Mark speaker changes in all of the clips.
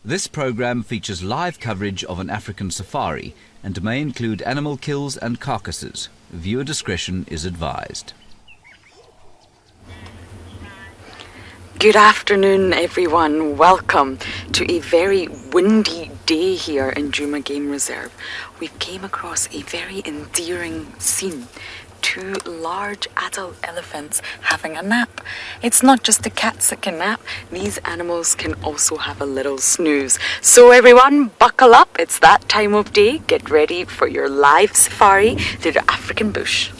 Speaker 1: This program features live coverage of an African safari and may include animal kills and carcasses. Viewer discretion is advised.
Speaker 2: Good afternoon, everyone. Welcome to a very windy day here in Djuma Game Reserve. We've came across a very endearing scene. Two large adult elephants having a nap. It's not just the cats that can nap. These animals can also have a little snooze. So everyone, buckle up. It's that time of day. Get ready for your live safari through the African bush.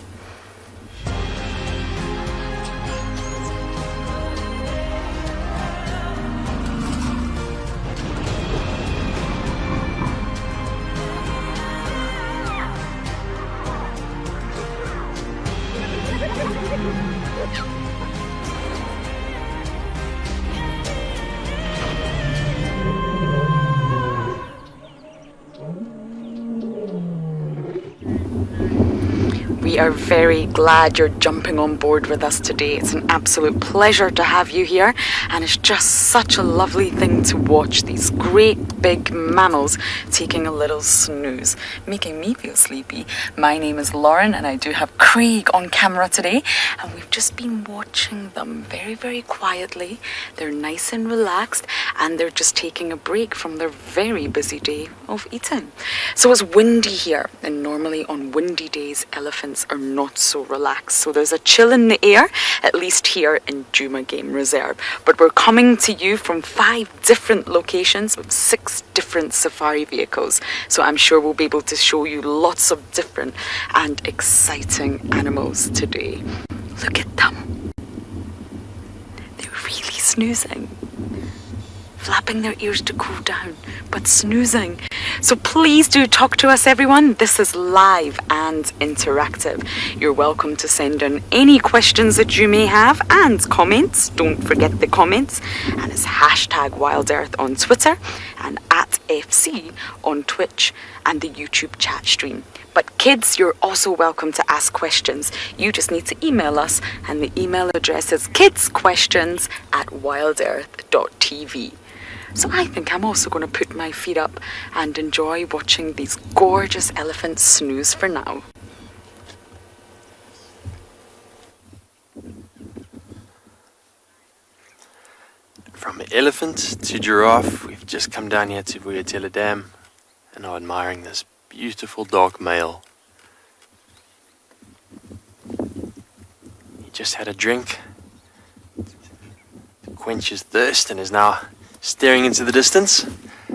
Speaker 2: We are very glad you're jumping on board with us today. It's an absolute pleasure to have you here, and it's just such a lovely thing to watch these great big mammals taking a little snooze, making me feel sleepy. My name is Lauren, and I do have Craig on camera today, and we've just been watching them very, very quietly. They're nice and relaxed, and they're just taking a break from their very busy day of eating. So it's windy here, and normally on windy days, elephants are not so relaxed. So there's a chill in the air, at least here in Djuma Game Reserve. But we're coming to you from 5 different locations with 6 different safari vehicles. So I'm sure we'll be able to show you lots of different and exciting animals today. Look at them. They're really snoozing. Flapping their ears to cool down, but snoozing. So please do talk to us, everyone. This is live and interactive. You're welcome to send in any questions that you may have and comments. Don't forget the comments. And it's #WildEarth on Twitter and @FC on Twitch and the YouTube chat stream. But kids, you're also welcome to ask questions. You just need to email us, and the email address is kidsquestions@wildearth.tv. So I think I'm also going to put my feet up and enjoy watching these gorgeous elephants snooze for now.
Speaker 3: From elephant to giraffe, we've just come down here to Vuyatela Dam and are admiring this beautiful dark male. He just had a drink to quench his thirst and is now staring into the distance.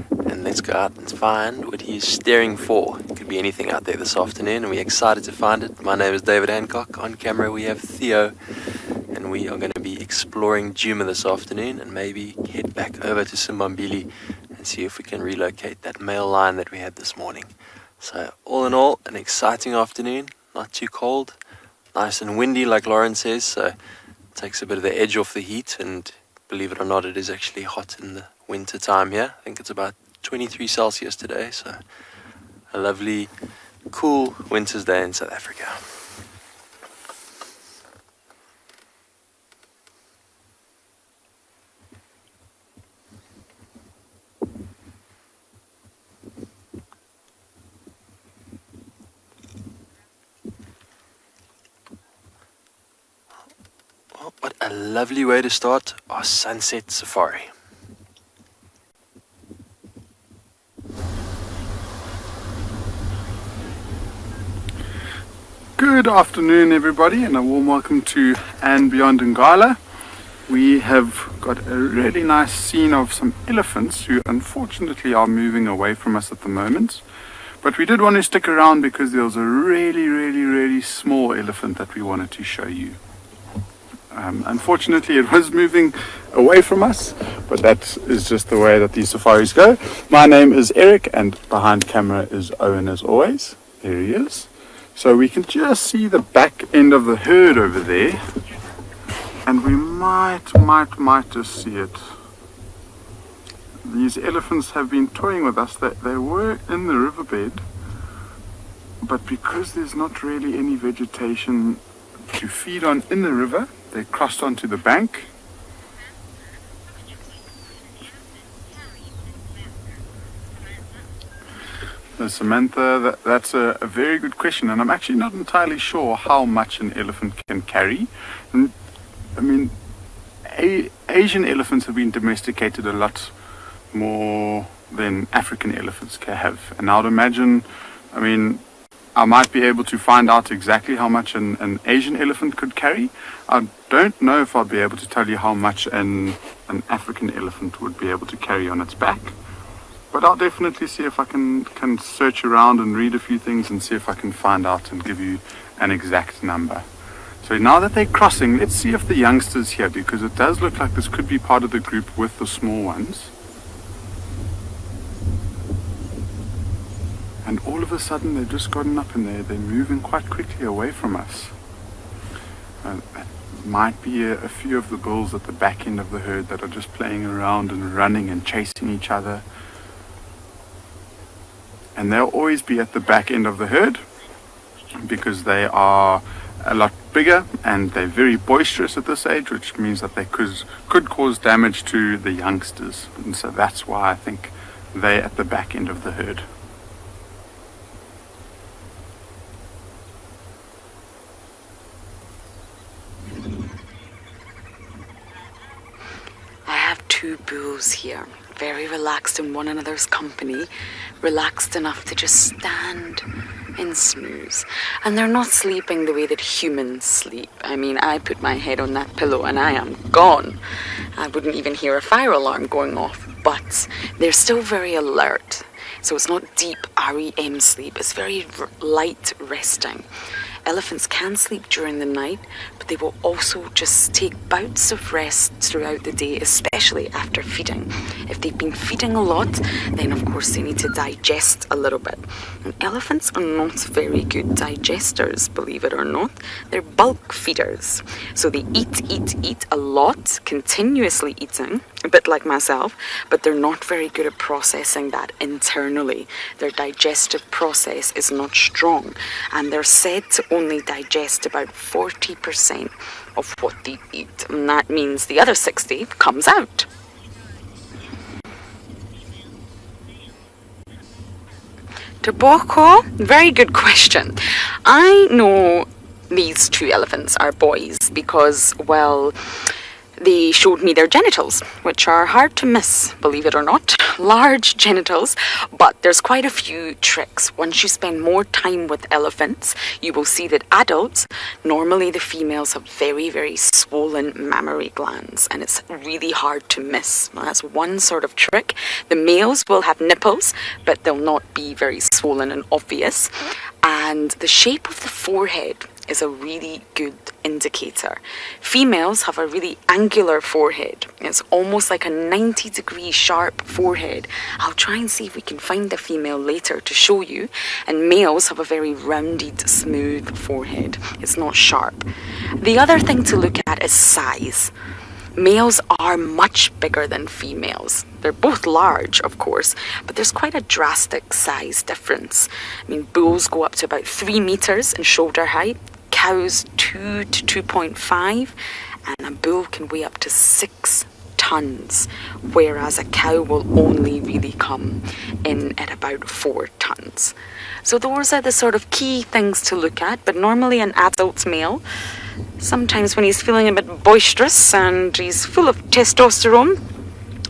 Speaker 3: And let's go out and find what he's staring for. It could be anything out there this afternoon, and we're excited to find it. My name is David Hancock. On camera we have Theo, and we are going to be exploring Djuma this afternoon and maybe head back over to Simbambili and see if we can relocate that male lion that we had this morning. So all in all, an exciting afternoon, not too cold, nice and windy like Lauren says, so it takes a bit of the edge off the heat, and believe it or not, it is actually hot in the winter time here. I think it's about 23 Celsius today, so a lovely, cool winter's day in South Africa. Well, what a lovely way to start our sunset safari.
Speaker 4: Good afternoon, everybody, and a warm welcome to And Beyond Ngala. We have got a really nice scene of some elephants who unfortunately are moving away from us at the moment. But we did want to stick around because there was a really small elephant that we wanted to show you. Unfortunately, it was moving away from us, but that is just the way that these safaris go. My name is Eric, and behind camera is Owen as always. There he is. So we can just see the back end of the herd over there, and we might just see it. These elephants have been toying with us. They were in the riverbed, but because there's not really any vegetation to feed on in the river, they crossed onto the bank. So Samantha, that's a very good question, and I'm actually not entirely sure how much an elephant can carry. I mean, Asian elephants have been domesticated a lot more than African elephants can have. And I would imagine, I mean, I might be able to find out exactly how much an Asian elephant could carry. I don't know if I'd be able to tell you how much an African elephant would be able to carry on its back. But I'll definitely see if I can search around and read a few things and see if I can find out and give you an exact number. So now that they're crossing, let's see if the youngsters here, because it does look like this could be part of the group with the small ones. And all of a sudden they've just gotten up and they're moving quite quickly away from us. That might be a few of the bulls at the back end of the herd that are just playing around and running and chasing each other. And they'll always be at the back end of the herd because they are a lot bigger and they're very boisterous at this age, which means that they could cause damage to the youngsters. And so that's why I think they're at the back end of the herd.
Speaker 2: I have two bulls here, very relaxed in one another's company, relaxed enough to just stand and snooze. And they're not sleeping the way that humans sleep. I mean, I put my head on that pillow and I am gone. I wouldn't even hear a fire alarm going off, but they're still very alert. So it's not deep REM sleep, it's very light resting. Elephants can sleep during the night, but they will also just take bouts of rest throughout the day, especially after feeding. If they've been feeding a lot, then of course they need to digest a little bit. And elephants are not very good digesters, believe it or not. They're bulk feeders. So they eat a lot, continuously eating, a bit like myself, but they're not very good at processing that internally. Their digestive process is not strong, and they're said to only digest about 40% of what they eat, and that means the other 60 comes out. Tobacco, very good question. I know these two elephants are boys because, well, they showed me their genitals, which are hard to miss, believe it or not. Large genitals, but there's quite a few tricks. Once you spend more time with elephants, you will see that adults, normally the females have very, very swollen mammary glands, and it's really hard to miss. Well, that's one sort of trick. The males will have nipples, but they'll not be very swollen and obvious. And the shape of the forehead is a really good indicator. Females have a really angular forehead. It's almost like a 90-degree sharp forehead. I'll try and see if we can find the female later to show you. And males have a very rounded, smooth forehead. It's not sharp. The other thing to look at is size. Males are much bigger than females. They're both large, of course, but there's quite a drastic size difference. I mean, bulls go up to about 3 meters in shoulder height, cows 2 to 2.5, and a bull can weigh up to 6 tons, whereas a cow will only really come in at about 4 tons. So those are the sort of key things to look at, but normally an adult male, sometimes when he's feeling a bit boisterous and he's full of testosterone,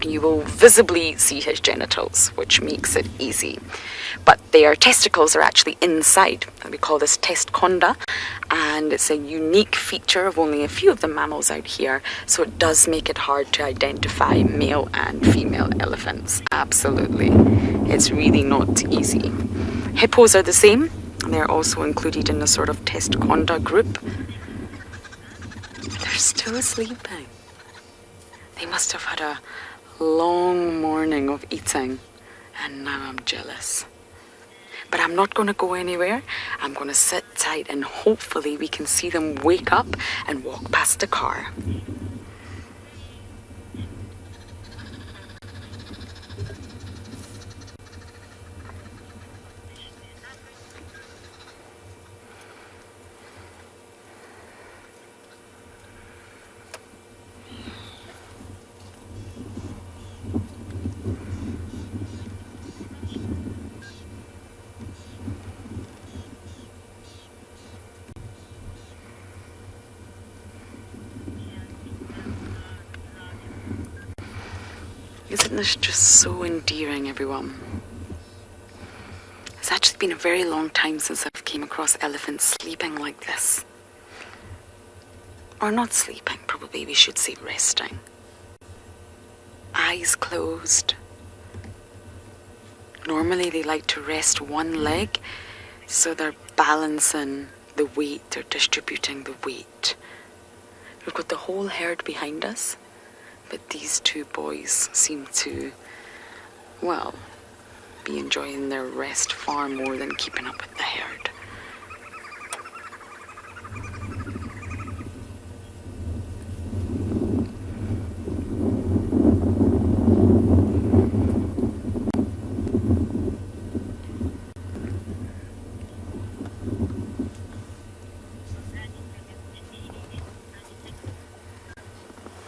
Speaker 2: you will visibly see his genitals, which makes it easy. But their testicles are actually inside. We call this testconda, and it's a unique feature of only a few of the mammals out here, so it does make it hard to identify male and female elephants. Absolutely. It's really not easy. Hippos are the same. They're also included in the sort of testconda group. They're still sleeping. They must have had a long morning of eating, and now I'm jealous. But I'm not going to go anywhere. I'm going to sit tight and hopefully we can see them wake up and walk past the car. Isn't this just so endearing, everyone? It's actually been a very long time since I've came across elephants sleeping like this. Or not sleeping, probably we should say resting. Eyes closed. Normally they like to rest one leg, so they're balancing the weight, they're distributing the weight. We've got the whole herd behind us, but these two boys seem to, well, be enjoying their rest far more than keeping up with the herd.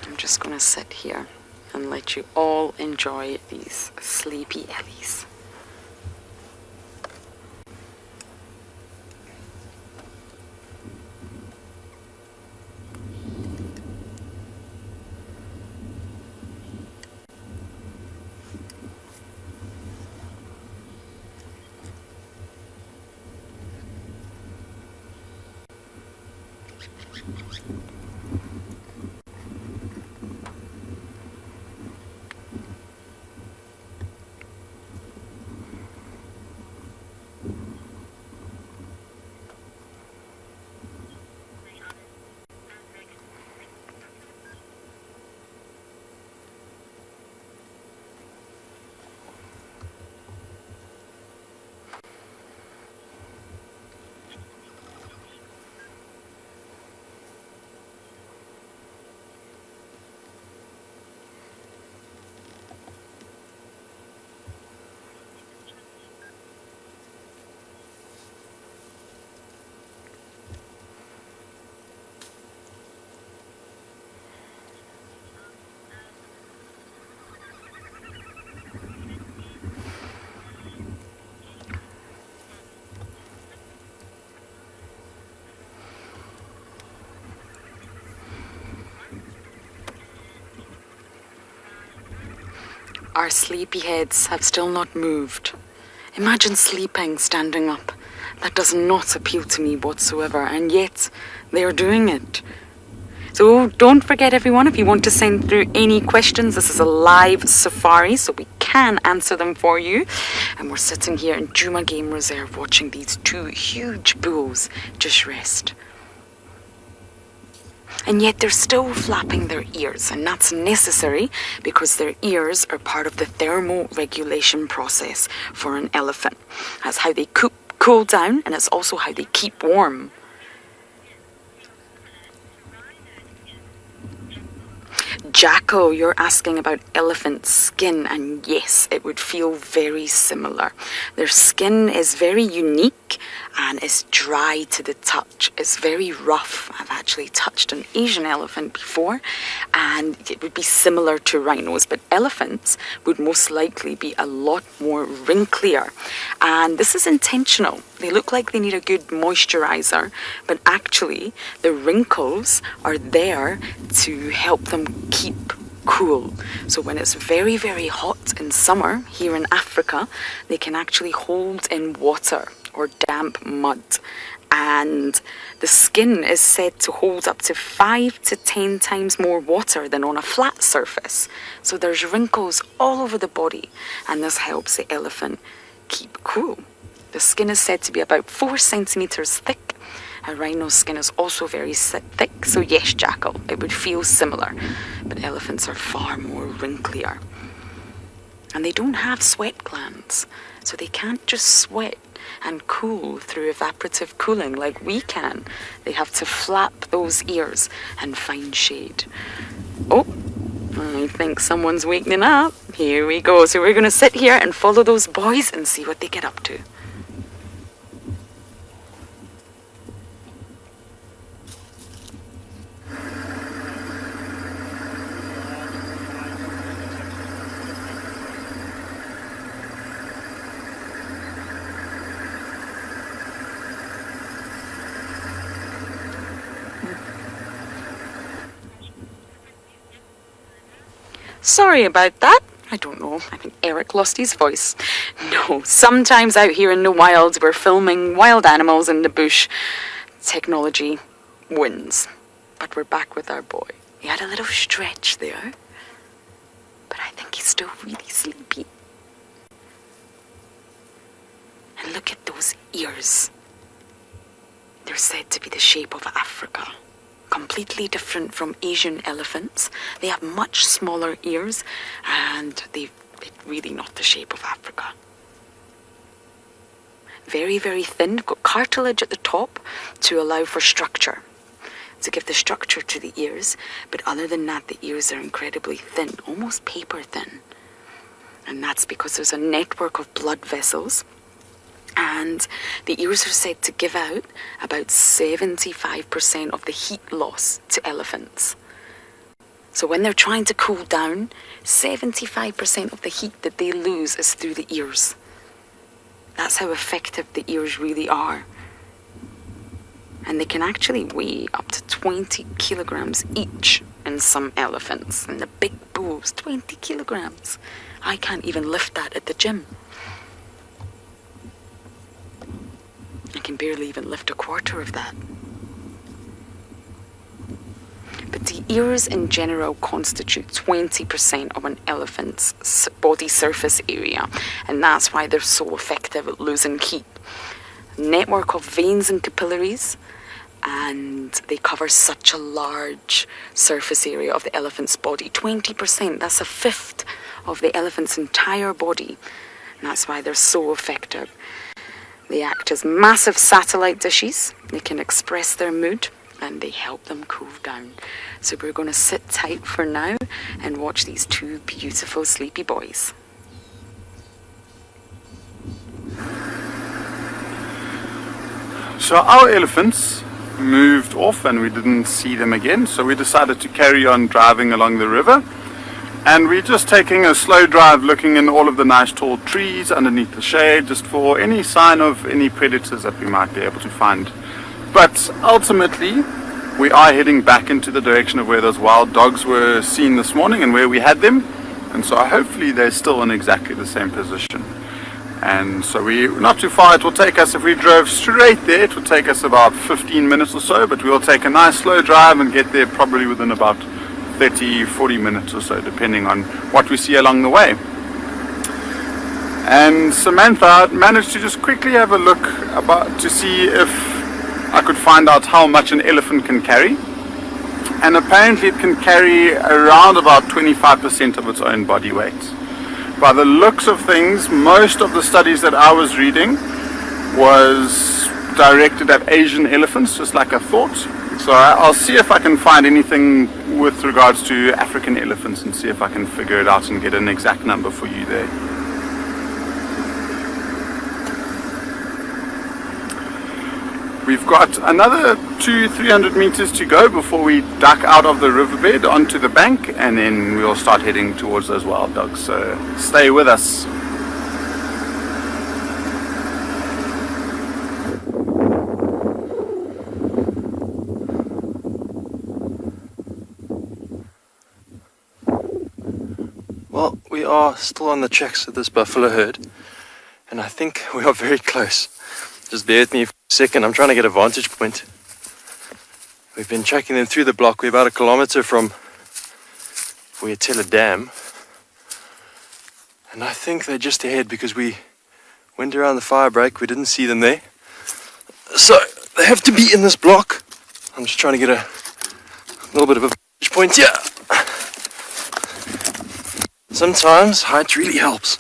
Speaker 2: I'm just going to sit here and let you all enjoy these sleepy ellies. Our sleepyheads have still not moved. Imagine sleeping standing up. That does not appeal to me whatsoever, and yet they are doing it. So don't forget, everyone, if you want to send through any questions, this is a live safari, so we can answer them for you. And we're sitting here in Juma Game Reserve watching these two huge bulls just rest. And yet they're still flapping their ears, and that's necessary because their ears are part of the thermoregulation process for an elephant. That's how they cool down, and it's also how they keep warm. Jackal, you're asking about elephant skin, and yes, it would feel very similar. Their skin is very unique and is dry to the touch. It's very rough. I've actually touched an Asian elephant before, and it would be similar to rhinos, but elephants would most likely be a lot more wrinklier. And this is intentional. They look like they need a good moisturizer, but actually the wrinkles are there to help them keep cool. So when it's very, very hot in summer here in Africa, they can actually hold in water or damp mud. And the skin is said to hold up to 5 to 10 times more water than on a flat surface. So there's wrinkles all over the body, and this helps the elephant keep cool. The skin is said to be about 4 centimeters thick. A rhino's skin is also very thick, so yes, Jackal, it would feel similar. But elephants are far more wrinklier. And they don't have sweat glands, so they can't just sweat and cool through evaporative cooling like we can. They have to flap those ears and find shade. Oh, I think someone's waking up. Here we go. So we're going to sit here and follow those boys and see what they get up to. Sorry about that. I don't know, I think Eric lost his voice. No, sometimes out here in the wild, we're filming wild animals in the bush. Technology wins. But we're back with our boy. He had a little stretch there, but I think he's still really sleepy. And look at those ears. They're said to be the shape of Africa. Completely different from Asian elephants. They have much smaller ears, and they're really not the shape of Africa. Very, very thin. Got cartilage at the top to allow for structure, to give the structure to the ears. But other than that, the ears are incredibly thin, almost paper thin. And that's because there's a network of blood vessels. And the ears are said to give out about 75% of the heat loss to elephants. So when they're trying to cool down, 75% of the heat that they lose is through the ears. That's how effective the ears really are. And they can actually weigh up to 20 kilograms each in some elephants. And the big bulls, 20 kilograms. I can't even lift that at the gym. I can barely even lift a quarter of that. But the ears in general constitute 20% of an elephant's body surface area, and that's why they're so effective at losing heat. Network of veins and capillaries, and they cover such a large surface area of the elephant's body. 20%, that's a fifth of the elephant's entire body, and that's why they're so effective. They act as massive satellite dishes. They can express their mood, and they help them cool down. So we're going to sit tight for now and watch these two beautiful sleepy boys.
Speaker 4: So our elephants moved off and we didn't see them again, so we decided to carry on driving along the river. And we're just taking a slow drive, looking in all of the nice tall trees underneath the shade, just for any sign of any predators that we might be able to find. But ultimately, we are heading back into the direction of where those wild dogs were seen this morning and where we had them. And so hopefully they're still in exactly the same position. And so we're not too far. It will take us, if we drove straight there, it will take us about 15 minutes or so, but we'll take a nice slow drive and get there probably within about 30-40 minutes or so, depending on what we see along the way. And Samantha managed to just quickly have a look to see if I could find out how much an elephant can carry. And apparently it can carry around about 25% of its own body weight. By the looks of things, most of the studies that I was reading was directed at Asian elephants, just like I thought. So I'll see if I can find anything with regards to African elephants and see if I can figure it out and get an exact number for you there. We've got another 200-300 meters to go before we duck out of the riverbed onto the bank, and then we'll start heading towards those wild dogs. So stay with us.
Speaker 3: Well, we are still on the tracks of this buffalo herd, and I think we are very close. Just bear with me for a second, I'm trying to get a vantage point. We've been tracking them through the block. We're about 1 kilometer from Vuyatela Dam, and I think they're just ahead because we went around the fire break, we didn't see them there. So they have to be in this block. I'm just trying to get a little bit of a vantage point here. Sometimes height really helps.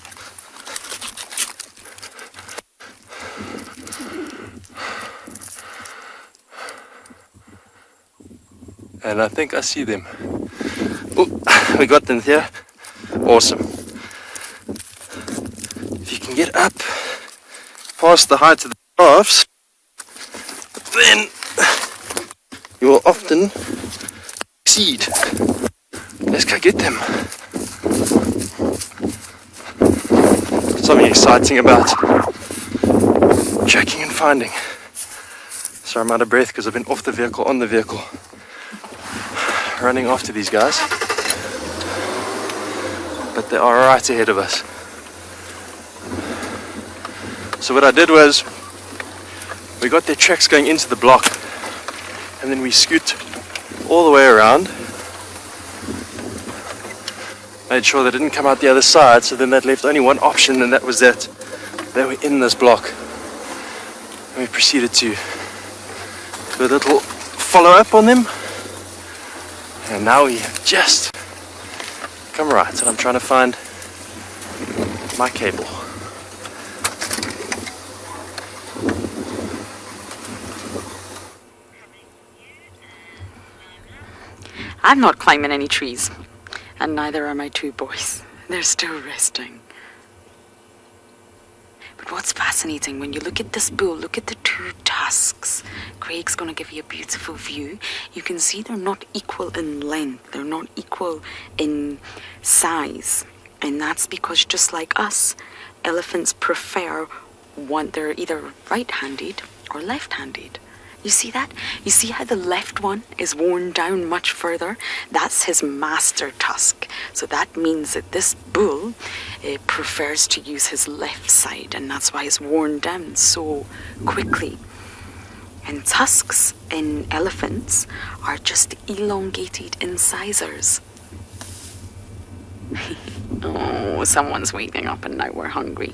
Speaker 3: And I think I see them. Oh, we got them here. Awesome. If you can get up past the height of the calves, then you will often succeed. Let's go get them. Something exciting about tracking and finding. Sorry, I'm out of breath because I've been off the vehicle, on the vehicle, running after these guys. but they are right ahead of us. So what I did was, we got their tracks going into the block, and then we scoot all the way around, made sure they didn't come out the other side, so then that left only one option, and that was that they were in this block. And we proceeded to do a little follow-up on them, and now we have just come right, and I'm trying to find my cable.
Speaker 2: I'm not climbing any trees, and neither are my two boys. They're still resting. But what's fascinating, when you look at this bull, look at the two tusks. Craig's going to give you a beautiful view. You can see they're not equal in length. They're not equal in size. And that's because, just like us, elephants prefer they're either right-handed or left-handed. You see that? You see how the left one is worn down much further? That's his master tusk. So that means that this bull prefers to use his left side, and that's why it's worn down so quickly. And tusks in elephants are just elongated incisors. Oh, someone's waking up and now we're hungry.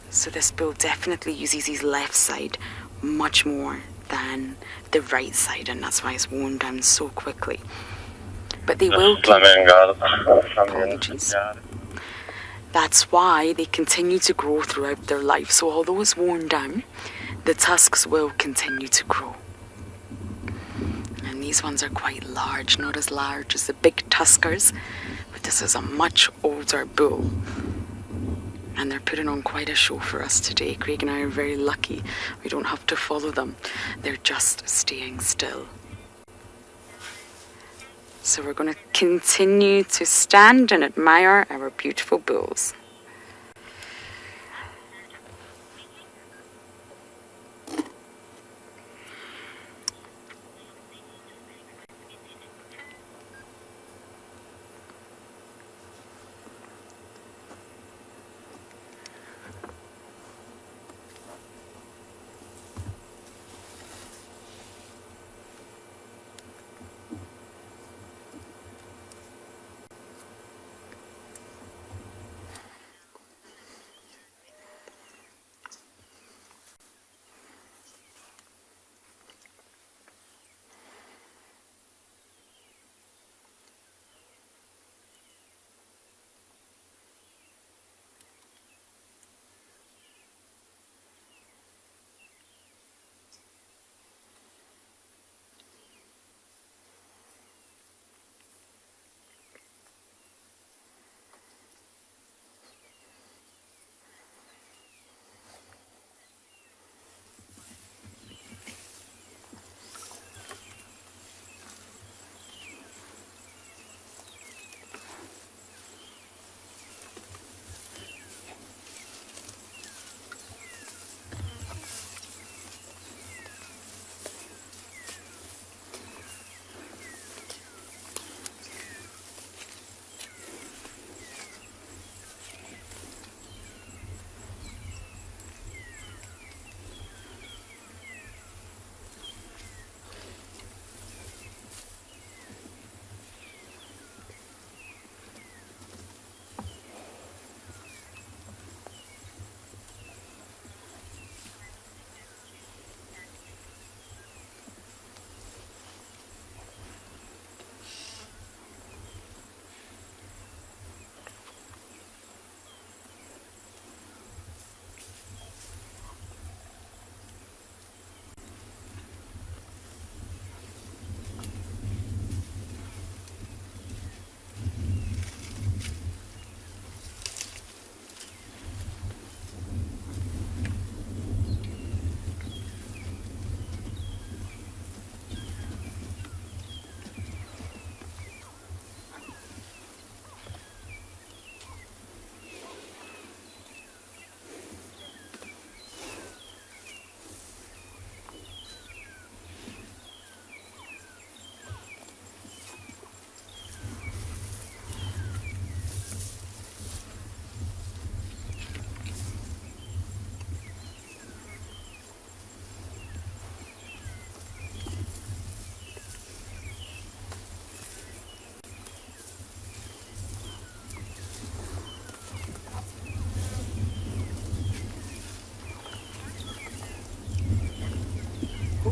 Speaker 2: So this bull definitely uses his left side much more than the right side, and that's why it's worn down so quickly. But they will apologies. That's why they continue to grow throughout their life. So although it's worn down, the tusks will continue to grow. And these ones are quite large, not as large as the big tuskers, but this is a much older bull. And they're putting on quite a show for us today. Craig and I are very lucky. We don't have to follow them. They're just staying still. So we're going to continue to stand and admire our beautiful bulls.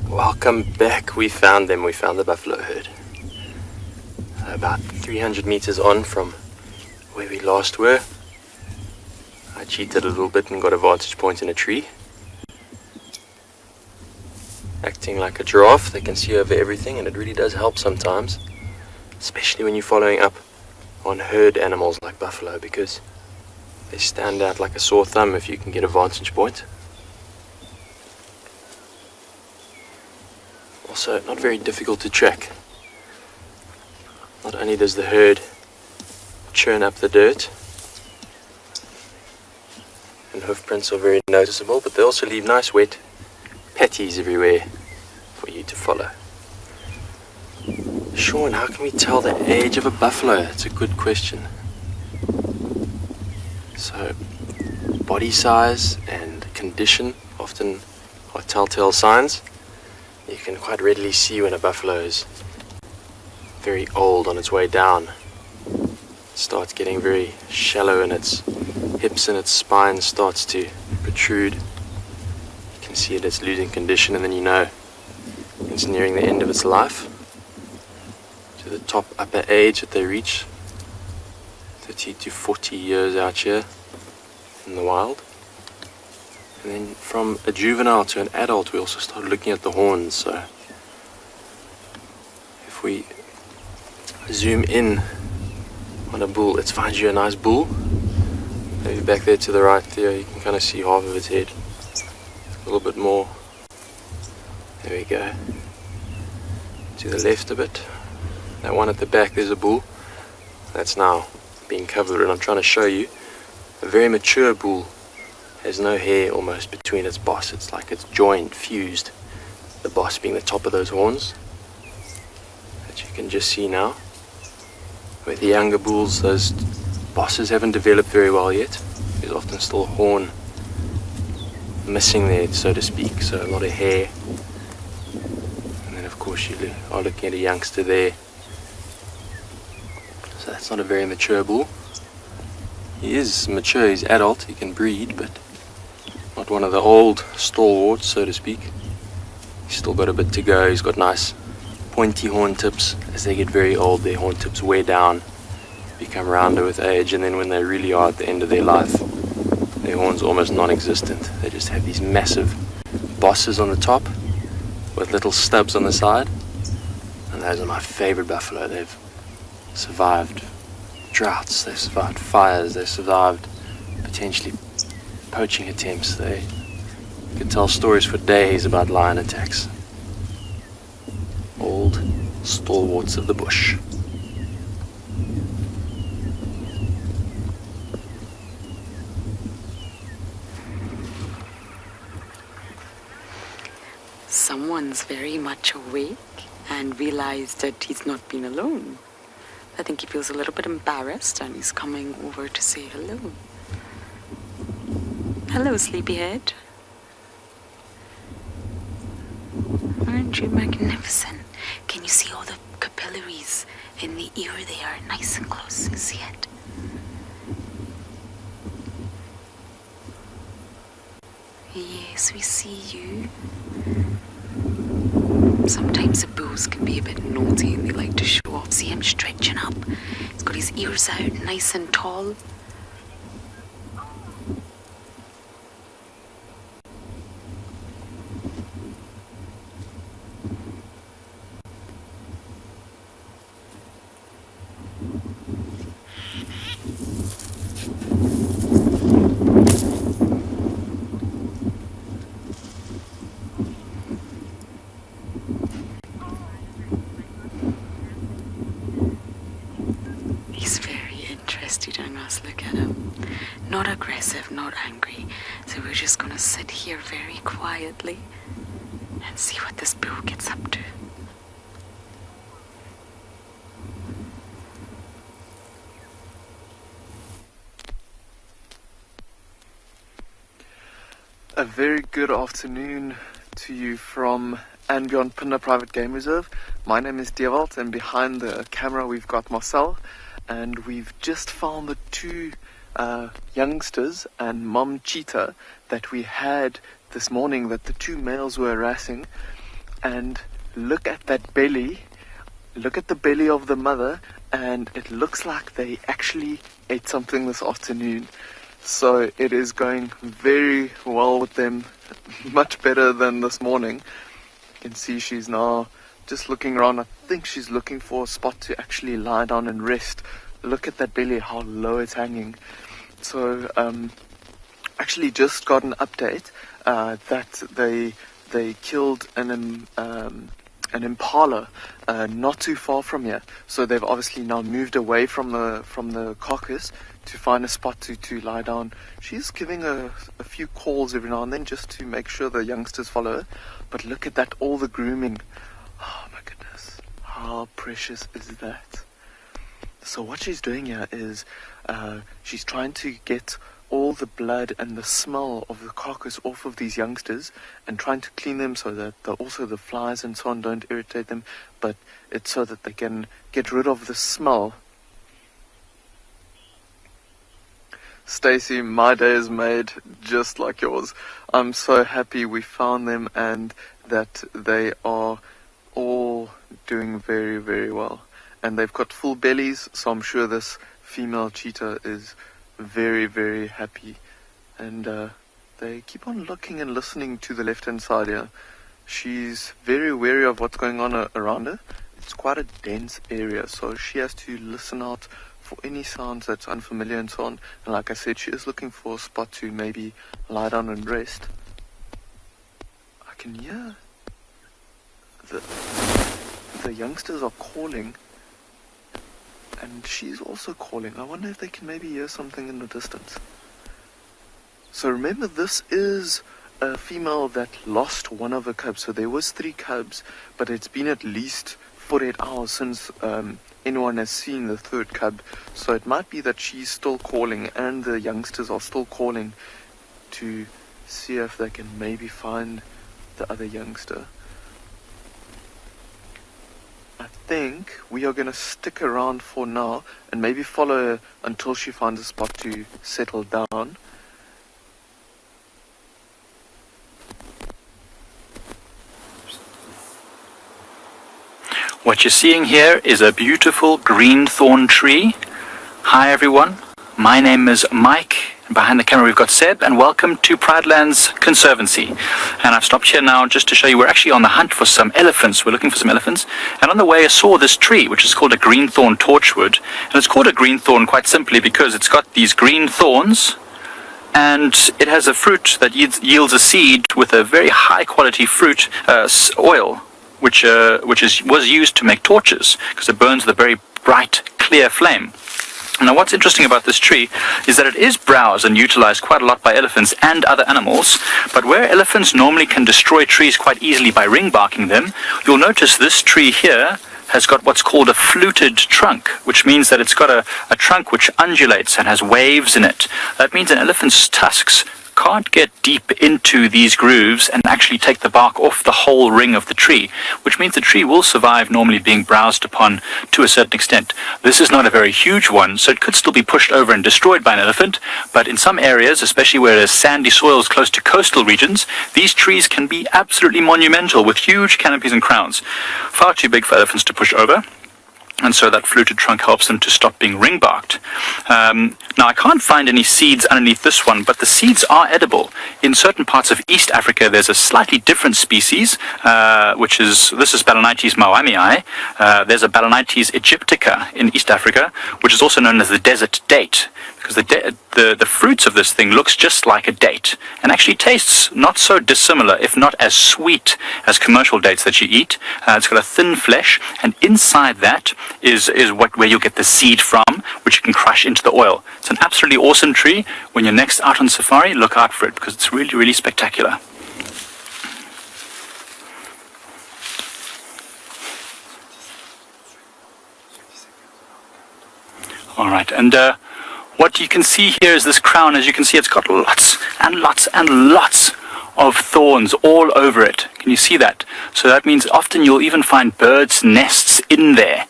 Speaker 3: Welcome back. We found them. We found the buffalo herd. About 300 meters on from where we last were. I cheated a little bit and got a vantage point in a tree. Acting like a giraffe, they can see over everything, and it really does help sometimes, especially when you're following up on herd animals like buffalo, because they stand out like a sore thumb if you can get a vantage point. Also, not very difficult to track. Not only does the herd churn up the dirt, and hoof prints are very noticeable, but they also leave nice wet patties everywhere for you to follow. Sean, how can we tell the age of a buffalo? It's a good question. So, body size and condition often are telltale signs. You can quite readily see when a buffalo is very old on its way down. It starts getting very shallow in its hips and its spine starts to protrude. You can see it's losing condition, and then you know it's nearing the end of its life. To the top upper age that they reach, 30 to 40 years out here in the wild. And then from a juvenile to an adult, we also start looking at the horns. So if we zoom in on a bull, let's find you a nice bull. Maybe back there to the right there, you can kind of see half of its head. A little bit more. There we go. To the left a bit. That one at the back, there's a bull. That's now being covered, and I'm trying to show you a very mature bull has no hair almost between its boss. It's like it's joined, fused. The boss being the top of those horns that you can just see now. With the younger bulls, those bosses haven't developed very well yet. There's often still a horn missing there, so to speak, so a lot of hair. And then of course you are looking at a youngster there. So that's not a very mature bull. He is mature, he's adult, he can breed, but not one of the old stalwarts, so to speak. He's still got a bit to go. He's got nice pointy horn tips. As they get very old, their horn tips wear down, become rounder with age, and then when they really are at the end of their life, their horns are almost non-existent. They just have these massive bosses on the top with little stubs on the side. And those are my favorite buffalo. They've survived droughts, they've survived fires, they've survived potentially poaching attempts. They could tell stories for days about lion attacks. Old stalwarts of the bush.
Speaker 2: Someone's very much awake and realized that he's not been alone. I think he feels a little bit embarrassed and he's coming over to say hello. Hello, sleepyhead. Aren't you magnificent? Can you see all the capillaries in the ear there? Nice and close. You see it? Yes, we see you. Sometimes the bulls can be a bit naughty and they like to show off. See him stretching up. He's got his ears out nice and tall. Not aggressive, not angry. So we're just gonna sit here very quietly and see what this bull gets up to.
Speaker 5: A very good afternoon to you from and beyond Pinda Private Game Reserve. My name is Dewald, and behind the camera we've got Marcel, and we've just found the two youngsters and mom cheetah that we had this morning that the two males were harassing. and look at that belly. Look at the belly of the mother, and it looks like they actually ate something this afternoon. So it is going very well with them, much better than this morning. You can see she's now just looking around. I think she's looking for a spot to actually lie down and rest. Look at that belly, how low it's hanging. So actually just got an update that they killed an impala not too far from here. So they've obviously now moved away from the carcass to find a spot to lie down. She's giving a few calls every now and then just to make sure the youngsters follow her. But look at that, all the grooming. Oh my goodness, how precious is that? So what she's doing here is she's trying to get all the blood and the smell of the carcass off of these youngsters and trying to clean them so that also the flies and so on don't irritate them, but it's so that they can get rid of the smell. Stacy, my day is made just like yours. I'm so happy we found them and that they are all doing very, very well. And they've got full bellies, so I'm sure this female cheetah is very, very happy. And they keep on looking and listening to the left-hand side here. She's very wary of what's going on around her. It's quite a dense area, so she has to listen out for any sounds that's unfamiliar and so on. And like I said, she is looking for a spot to maybe lie down and rest. I can hear the youngsters are calling, and she's also calling. I wonder if they can maybe hear something in the distance. So remember, this is a female that lost one of her cubs. So there was 3 cubs, but it's been at least 48 hours since anyone has seen the 3rd cub. So it might be that she's still calling and the youngsters are still calling to see if they can maybe find the other youngster. I think we are going to stick around for now and maybe follow her until she finds a spot to settle down.
Speaker 6: What you're seeing here is a beautiful green thorn tree. Hi everyone, my name is Mike. Behind the camera we've got Seb, and welcome to Pridelands Conservancy. And I've stopped here now just to show you we're actually on the hunt for some elephants. We're looking for some elephants, and on the way I saw this tree which is called a green thorn torchwood. And it's called a green thorn quite simply because it's got these green thorns and it has a fruit that yields a seed with a very high quality fruit oil, which was used to make torches because it burns with a very bright clear flame. Now what's interesting about this tree is that it is browsed and utilized quite a lot by elephants and other animals, but where elephants normally can destroy trees quite easily by ring barking them, you'll notice this tree here has got what's called a fluted trunk, which means that it's got a trunk which undulates and has waves in it. That means an elephant's tusks can't get deep into these grooves and actually take the bark off the whole ring of the tree, which means the tree will survive normally being browsed upon to a certain extent. This is not a very huge one, so it could still be pushed over and destroyed by an elephant, but in some areas, especially where there's sandy soils close to coastal regions, these trees can be absolutely monumental with huge canopies and crowns, far too big for elephants to push over. And so that fluted trunk helps them to stop being ring-barked. Now, I can't find any seeds underneath this one, but the seeds are edible. In certain parts of East Africa, there's a slightly different species, this is Balanites mawamii. There's a Balanites aegyptica in East Africa, which is also known as the desert date, because the fruits of this thing looks just like a date, and actually tastes not so dissimilar, if not as sweet as commercial dates that you eat. It's got a thin flesh, and inside that is where you'll get the seed from, which you can crush into the oil. It's an absolutely awesome tree. When you're next out on safari, look out for it, because it's really, really spectacular. All right, and what you can see here is this crown. As you can see, it's got lots and lots and lots of thorns all over it. Can you see that? So that means often you'll even find birds' nests in there,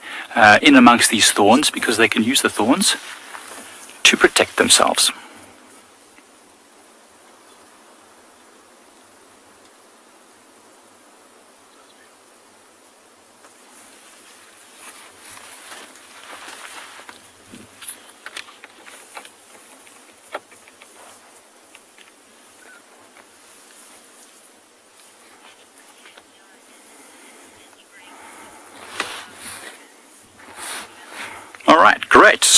Speaker 6: in amongst these thorns, because they can use the thorns to protect themselves.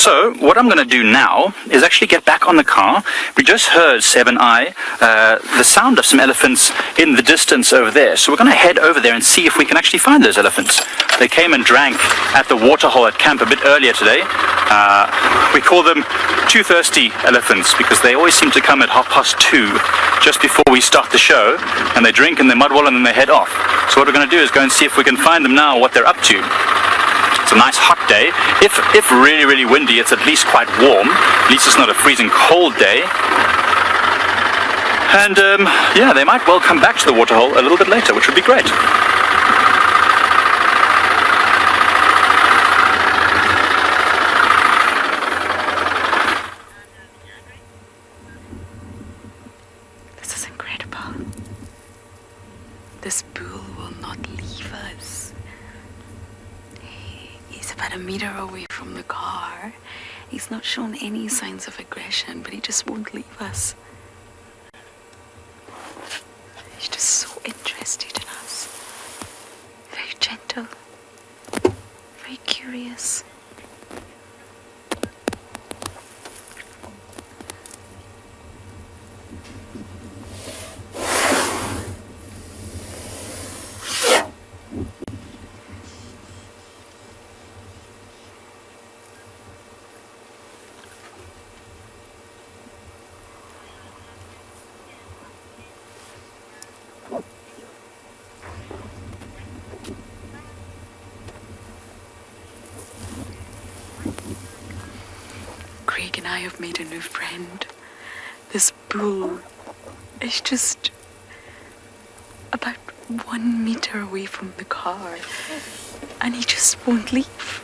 Speaker 6: So, what I'm going to do now is actually get back on the car. We just heard, Seb and I, the sound of some elephants in the distance over there. So we're going to head over there and see if we can actually find those elephants. They came and drank at the waterhole at camp a bit earlier today. We call them too thirsty elephants because they always seem to come at 2:30, just before we start the show, and they drink in the mud wall and then they head off. So what we're going to do is go and see if we can find them now, what they're up to. It's a nice hot day. If really, really windy, it's at least quite warm. At least it's not a freezing cold day. And yeah, they might well come back to the waterhole a little bit later, which would be great.
Speaker 2: This is incredible. This bull will not leave us. He's about a meter away from the car. He's not shown any signs of aggression, but he just won't leave us. He's just so interested in us. Very gentle. Very curious. Craig and I have made a new friend. This bull is just about 1 meter away from the car, and he just won't leave.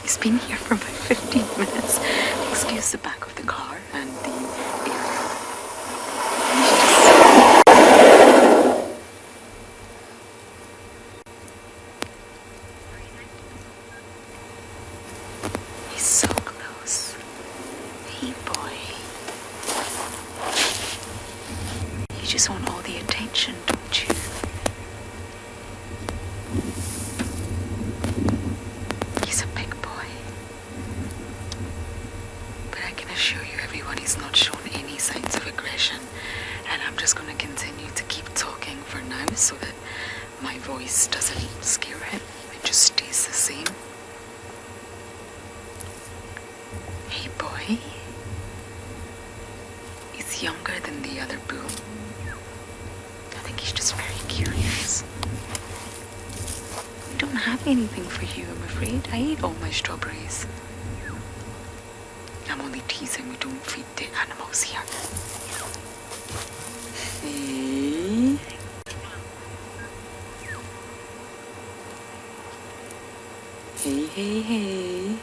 Speaker 2: He's been here for about 15 minutes. Excuse the back of the car and the area. He's so close. Hey, boy. You just want all the attention, don't you? He's a big boy. But I can assure you, everyone, he's not shown any signs of aggression. And I'm just going to continue to keep talking for now so that my voice doesn't scare him. It just stays the same. Hey, boy. He's younger than the other bull. I think he's just very curious. I don't have anything for you, I'm afraid. I ate all my strawberries. I'm only teasing, we don't feed the animals here. Hey. Hey, hey, hey.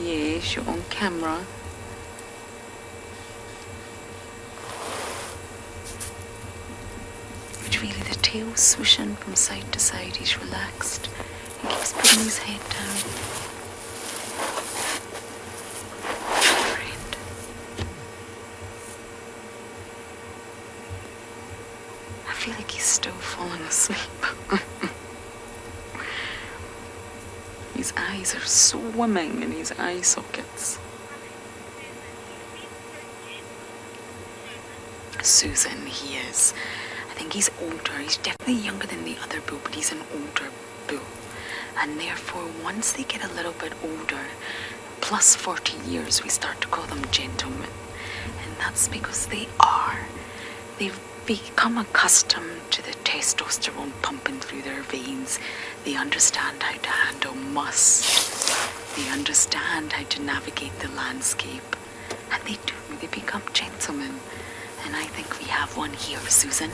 Speaker 2: Yes, you're on camera. But really, the tail's swishing from side to side. He's relaxed. He keeps putting his head down. Friend. I feel like he's still falling asleep. His eyes are swimming in his eye sockets. Susan, he is. I think he's older. He's definitely younger than the other bull, but he's an older bull. And therefore, once they get a little bit older, plus 40 years, we start to call them gentlemen. And that's because they've become accustomed to the testosterone pumping through their veins. They understand how to handle must. They understand how to navigate the landscape. And they do. They become gentlemen. And I think we have one here, Susan.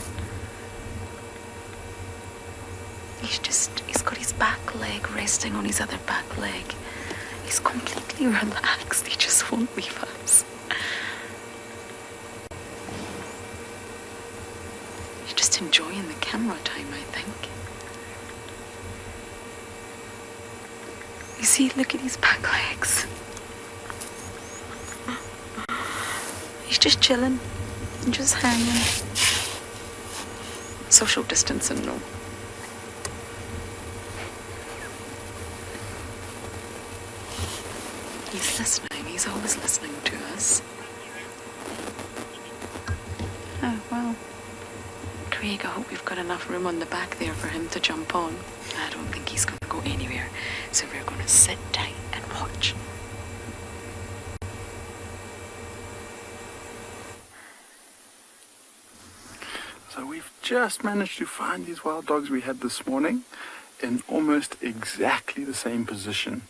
Speaker 2: He's got his back leg resting on his other back leg. He's completely relaxed. He just won't leave us. He's just enjoying the camera time, I think. You see, look at his back legs. He's just chilling. And just hanging. Social distancing, no. he's listening. He's always listening to us. Oh, well. Craig, I hope we've got enough room on the back there for him to jump on. I don't think he's going to go anywhere, so we're going to sit tight and watch.
Speaker 4: So we've just managed to find these wild dogs we had this morning in almost exactly the same position.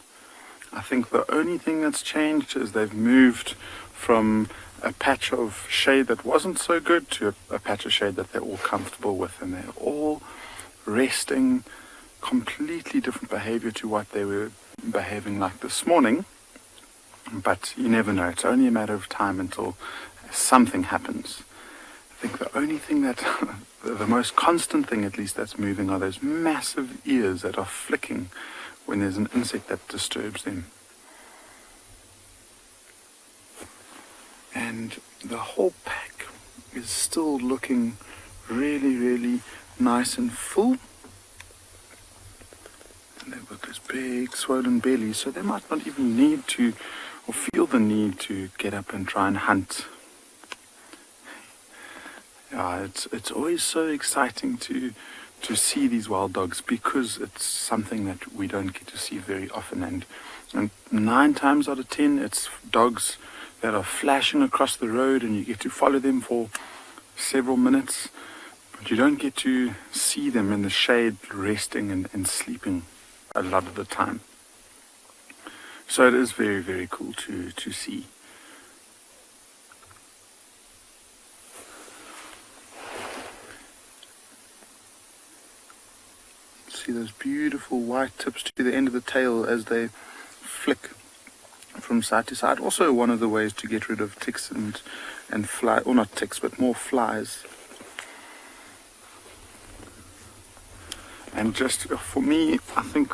Speaker 4: I think the only thing that's changed is they've moved from a patch of shade that wasn't so good to a patch of shade that they're all comfortable with, and they're all resting. Completely different behavior to what they were behaving like this morning, but you never know. It's only a matter of time until something happens. I think the only thing that, the most constant thing at least that's moving are those massive ears that are flicking when there's an insect that disturbs them. And the whole pack is still looking really, really nice and full. And they've got those big swollen bellies, so they might not even need to, or feel the need to get up and try and hunt. Yeah, it's always so exciting to see these wild dogs, because it's something that we don't get to see very often, and 9 times out of 10 it's dogs that are flashing across the road and you get to follow them for several minutes, but you don't get to see them in the shade resting and sleeping a lot of the time. So it is very, very cool to see. See those beautiful white tips to the end of the tail as they flick from side to side. Also one of the ways to get rid of ticks and fly, or not ticks, but more flies. And just for me, I think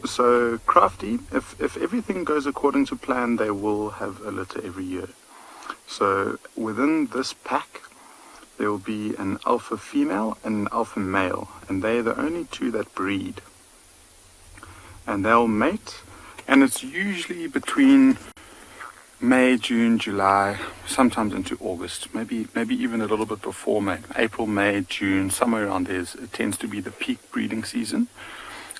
Speaker 4: so Crafty, if everything goes according to plan, they will have a litter every year. So within this pack, there will be an alpha female and an alpha male, and they're the only two that breed. And they'll mate, and it's usually between May, June, July, sometimes into August, maybe even a little bit before May. April, May, June, somewhere around there, it tends to be the peak breeding season.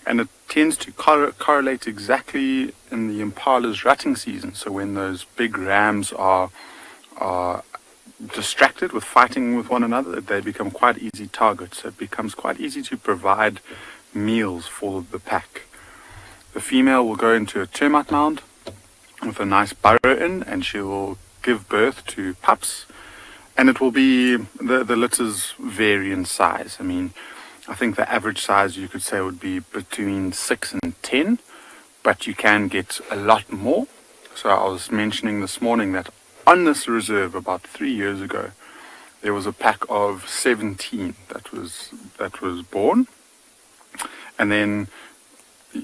Speaker 4: And it tends to correlate exactly in the impala's rutting season. So when those big rams are distracted with fighting with one another, they become quite easy targets. So it becomes quite easy to provide meals for the pack. The female will go into a termite mound with a nice burrow in, and she will give birth to pups. And it will be, the litters vary in size. I mean, I think the average size you could say would be between 6 and 10, but you can get a lot more. So I was mentioning this morning that on this reserve about 3 years ago, there was a pack of 17 that was born. And then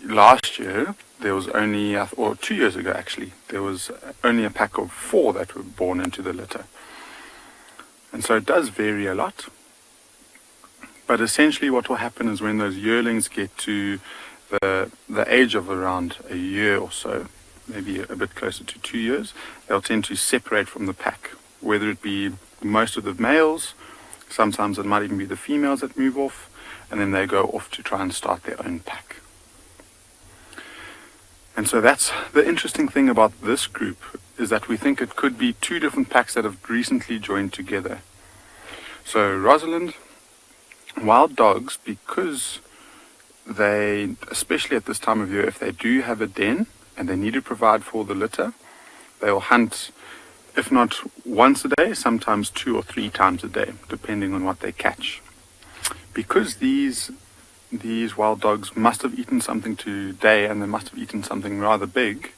Speaker 4: last year, there was only, or 2 years ago actually, there was only a pack of 4 that were born into the litter. And so it does vary a lot. But essentially what will happen is when those yearlings get to the age of around a year or so, maybe a bit closer to 2 years, they'll tend to separate from the pack, whether it be most of the males, sometimes it might even be the females that move off, and then they go off to try and start their own pack. And so that's the interesting thing about this group, is that we think it could be 2 different packs that have recently joined together. So Rosalind, wild dogs, because they, especially at this time of year, if they do have a den and they need to provide for the litter, they'll hunt, if not once a day, sometimes 2 or 3 times a day, depending on what they catch. Because these wild dogs must have eaten something today, and they must have eaten something rather big,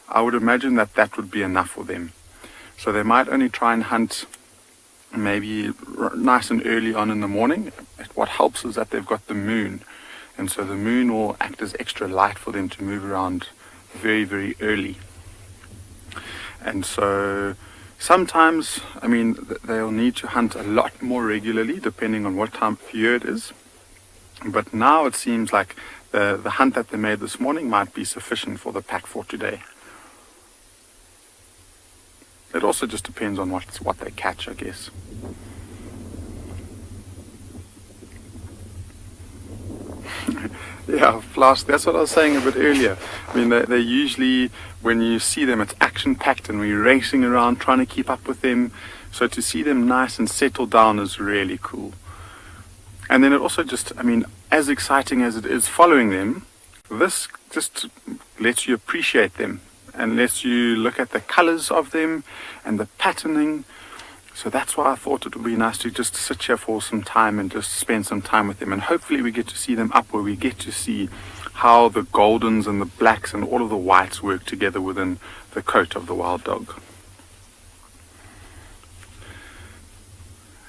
Speaker 4: I would imagine that would be enough for them. So they might only try and hunt maybe nice and early on in the morning. What helps is that they've got the moon, and so the moon will act as extra light for them to move around very, very early. And so sometimes, I mean, they'll need to hunt a lot more regularly depending on what time of year it is. But now it seems like the hunt that they made this morning might be sufficient for the pack for today. It also just depends on what they catch, I guess. Yeah, Flask, that's what I was saying a bit earlier. I mean, they usually, when you see them, it's action-packed and we're racing around trying to keep up with them. So to see them nice and settled down is really cool. And then it also just, I mean, as exciting as it is following them, this just lets you appreciate them and lets you look at the colors of them and the patterning. So that's why I thought it would be nice to just sit here for some time and just spend some time with them. And hopefully we get to see them up where we get to see how the goldens and the blacks and all of the whites work together within the coat of the wild dog.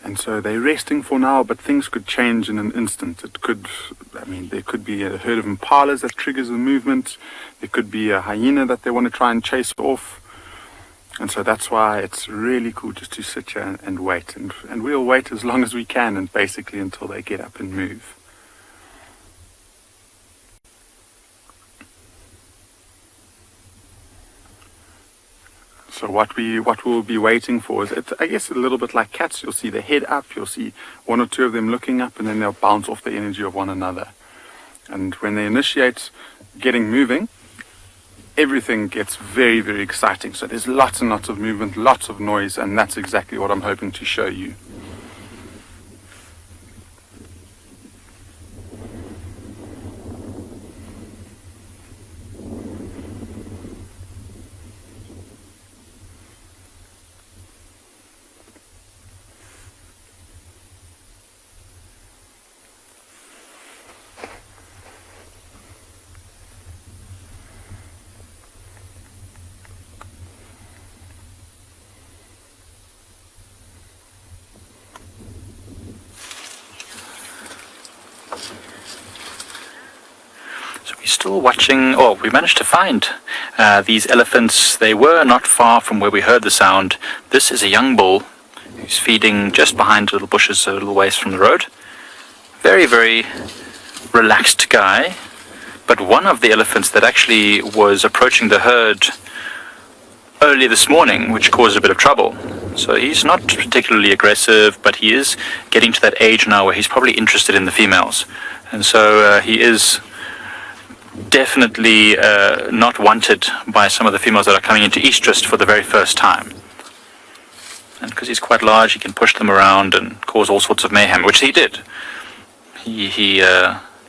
Speaker 4: And so they're resting for now, but things could change in an instant. It could, I mean, there could be a herd of impalas that triggers a movement. There could be a hyena that they want to try and chase off. And so that's why it's really cool just to sit here and wait. And we'll wait as long as we can, and basically until they get up and move. So what we'll be waiting for is, I guess, a little bit like cats. You'll see the head up, you'll see one or two of them looking up, and then they'll bounce off the energy of one another. And when they initiate getting moving, everything gets very, very exciting. So there's lots and lots of movement, lots of noise, and that's exactly what I'm hoping to show you.
Speaker 6: Still watching, we managed to find these elephants. They were not far from where we heard the sound. This is a young bull who's feeding just behind little bushes a little ways from the road. Very, very relaxed guy. But one of the elephants that actually was approaching the herd early this morning, which caused a bit of trouble. So he's not particularly aggressive, but he is getting to that age now where he's probably interested in the females. And so he is definitely not wanted by some of the females that are coming into estrus for the very first time. And because he's quite large, he can push them around and cause all sorts of mayhem, which he did. He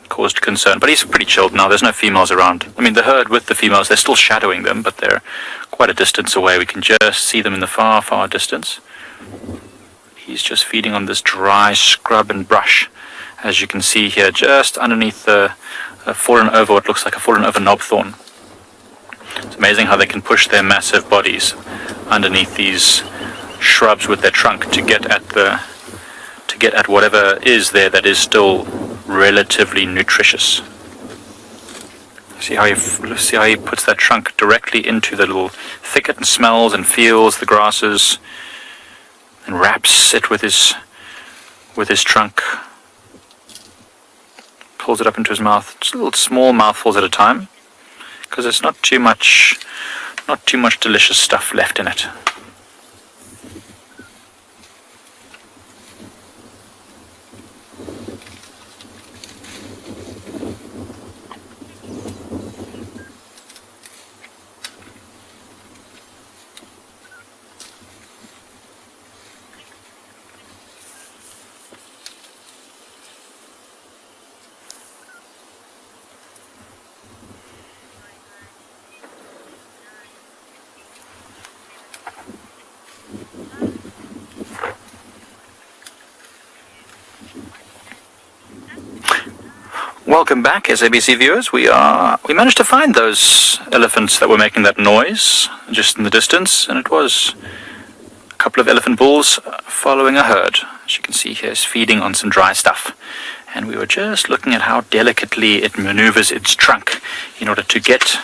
Speaker 6: caused concern, but he's pretty chilled now. There's no females around. I mean, the herd with the females, they're still shadowing them, but they're quite a distance away. We can just see them in the far, far distance. He's just feeding on this dry scrub and brush, as you can see here, just underneath the what looks like a fallen over knobthorn. It's amazing how they can push their massive bodies underneath these shrubs with their trunk to get at whatever is there that is still relatively nutritious. See how he puts that trunk directly into the little thicket and smells and feels the grasses and wraps it with his trunk. Pulls it up into his mouth, just little small mouthfuls at a time, because there's not too much delicious stuff left in it. Welcome back, SABC viewers. We managed to find those elephants that were making that noise just in the distance, and it was a couple of elephant bulls following a herd. As you can see here, is feeding on some dry stuff. And we were just looking at how delicately it maneuvers its trunk in order to get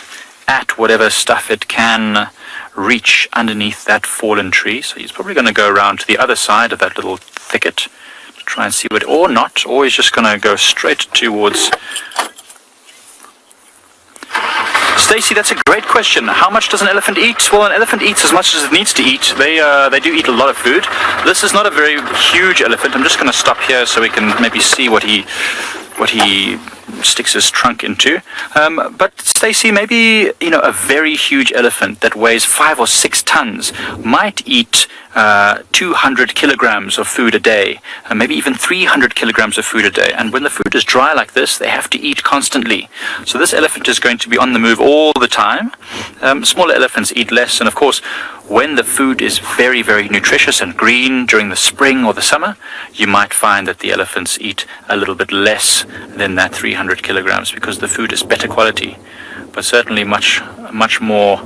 Speaker 6: at whatever stuff it can reach underneath that fallen tree. So he's probably going to go around to the other side of that little thicket to try and see what, or not, or he's just going to go straight towards. Stacey, that's a great question. How much does an elephant eat? Well, an elephant eats as much as it needs to eat. They do eat a lot of food. This is not a very huge elephant. I'm just going to stop here so we can maybe see what he sticks his trunk into. But Stacey, maybe a very huge elephant that weighs 5 or 6 tons might eat 200 kilograms of food a day, maybe even 300 kilograms of food a day. And when the food is dry like this, they have to eat constantly. So this elephant is going to be on the move all the time. Smaller elephants eat less, and of course, when the food is very, very nutritious and green during the spring or the summer, you might find that the elephants eat a little bit less than that 300 kilograms because the food is better quality. But certainly much more,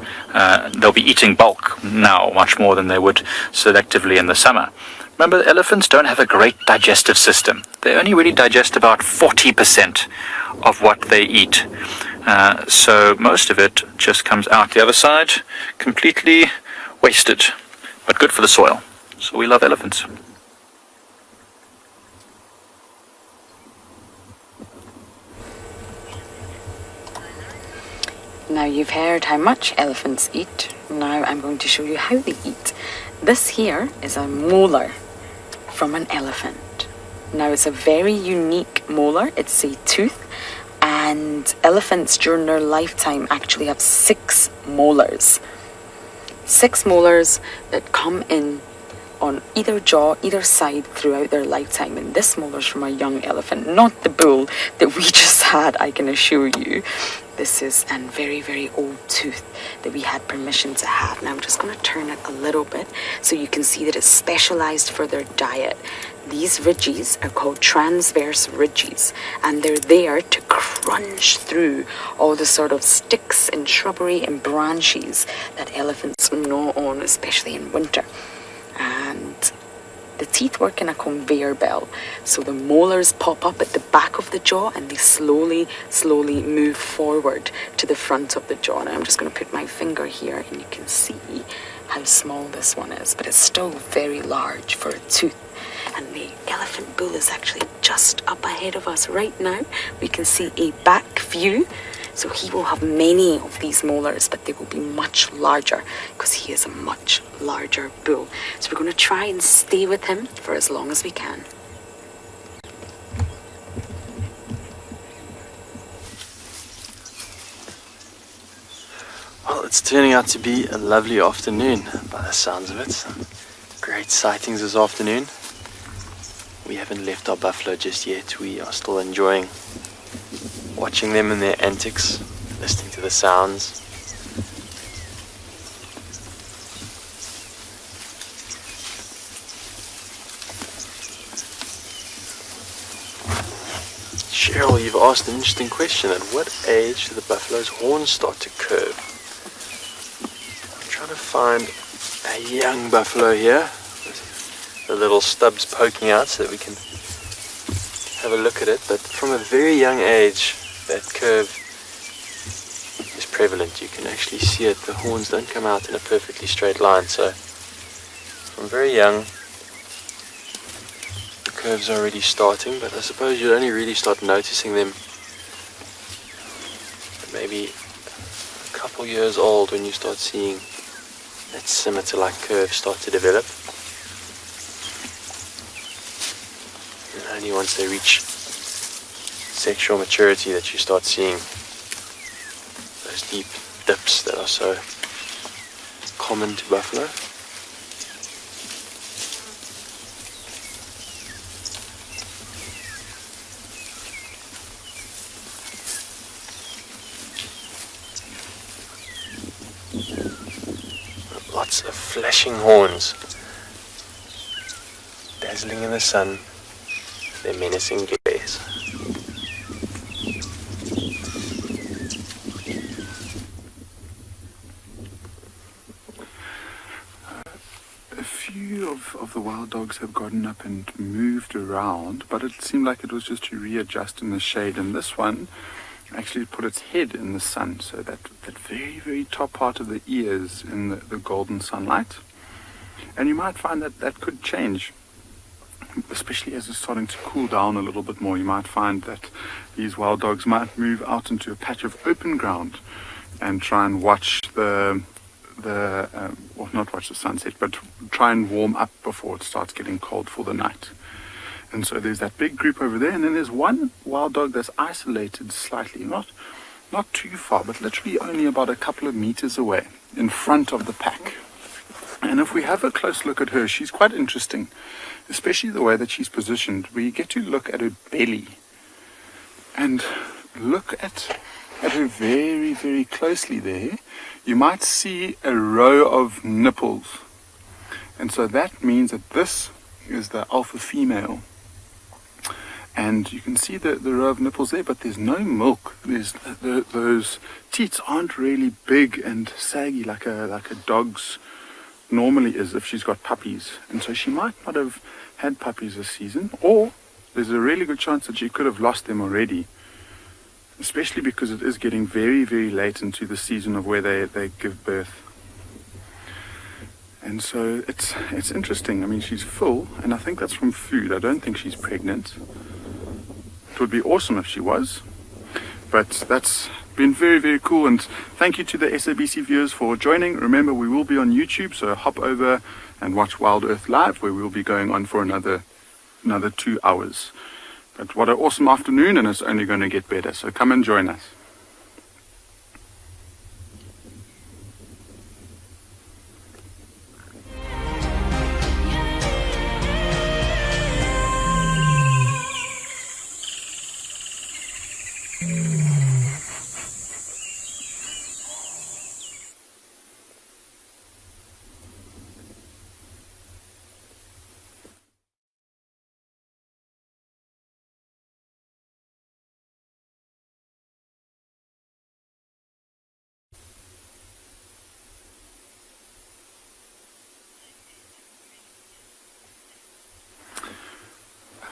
Speaker 6: they'll be eating bulk now, much more than they would selectively in the summer. Remember, elephants don't have a great digestive system. They only really digest about 40% of what they eat. So most of it just comes out the other side, completely wasted, but good for the soil. So we love elephants.
Speaker 2: Now you've heard how much elephants eat. Now I'm going to show you how they eat. This here is a molar from an elephant. Now it's a very unique molar. It's a tooth, and elephants during their lifetime actually have 6 molars. 6 molars that come in on either jaw, either side throughout their lifetime. And this molar's from a young elephant, not the bull that we just had, I can assure you. This is a very, very old tooth that we had permission to have. Now I'm just going to turn it a little bit so you can see that it's specialized for their diet. These ridges are called transverse ridges, and they're there to crunch through all the sort of sticks and shrubbery and branches that elephants gnaw on, especially in winter. And the teeth work in a conveyor belt, so the molars pop up at the back of the jaw and they slowly move forward to the front of the jaw. Now I'm just going to put my finger here and you can see how small this one is, but it's still very large for a tooth. And the elephant bull is actually just up ahead of us right now. We can see a back view. So he will have many of these molars, but they will be much larger because he is a much larger bull. So we're going to try and stay with him for as long as we can.
Speaker 3: Well, it's turning out to be a lovely afternoon by the sounds of it. Great sightings this afternoon. We haven't left our buffalo just yet. We are still enjoying watching them in their antics, listening to the sounds. Cheryl, you've asked an interesting question. At what age do the buffalo's horns start to curve? I'm trying to find a young buffalo here. The little stubs poking out so that we can have a look at it. But from a very young age, that curve is prevalent. You can actually see it. The horns don't come out in a perfectly straight line. So from very young, the curves are already starting. But I suppose you'll only really start noticing them at maybe a couple years old when you start seeing that scimitar-like curve start to develop. And only once they reach sexual maturity that you start seeing those deep dips that are so common to buffalo. Lots of flashing horns, dazzling in the sun, their menacing glares.
Speaker 4: A few of the wild dogs have gotten up and moved around, but it seemed like it was just to readjust in the shade, and this one actually put its head in the sun, so that very, very top part of the ears in the golden sunlight. And you might find that could change especially as it's starting to cool down a little bit more, you might find that these wild dogs might move out into a patch of open ground and try and watch well, not watch the sunset, but try and warm up before it starts getting cold for the night. And so there's that big group over there, and then there's one wild dog that's isolated slightly, not too far, but literally only about a couple of meters away in front of the pack. And if we have a close look at her, she's quite interesting, especially the way that she's positioned. We get to look at her belly and look at her very, very closely there. You might see a row of nipples. And so that means that this is the alpha female. And you can see the row of nipples there, but there's no milk. Those teats aren't really big and saggy like a dog's normally is if she's got puppies. And so she might not have had puppies this season, or there's a really good chance that she could have lost them already, especially because it is getting very, very late into the season of where they give birth. And so it's interesting. I mean, she's full, and I think that's from food. I don't think she's pregnant. It would be awesome if she was, but that's been very, very cool. And thank you to the SABC viewers for joining. Remember, we will be on YouTube, so hop over and watch WildEarth Live, where we'll be going on for another 2 hours. But what an awesome afternoon, and it's only going to get better, so come and join us.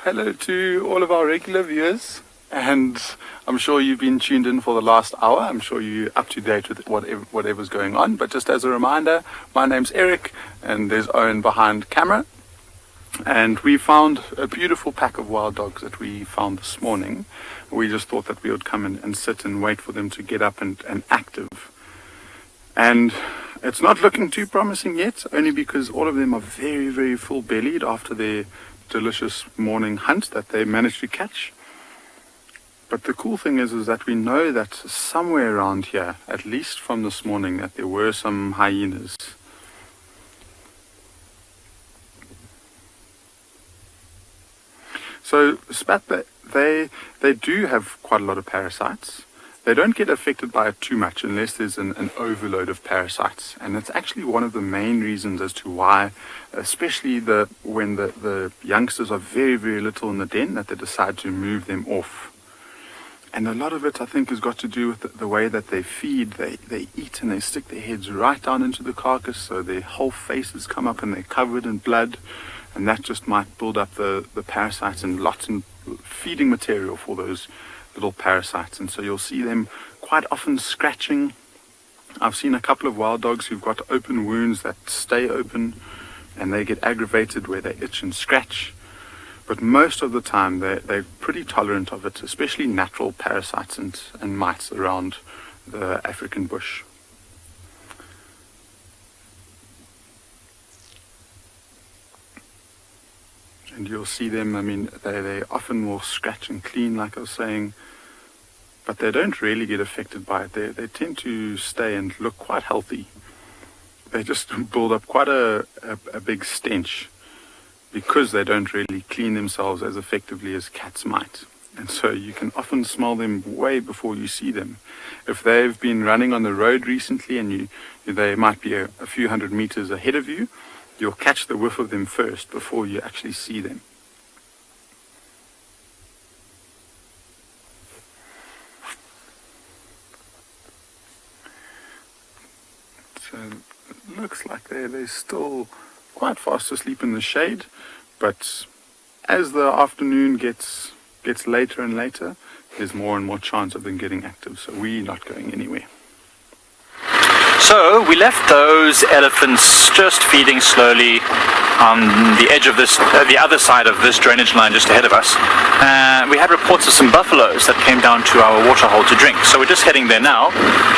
Speaker 4: Hello to all of our regular viewers, and I'm sure you've been tuned in for the last hour. I'm sure you're up to date with whatever's going on. But just as a reminder, my name's Eric, and there's Owen behind camera. And we found a beautiful pack of wild dogs that we found this morning. We just thought that we would come and sit and wait for them to get up and active. And it's not looking too promising yet, only because all of them are very, very full-bellied after their delicious morning hunt that they managed to catch. But the cool thing is that we know that somewhere around here, at least from this morning, that there were some hyenas. So spat, they do have quite a lot of parasites. They don't get affected by it too much unless there's an overload of parasites. And it's actually one of the main reasons as to why, especially when the youngsters are very, very little in the den, that they decide to move them off. And a lot of it, I think, has got to do with the way that they feed. They eat and they stick their heads right down into the carcass, so their whole faces come up and they're covered in blood. And that just might build up the parasites and lots of feeding material for those little parasites. And so you'll see them quite often scratching. I've seen a couple of wild dogs who've got open wounds that stay open, and they get aggravated where they itch and scratch. But most of the time they're pretty tolerant of it, especially natural parasites and mites around the African bush. And you'll see them, I mean, they often will scratch and clean, like I was saying, but they don't really get affected by it. They tend to stay and look quite healthy. They just build up quite a big stench because they don't really clean themselves as effectively as cats might. And so you can often smell them way before you see them. If they've been running on the road recently and they might be a few hundred meters ahead of you, you'll catch the whiff of them first before you actually see them. So it looks like they're still quite fast asleep in the shade, but as the afternoon gets later and later, there's more and more chance of them getting active, so we're not going anywhere.
Speaker 6: So we left those elephants just feeding slowly on the edge of this, the other side of this drainage line just ahead of us. We had reports of some buffaloes that came down to our water hole to drink. So we're just heading there now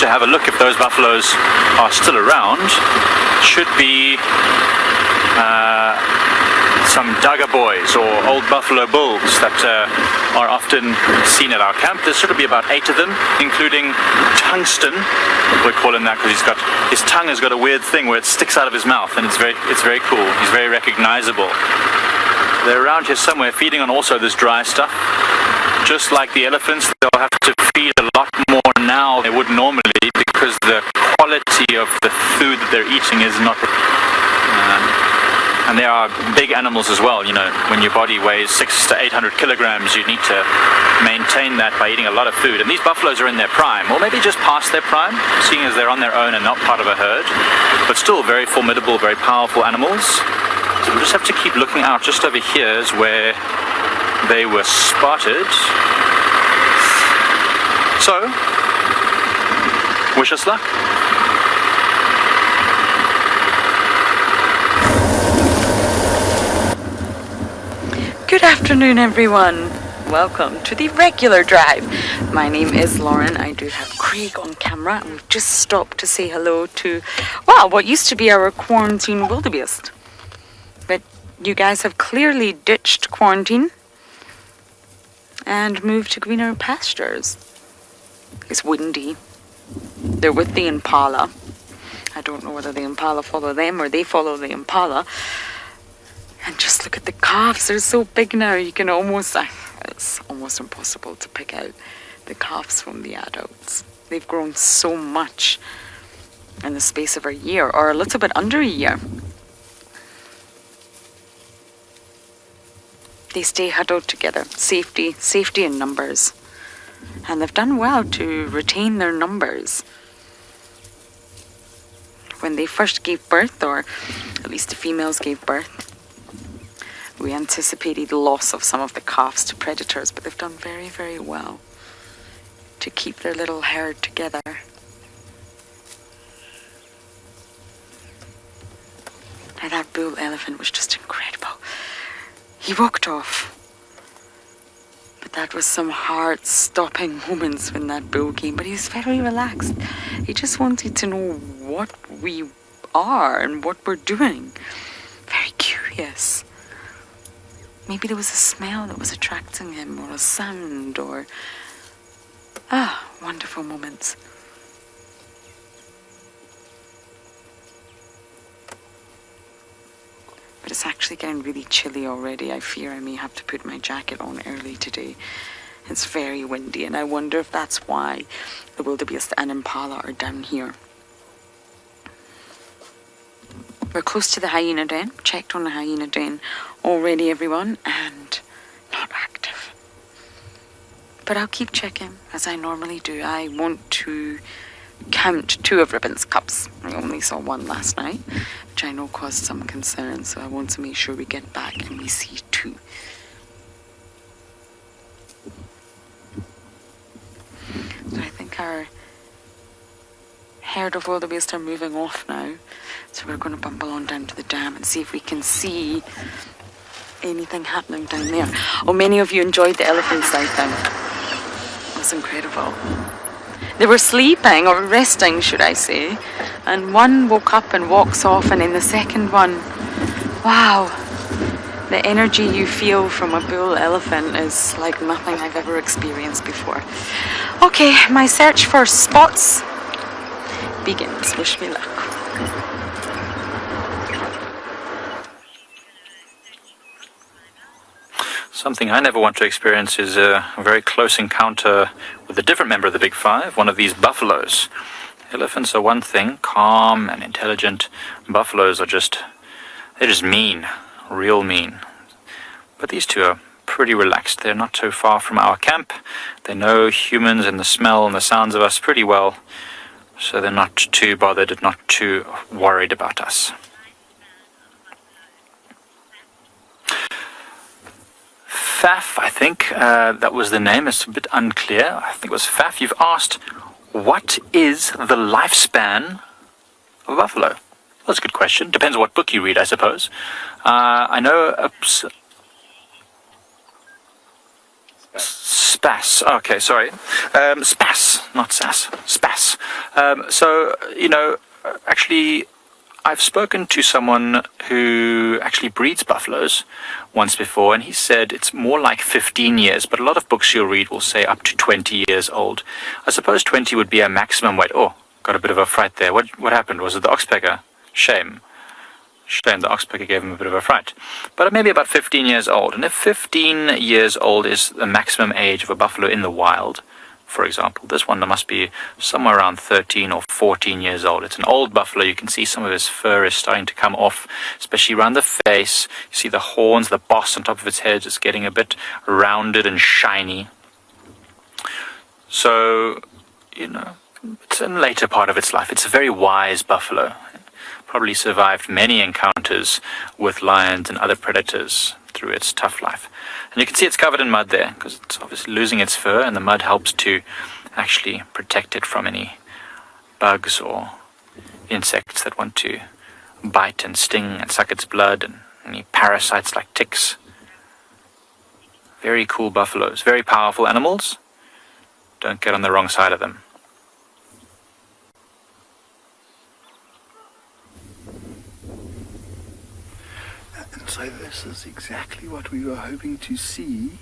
Speaker 6: to have a look if those buffaloes are still around. Should be some Duggar boys or old buffalo bulls that are often seen at our camp. There should be about 8 of them, including Tungsten. We're calling that because his tongue has got a weird thing where it sticks out of his mouth, and it's very cool. He's very recognizable. They're around here somewhere feeding on also this dry stuff. Just like the elephants, they'll have to feed a lot more now than they would normally because the quality of the food that they're eating is not. And they are big animals as well. You know, when your body weighs 600 to 800 kilograms, you need to maintain that by eating a lot of food. And these buffaloes are in their prime, or maybe just past their prime, seeing as they're on their own and not part of a herd. But still very formidable, very powerful animals. So we'll just have to keep looking out. Just over here is where they were spotted. So, wish us luck.
Speaker 2: Good afternoon, everyone. Welcome to the regular drive. My name is Lauren. I do have Craig on camera, and we've just stopped to say hello to, well, what used to be our quarantine wildebeest. But you guys have clearly ditched quarantine and moved to greener pastures. It's windy. They're with the impala. I don't know whether the impala follow them or they follow the impala. And just look at the calves, they're so big now, you can it's almost impossible to pick out the calves from the adults. They've grown so much in the space of a year, or a little bit under a year. They stay huddled together, safety in numbers. And they've done well to retain their numbers. When they first gave birth, or at least the females gave birth, we anticipated loss of some of the calves to predators, but they've done very, very well to keep their little herd together. And that bull elephant was just incredible. He walked off, but that was some heart-stopping moments when that bull came, but he was very relaxed. He just wanted to know what we are and what we're doing. Very curious. Maybe there was a smell that was attracting him, or a sound, or... wonderful moments. But it's actually getting really chilly already. I fear I may have to put my jacket on early today. It's very windy, and I wonder if that's why the wildebeest and impala are down here. We're close to the hyena den. Checked on the hyena den already, everyone, and not active. But I'll keep checking, as I normally do. I want to count 2 of Ribbon's cubs. I only saw 1 last night, which I know caused some concern, so I want to make sure we get back and we see 2. So I think our herd of wildebeest are moving off now. So we're going to bumble on down to the dam and see if we can see anything happening down there. Oh, many of you enjoyed the elephants, I think. It was incredible. They were sleeping, or resting, should I say. And one woke up and walks off, and then the second one, wow. The energy you feel from a bull elephant is like nothing I've ever experienced before. Okay, my search for spots begins. Wish me luck.
Speaker 6: Something I never want to experience is a very close encounter with a different member of the Big Five, one of these buffaloes. Elephants are one thing, calm and intelligent. Buffaloes are they're just mean, real mean. But these 2 are pretty relaxed. They're not too far from our camp. They know humans and the smell and the sounds of us pretty well, so they're not too bothered, not too worried about us. Faf, I think that was the name. It's a bit unclear. I think it was Faf. You've asked, what is the lifespan of a buffalo? Well, that's a good question. Depends on what book you read, I suppose. I know Spas. Okay, sorry. Spas, not sass. Spas. Actually, I've spoken to someone who actually breeds buffaloes once before, and he said it's more like 15 years, but a lot of books you'll read will say up to 20 years old. I suppose 20 would be a maximum weight. Oh, got a bit of a fright there. What happened? Was it the oxpecker? Shame, the oxpecker gave him a bit of a fright. But maybe about 15 years old. And if 15 years old is the maximum age of a buffalo in the wild, for example, this one must be somewhere around 13 or 14 years old. It's an old buffalo. You can see some of his fur is starting to come off, especially around the face. You see the horns, the boss on top of its head is getting a bit rounded and shiny. So, it's in the later part of its life. It's a very wise buffalo. Probably survived many encounters with lions and other predators through its tough life. And you can see it's covered in mud there because it's obviously losing its fur, and the mud helps to actually protect it from any bugs or insects that want to bite and sting and suck its blood, and any parasites like ticks. Very cool buffaloes, very powerful animals. Don't get on the wrong side of them.
Speaker 4: So this is exactly what we were hoping to see,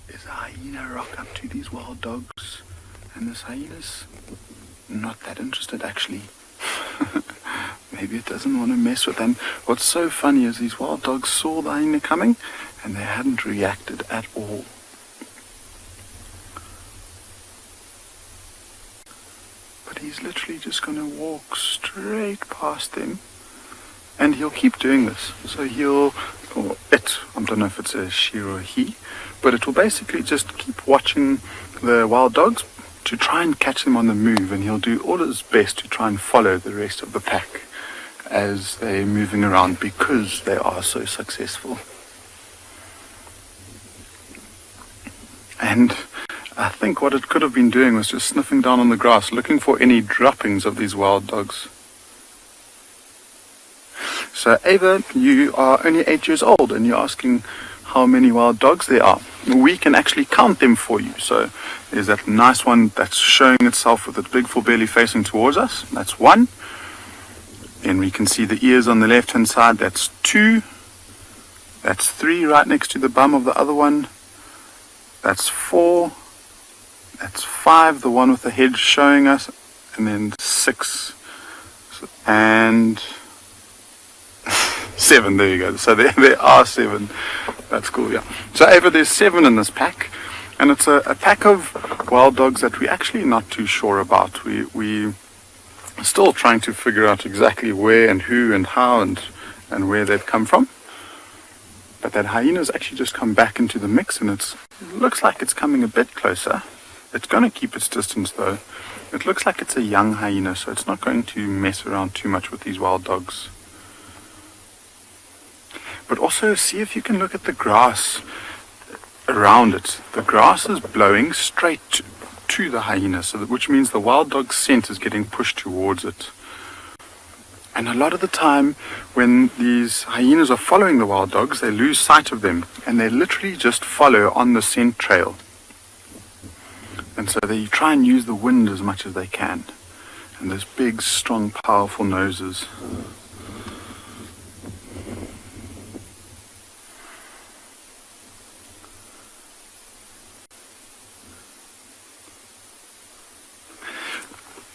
Speaker 4: is a hyena rock up to these wild dogs, and this hyena's not that interested actually. Maybe it doesn't want to mess with them. What's so funny is these wild dogs saw the hyena coming and they hadn't reacted at all. But he's literally just going to walk straight past them. And he'll keep doing this. So I don't know if it's a she or a he, but it will basically just keep watching the wild dogs to try and catch them on the move, and he'll do all his best to try and follow the rest of the pack as they're moving around because they are so successful. And I think what it could have been doing was just sniffing down on the grass, looking for any droppings of these wild dogs. So Ava, you are only 8 years old and you're asking how many wild dogs there are. We can actually count them for you. So there's that nice one that's showing itself with its big full belly facing towards us. That's 1. Then we can see the ears on the left hand side. That's 2. That's 3 right next to the bum of the other one. That's 4. That's 5, the one with the head showing us. And then 6. And 7, there you go. So there are 7. That's cool, yeah. So Ava, there's 7 in this pack, and it's a pack of wild dogs that we're actually not too sure about. We still trying to figure out exactly where and who and how and where they've come from. But that hyena's actually just come back into the mix, and it looks like it's coming a bit closer. It's going to keep its distance though. It looks like it's a young hyena, so it's not going to mess around too much with these wild dogs. But also see if you can look at the grass around it. The grass is blowing straight to the hyena, which means the wild dog's scent is getting pushed towards it. And a lot of the time when these hyenas are following the wild dogs, they lose sight of them and they literally just follow on the scent trail. And so they try and use the wind as much as they can. And those big, strong, powerful noses.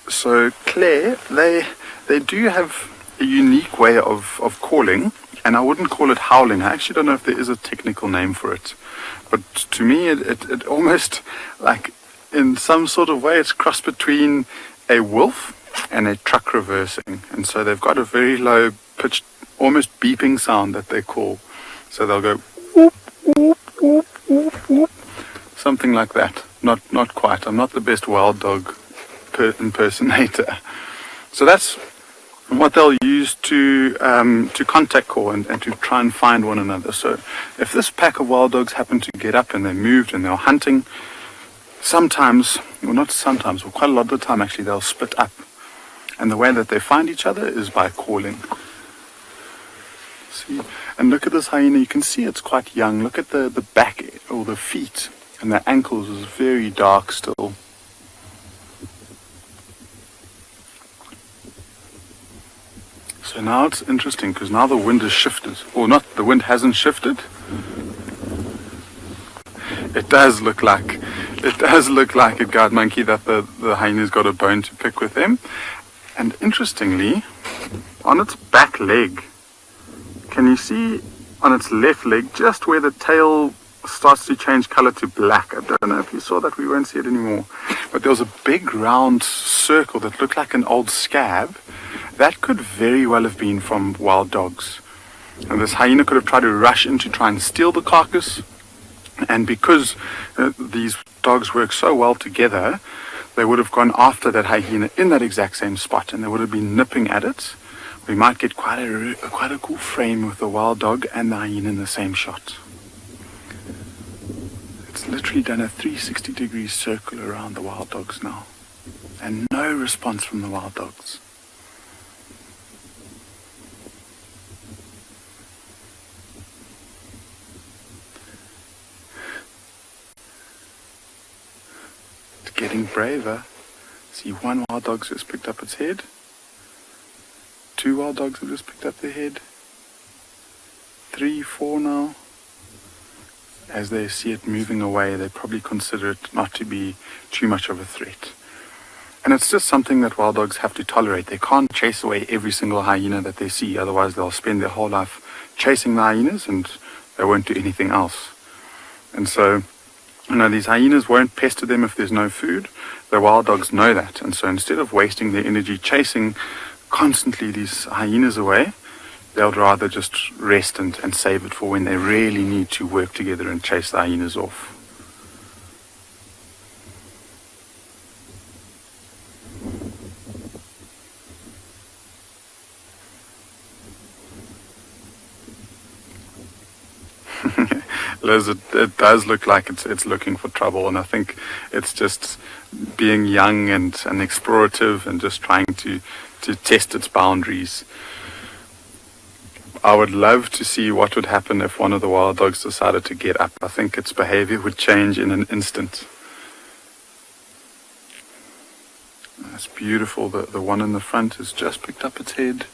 Speaker 4: So Claire, they do have a unique way of calling, and I wouldn't call it howling. I actually don't know if there is a technical name for it. But to me, it almost, like, in some sort of way, it's crossed between a wolf and a truck reversing. And so they've got a very low pitched, almost beeping sound that they call. So they'll go whoop, whoop, whoop, whoop, whoop. Something like that. Not quite. I'm not the best wild dog impersonator. So that's what they'll use to contact call and to try and find one another. So if this pack of wild dogs happen to get up and they moved and they're hunting, sometimes, well not sometimes, well quite a lot of the time actually, they'll split up And the way that they find each other is by calling. See, and look at this hyena. You can see it's quite young. Look at the back or the feet, and the ankles is very dark still. So now it's interesting because now the wind has shifted, or not, the wind hasn't shifted. It does look like a guard monkey that the hyena's got a bone to pick with him. And interestingly, on its back leg, can you see on its left leg just where the tail starts to change color to black? I don't know if you saw that, we won't see it anymore. But there was a big round circle that looked like an old scab. That could very well have been from wild dogs. And this hyena could have tried to rush in to try and steal the carcass. And because these dogs work so well together, they would have gone after that hyena in that exact same spot, and they would have been nipping at it. We might get quite a cool frame with the wild dog and the hyena in the same shot. It's literally done a 360-degree circle around the wild dogs now, and no response from the wild dogs. Getting braver. See, one wild dog's just picked up its head. Two wild dogs have just picked up their head. 3, 4 now. As they see it moving away, they probably consider it not to be too much of a threat. And it's just something that wild dogs have to tolerate. They can't chase away every single hyena that they see, otherwise they'll spend their whole life chasing the hyenas and they won't do anything else. And so, these hyenas won't pester them if there's no food. The wild dogs know that. And so instead of wasting their energy chasing constantly these hyenas away, they'll rather just rest and save it for when they really need to work together and chase the hyenas off. Liz, it does look like it's looking for trouble, and I think it's just being young and explorative and just trying to test its boundaries. I would love to see what would happen if one of the wild dogs decided to get up. I think its behavior would change in an instant. That's beautiful. The one in the front has just picked up its head.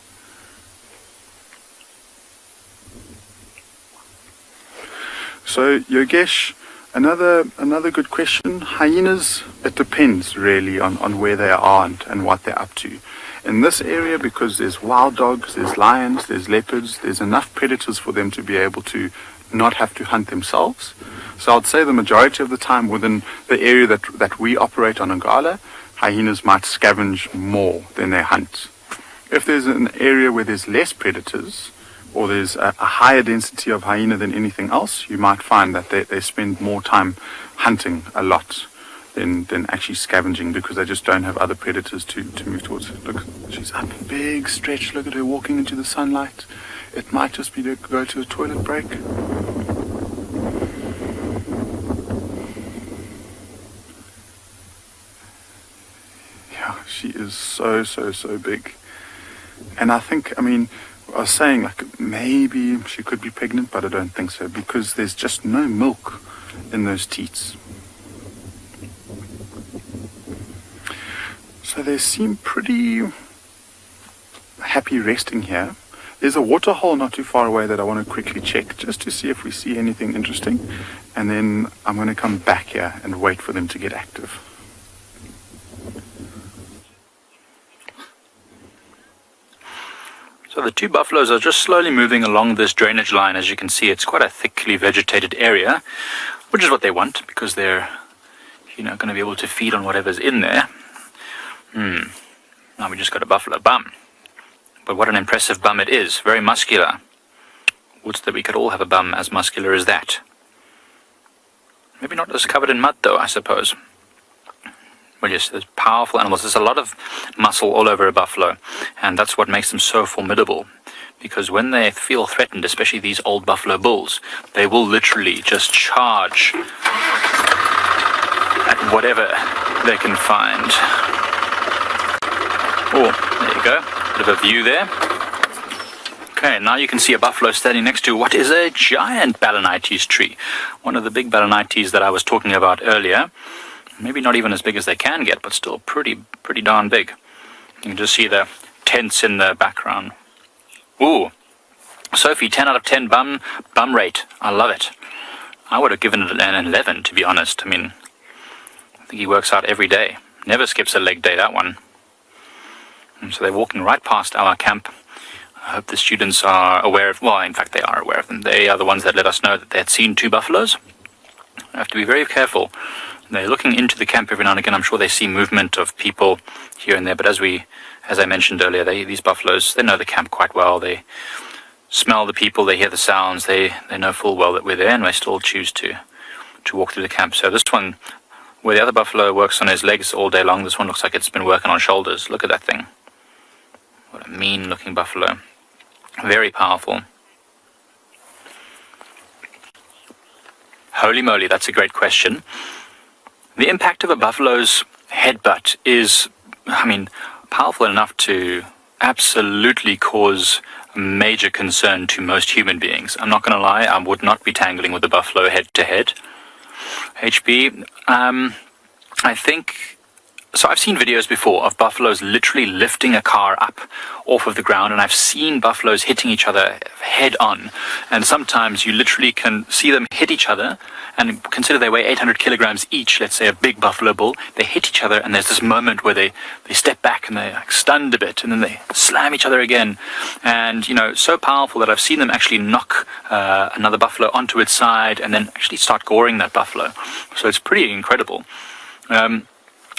Speaker 4: So, Yogesh, another good question. Hyenas, it depends really on where they are and what they're up to. In this area, because there's wild dogs, there's lions, there's leopards, there's enough predators for them to be able to not have to hunt themselves. So I'd say the majority of the time within the area that we operate on Ngala, hyenas might scavenge more than they hunt. If there's an area where there's less predators, or there's a higher density of hyena than anything else, you might find that they spend more time hunting a lot than actually scavenging, because they just don't have other predators to move towards. Look, she's up, big stretch. Look at her walking into the sunlight. It might just be to go to a toilet break. Yeah, she is so big. And I think, I was saying, maybe she could be pregnant, but I don't think so, because there's just no milk in those teats. So they seem pretty happy resting here. There's a water hole not too far away that I want to quickly check, just to see if we see anything interesting. And then I'm going to come back here and wait for them to get active.
Speaker 6: So the two buffaloes are just slowly moving along this drainage line. As you can see, it's quite a thickly vegetated area, which is what they want, because they're, going to be able to feed on whatever's in there. Now we just got a buffalo bum. But what an impressive bum it is. Very muscular. Would that we could all have a bum as muscular as that. Maybe not as covered in mud, though, I suppose. Well, yes, there's powerful animals. There's a lot of muscle all over a buffalo, and that's what makes them so formidable. Because when they feel threatened, especially these old buffalo bulls, they will literally just charge at whatever they can find. Oh, there you go. Bit of a view there. Okay, now you can see a buffalo standing next to what is a giant balanites tree. One of the big balanites that I was talking about earlier. Maybe not even as big as they can get, but still pretty darn big. You can just see the tents in the background. Ooh, Sophie, 10 out of 10 bum rate. I love it. I would have given it an 11, to be honest. I mean, I think he works out every day. Never skips a leg day, that one. And so they're walking right past our camp. I hope the students are aware of, well, in fact, they are aware of them. They are the ones that let us know that they had seen 2 buffaloes. I have to be very careful. They're looking into the camp every now and again. I'm sure they see movement of people here and there. But as I mentioned earlier, these buffaloes, they know the camp quite well. They smell the people, they hear the sounds. They know full well that we're there, and they still choose to walk through the camp. So this one, where the other buffalo works on his legs all day long, this one looks like it's been working on shoulders. Look at that thing. What a mean-looking buffalo. Very powerful. Holy moly, that's a great question. The impact of a buffalo's headbutt is, I mean, powerful enough to absolutely cause major concern to most human beings. I'm not going to lie, I would not be tangling with a buffalo head-to-head. HB, I think... So I've seen videos before of buffaloes literally lifting a car up off of the ground, and I've seen buffaloes hitting each other head on. And sometimes you literally can see them hit each other, and consider they weigh 800 kilograms each, let's say a big buffalo bull. They hit each other, and there's this moment where they step back and they're like stunned a bit, and then they slam each other again. And, you know, so powerful that I've seen them actually knock another buffalo onto its side and then actually start goring that buffalo. So it's pretty incredible.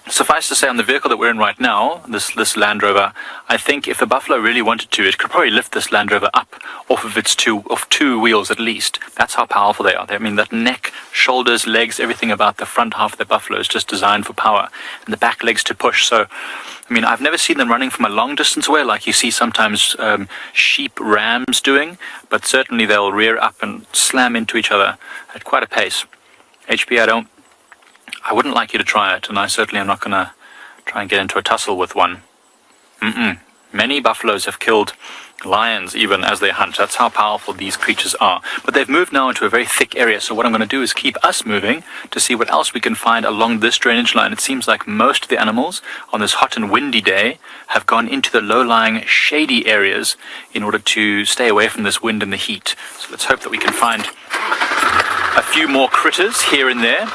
Speaker 6: Suffice to say, on the vehicle that we're in right now, this Land Rover, I think if the buffalo really wanted to, it could probably lift this Land Rover up off of its two wheels at least. That's how powerful they are. I mean, that neck, shoulders, legs, everything about the front half of the buffalo is just designed for power, and the back legs to push. So, I mean, I've never seen them running from a long distance away like you see sometimes sheep, rams doing, but certainly they'll rear up and slam into each other at quite a pace. HP, I wouldn't like you to try it, and I certainly am not going to try and get into a tussle with one. Many buffaloes have killed lions even as they hunt. That's how powerful these creatures are. But they've moved now into a very thick area, so what I'm going to do is keep us moving to see what else we can find along this drainage line. It seems like most of the animals on this hot and windy day have gone into the low-lying, shady areas in order to stay away from this wind and the heat. So let's hope that we can find a few more critters here and there.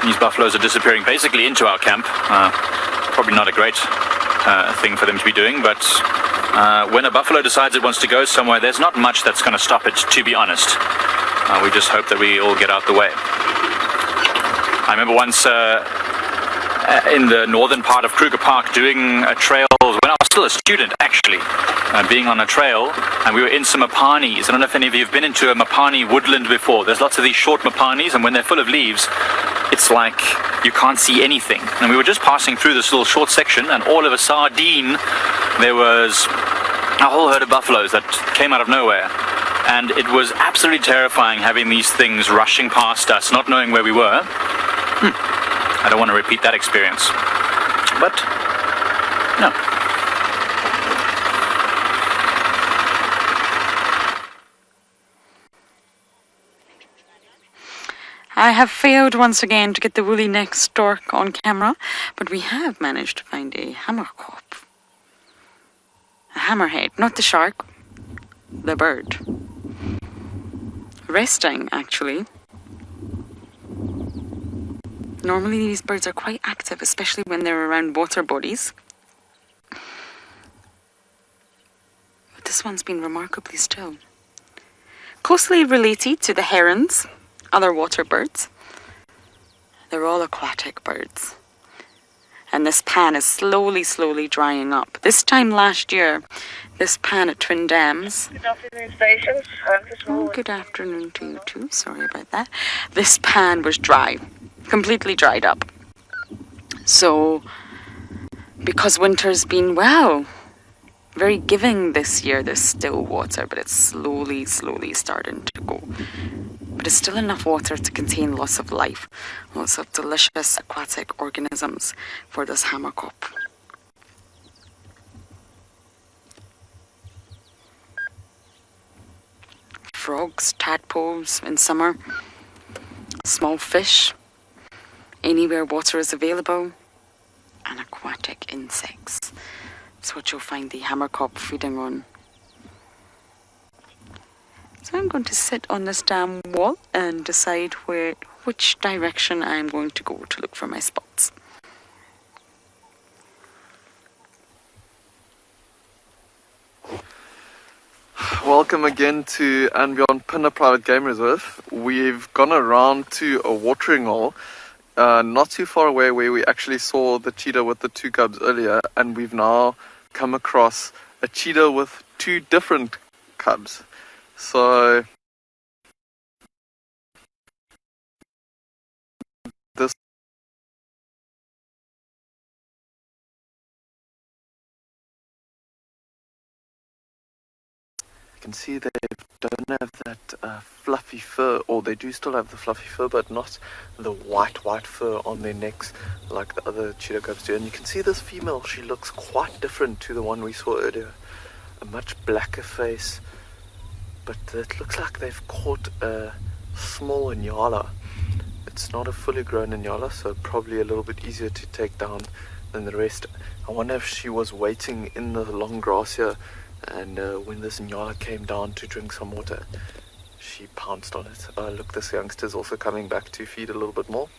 Speaker 6: These buffaloes are disappearing basically into our camp. Probably not a great thing for them to be doing, but when a buffalo decides it wants to go somewhere, there's not much that's going to stop it, to be honest. We just hope that we all get out the way. I remember once in the northern part of Kruger Park doing a trail when I was still a student, actually, being on a trail, and we were in some mapanis. I don't know if any of you have been into a mapani woodland before. There's lots of these short mapanis, and when they're full of leaves, it's like you can't see anything. And we were just passing through this little short section, and all of a sudden, there was a whole herd of buffaloes that came out of nowhere. And it was absolutely terrifying having these things rushing past us, not knowing where we were. I don't want to repeat that experience. But, no.
Speaker 2: I have failed once again to get the woolly neck stork on camera, but we have managed to find a hammerkop. A hammerhead, not the shark, the bird. Resting, actually. Normally these birds are quite active, especially when they're around water bodies. But this one's been remarkably still. Closely related to the herons, other water birds. They're all aquatic birds. And this pan is slowly drying up. This time last year, this pan at Twin Dams...
Speaker 7: Good afternoon, station.
Speaker 2: Oh, good afternoon to you too. Sorry about that. This pan was dry. Completely dried up. So, because winter's been, well, very giving this year, there's still water, but it's slowly starting to go. But it's still enough water to contain lots of life, lots of delicious aquatic organisms for this hammerkop. frogs, tadpoles in summer, small fish, anywhere water is available, and aquatic insects. That's what you'll find the hammerkop feeding on. So I'm going to sit on this damn wall and decide which direction I'm going to go to look for my spots.
Speaker 5: Welcome again to and Beyond Pinner Private Game Reserve. We've gone around to a watering hole not too far away where we actually saw the cheetah with the 2 cubs earlier, and we've now come across a cheetah with 2 different cubs. So this you can see they don't have that fluffy fur, or they do still have the fluffy fur, but not the white fur on their necks like the other cheetah cubs do. And you can see this female, she looks quite different to the one we saw earlier. A much blacker face, but it looks like they've caught a small nyala. It's not a fully grown nyala, so probably a little bit easier to take down than the rest. I wonder if she was waiting in the long grass here, and when this nyala came down to drink some water, she pounced on it. Look, this youngster's also coming back to feed a little bit more.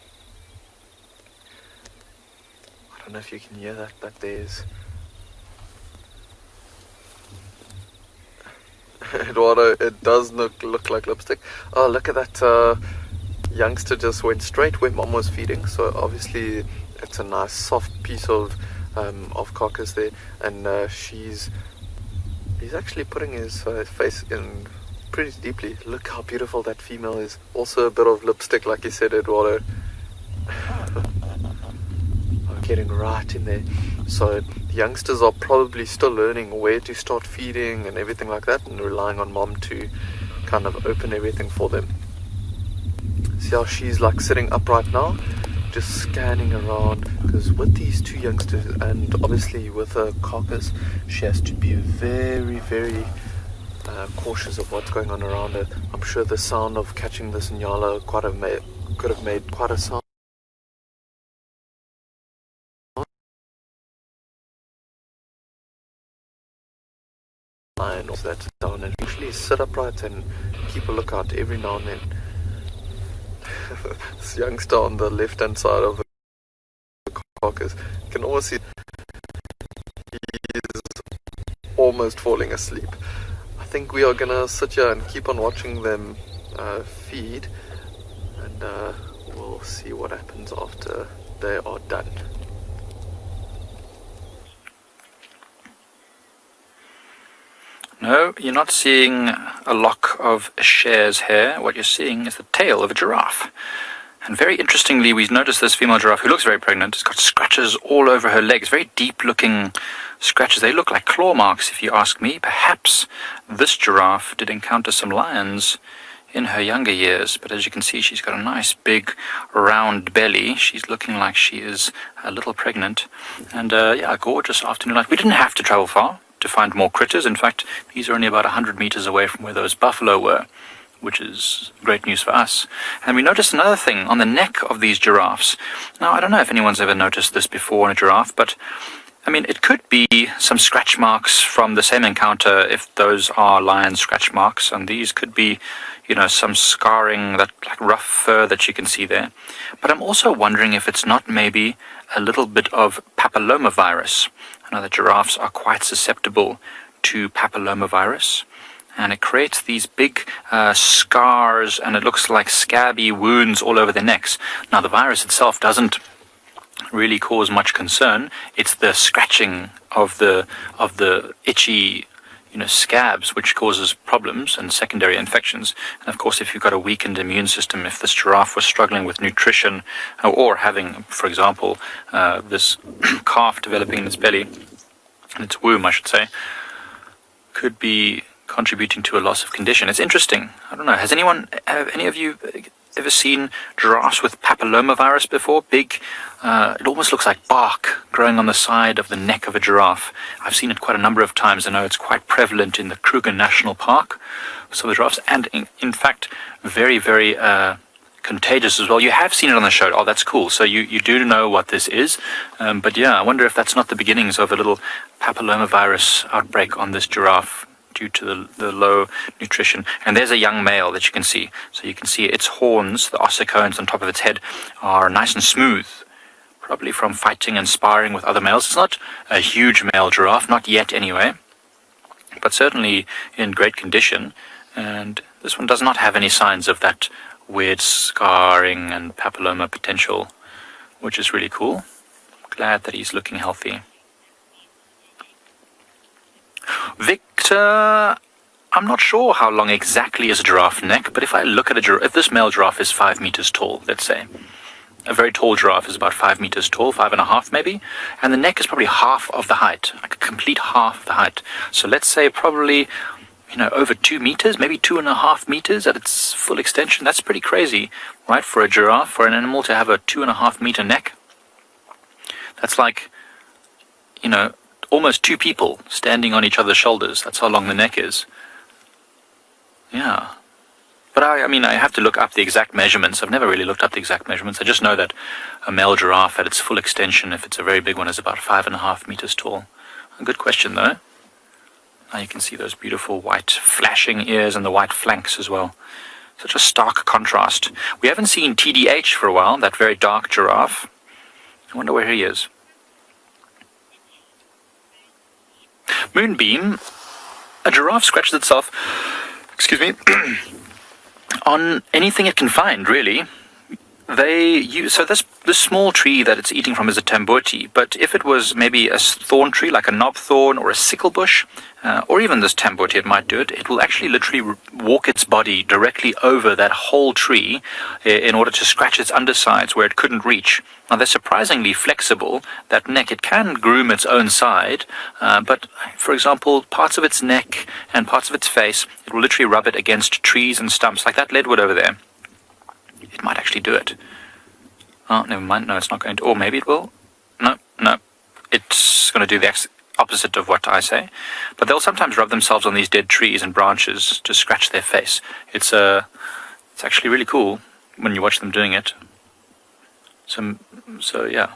Speaker 5: I don't know if you can hear that, but there's Eduardo, it does look like lipstick. Oh, look at that youngster just went straight where mom was feeding, so obviously it's a nice soft piece of carcass there, and he's actually putting his face in pretty deeply. Look how beautiful that female is. Also a bit of lipstick, like you said, Eduardo. Getting right in there. So the youngsters are probably still learning where to start feeding and everything like that, and relying on mom to kind of open everything for them. See how she's like sitting upright now, just scanning around, because with these 2 youngsters and obviously with a carcass, she has to be very, very cautious of what's going on around her. I'm sure the sound of catching this nyala could have made quite a sound. That down and usually sit upright and keep a lookout every now and then. This youngster on the left hand side of the carcass, you can almost see he's almost falling asleep. I think we are gonna sit here and keep on watching them feed, and we'll see what happens after they are done.
Speaker 6: No, you're not seeing a lock of a share's hair. What you're seeing is the tail of a giraffe. And very interestingly, we noticed this female giraffe, who looks very pregnant, has got scratches all over her legs, very deep-looking scratches. They look like claw marks, if you ask me. Perhaps this giraffe did encounter some lions in her younger years, but as you can see, she's got a nice big round belly. She's looking like she is a little pregnant. And yeah, a gorgeous afternoon light. We didn't have to travel far to find more critters. In fact, these are only about 100 meters away from where those buffalo were, which is great news for us. And we noticed another thing on the neck of these giraffes. Now, I don't know if anyone's ever noticed this before in a giraffe, but I mean, it could be some scratch marks from the same encounter if those are lion scratch marks, and these could be, you know, some scarring, that like rough fur that you can see there. But I'm also wondering if it's not maybe a little bit of papillomavirus. I know that giraffes are quite susceptible to papillomavirus, and it creates these big scars, and it looks like scabby wounds all over their necks. Now, the virus itself doesn't really cause much concern. It's the scratching of the itchy, you know, scabs which causes problems and secondary infections. And of course, if you've got a weakened immune system, if this giraffe was struggling with nutrition or having, for example, this calf developing in its belly, in its womb, I should say, could be contributing to a loss of condition. It's interesting. I don't know. Have any of you ever seen giraffes with papillomavirus before? Big, it almost looks like bark growing on the side of the neck of a giraffe. I've seen it quite a number of times. I know it's quite prevalent in the Kruger National Park, some of the giraffes, and in fact, very, very contagious as well. You have seen it on the show. Oh, that's cool. So you do know what this is. But yeah, I wonder if that's not the beginnings of a little papillomavirus outbreak on this giraffe due to the low nutrition. And there's a young male that you can see. So you can see its horns, the ossicones on top of its head, are nice and smooth, probably from fighting and sparring with other males. It's not a huge male giraffe, not yet anyway, but certainly in great condition. And this one does not have any signs of that weird scarring and papilloma potential, which is really cool. Glad that he's looking healthy. Victor, I'm not sure how long exactly is a giraffe neck, but if I look at a giraffe, if this male giraffe is 5 meters tall, let's say, a very tall giraffe is about 5 meters tall, 5.5 maybe, and the neck is probably half of the height, like a complete half the height. So let's say probably, over 2 meters, maybe 2.5 meters at its full extension. That's pretty crazy, right? For a giraffe, for an animal to have a 2.5 meter neck. That's like, almost 2 people standing on each other's shoulders. That's how long the neck is. Yeah. But I have to look up the exact measurements. I've never really looked up the exact measurements. I just know that a male giraffe at its full extension, if it's a very big one, is about 5.5 meters tall. A good question, though. Now you can see those beautiful white flashing ears and the white flanks as well. Such a stark contrast. We haven't seen TDH for a while, that very dark giraffe. I wonder where he is. Moonbeam. A giraffe scratches itself, on anything it can find, really. So this small tree that it's eating from is a tambuti, but if it was maybe a thorn tree, like a knob thorn or a sickle bush, or even this tambuti, it might do it. It will actually literally walk its body directly over that whole tree in order to scratch its undersides where it couldn't reach. Now they're surprisingly flexible. That neck, it can groom its own side, but for example, parts of its neck and parts of its face, it will literally rub it against trees and stumps, like that leadwood over there. It might actually do it. Oh, never mind. No, it's not going to. Or maybe it will. No. It's going to do the opposite of what I say. But they'll sometimes rub themselves on these dead trees and branches to scratch their face. It's actually really cool when you watch them doing it. So yeah.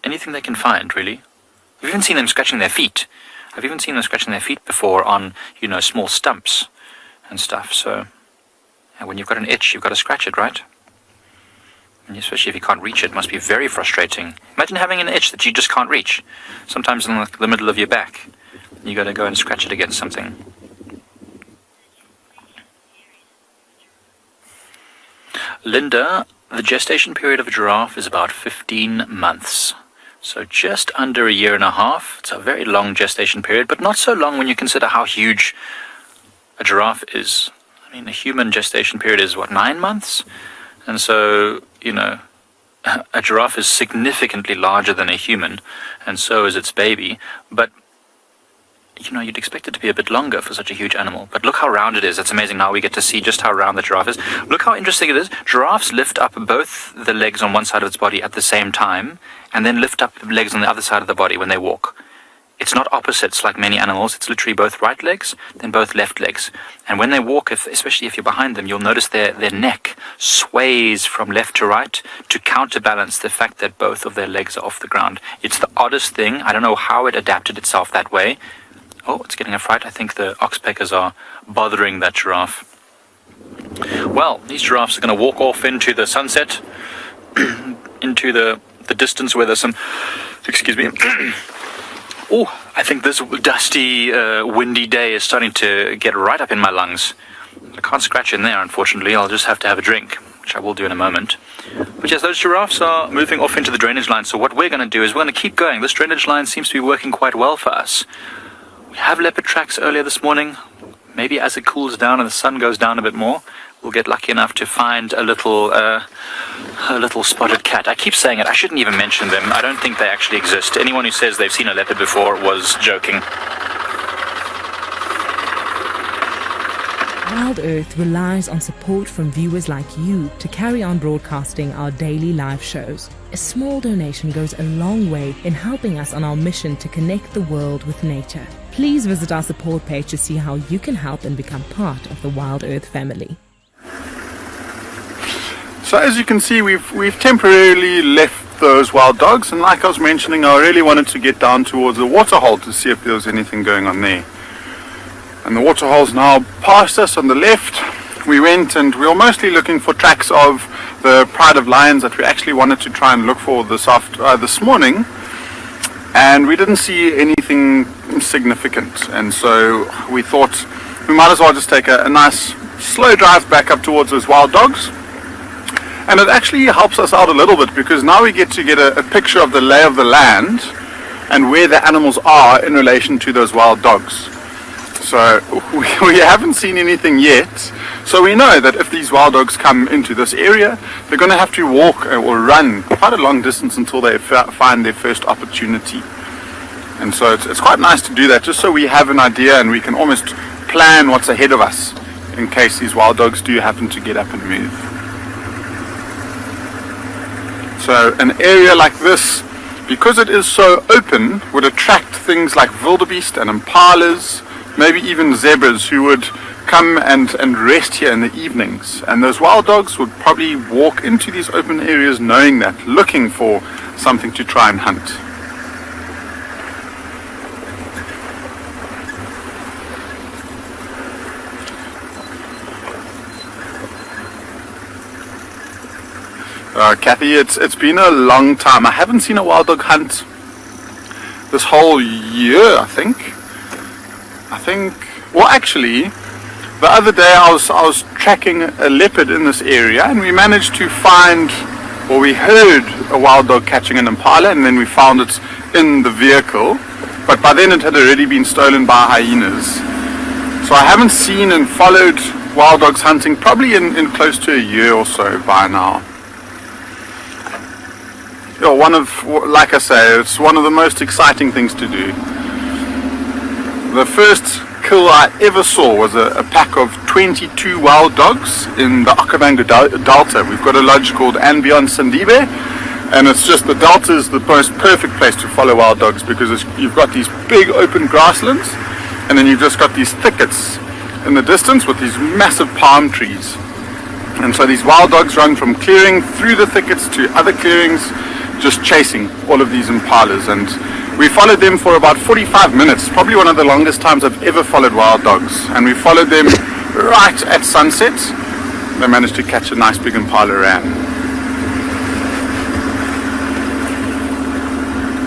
Speaker 6: Anything they can find, really. I've even seen them scratching their feet. I've even seen them scratching their feet before on, small stumps and stuff. So when you've got an itch, you've got to scratch it, right? And especially if you can't reach it, it must be very frustrating. Imagine having an itch that you just can't reach. Sometimes in the middle of your back. You got to go and scratch it against something. Linda, the gestation period of a giraffe is about 15 months. So just under a year and a half. It's a very long gestation period, but not so long when you consider how huge a giraffe is. A human gestation period is, 9 months? And so, a giraffe is significantly larger than a human, and so is its baby. But, you'd expect it to be a bit longer for such a huge animal. But look how round it is. It's amazing. Now we get to see just how round the giraffe is. Look how interesting it is. Giraffes lift up both the legs on one side of its body at the same time, and then lift up the legs on the other side of the body when they walk. It's not opposites like many animals. It's literally both right legs, then both left legs. And when they walk, especially if you're behind them, you'll notice their neck sways from left to right to counterbalance the fact that both of their legs are off the ground. It's the oddest thing. I don't know how it adapted itself that way. Oh, it's getting a fright. I think the oxpeckers are bothering that giraffe. Well, these giraffes are going to walk off into the sunset, into the distance where there's some... Oh, I think this dusty, windy day is starting to get right up in my lungs. I can't scratch in there, unfortunately. I'll just have to have a drink, which I will do in a moment. But yes, those giraffes are moving off into the drainage line. So what we're going to do is we're going to keep going. This drainage line seems to be working quite well for us. We have leopard tracks earlier this morning. Maybe as it cools down and the sun goes down a bit more, we'll get lucky enough to find a little spotted cat. I keep saying it. I shouldn't even mention them. I don't think they actually exist. Anyone who says they've seen a leopard before was joking.
Speaker 7: Wild Earth relies on support from viewers like you to carry on broadcasting our daily live shows. A small donation goes a long way in helping us on our mission to connect the world with nature. Please visit our support page to see how you can help and become part of the Wild Earth family.
Speaker 4: So as you can see, we've temporarily left those wild dogs, and like I was mentioning, I really wanted to get down towards the waterhole to see if there was anything going on there. And the waterhole's now past us on the left. We went and we were mostly looking for tracks of the pride of lions that we actually wanted to try and look for this morning, and we didn't see anything significant, and so we thought we might as well just take a nice slow drive back up towards those wild dogs. And it actually helps us out a little bit, because now we get to get a picture of the lay of the land and where the animals are in relation to those wild dogs. So we haven't seen anything yet, so we know that if these wild dogs come into this area, they're going to have to walk or run quite a long distance until they find their first opportunity. And so it's quite nice to do that, just so we have an idea and we can almost plan what's ahead of us in case these wild dogs do happen to get up and move. So an area like this, because it is so open, would attract things like wildebeest and impalas, maybe even zebras, who would come and rest here in the evenings. And those wild dogs would probably walk into these open areas knowing that, looking for something to try and hunt. Kathy, it's been a long time. I haven't seen a wild dog hunt this whole year, I think. Well, actually, the other day I was tracking a leopard in this area, and we managed to find, or we heard a wild dog catching an impala, and then we found it in the vehicle. But by then it had already been stolen by hyenas. So I haven't seen and followed wild dogs hunting probably in close to a year or so by now. Like I say, it's one of the most exciting things to do. The first kill I ever saw was a pack of 22 wild dogs in the Okavango Delta. We've got a lodge called And Beyond Sandibe, and it's just, the Delta is the most perfect place to follow wild dogs, because you've got these big open grasslands, and then you've just got these thickets in the distance with these massive palm trees. And so these wild dogs run from clearing through the thickets to other clearings, just chasing all of these impalas. And we followed them for about 45 minutes, probably one of the longest times I've ever followed wild dogs. And we followed them right at sunset. They managed to catch a nice big impala ram.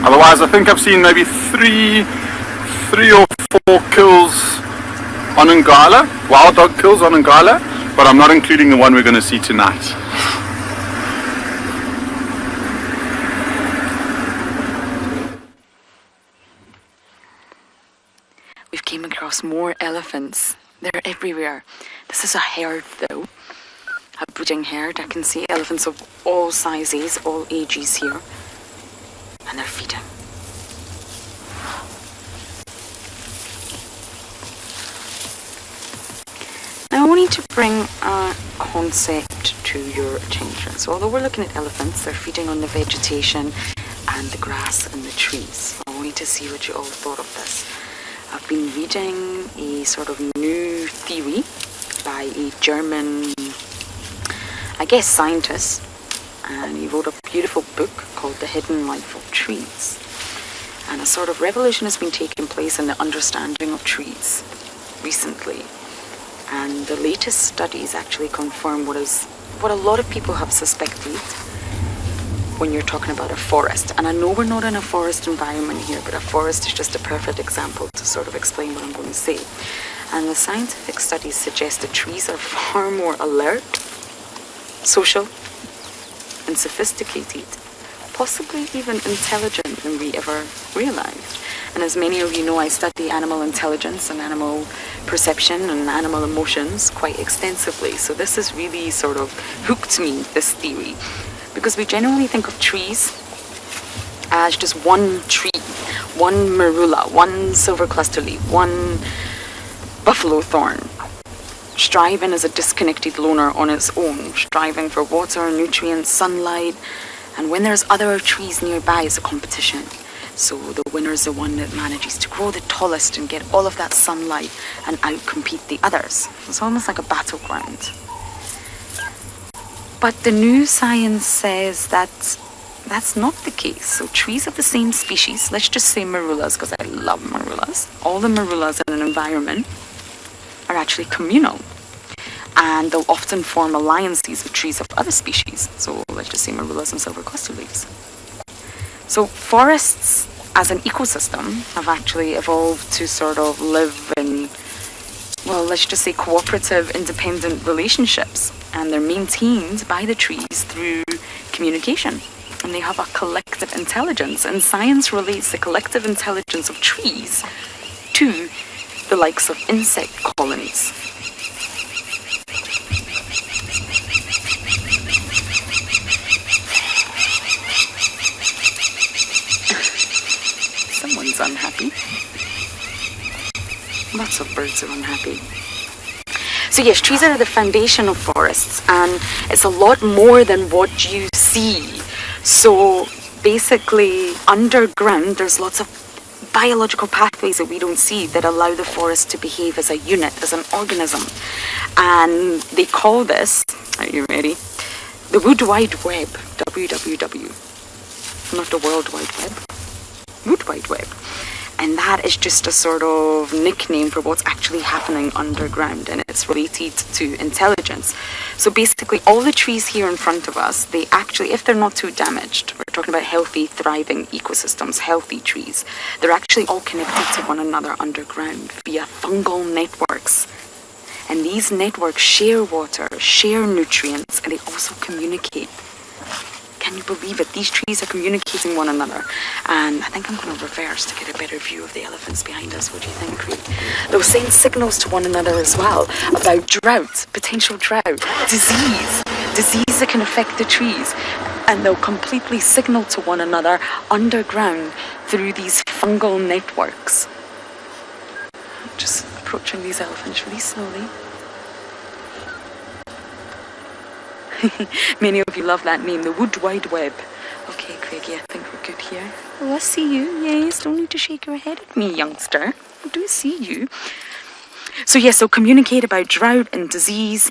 Speaker 4: Otherwise, I think I've seen maybe three or four kills on Ngala, wild dog kills on Ngala, but I'm not including the one we're going to see tonight.
Speaker 2: We've came across more elephants. They're everywhere. This is a herd though, a breeding herd. I can see elephants of all sizes, all ages here, and they're feeding. Now I wanted to bring a concept to your attention. So although we're looking at elephants, they're feeding on the vegetation and the grass and the trees. I wanted to see what you all thought of this. I've been reading a sort of new theory by a German, I guess, scientist, and he wrote a beautiful book called The Hidden Life of Trees. And a sort of revolution has been taking place in the understanding of trees recently. And the latest studies actually confirm what a lot of people have suspected when you're talking about a forest. And I know we're not in a forest environment here, but a forest is just a perfect example to sort of explain what I'm going to say. And the scientific studies suggest that trees are far more alert, social, and sophisticated, possibly even intelligent than we ever realized. And as many of you know, I study animal intelligence and animal perception and animal emotions quite extensively. So this has really sort of hooked me, this theory. Because we generally think of trees as just one tree, one marula, one silver cluster leaf, one buffalo thorn. striving as a disconnected loner on its own, striving for water, nutrients, sunlight, and when there's other trees nearby, it's a competition. So the winner is the one that manages to grow the tallest and get all of that sunlight and outcompete the others. It's almost like a battleground. But the new science says that that's not the case. So trees of the same species, let's just say marulas, because I love marulas. All the marulas in an environment are actually communal. And they'll often form alliances with trees of other species. So let's just say marulas and silver cluster leaves. So forests as an ecosystem have actually evolved to sort of live in, well, let's just say cooperative, independent relationships. And they're maintained by the trees through communication. And they have a collective intelligence. And science relates the collective intelligence of trees to the likes of insect colonies. Someone's unhappy. Lots of birds are unhappy. So yes, trees are the foundation of forests, and it's a lot more than what you see. So basically, underground, there's lots of biological pathways that we don't see that allow the forest to behave as a unit, as an organism. And they call this, are you ready? The Wood Wide Web, WWW. Not the World Wide Web. Wood Wide Web. And that is just a sort of nickname for what's actually happening underground, and it's related to intelligence. So basically, all the trees here in front of us, they actually, if they're not too damaged, we're talking about healthy, thriving ecosystems, healthy trees, they're actually all connected to one another underground via fungal networks. And these networks share water, share nutrients, and they also communicate. Can you believe it? These trees are communicating one another. And I think I'm going to reverse to get a better view of the elephants behind us. What do you think, Creed? They'll send signals to one another as well about drought, potential drought, disease that can affect the trees. And they'll completely signal to one another underground through these fungal networks. Just approaching these elephants really slowly. Many of you love that name, the Wood Wide Web. Okay, Craigie, I think we're good here. Oh, I see you. Yes, don't need to shake your head at me, youngster. I do see you. So yes, they'll communicate about drought and disease.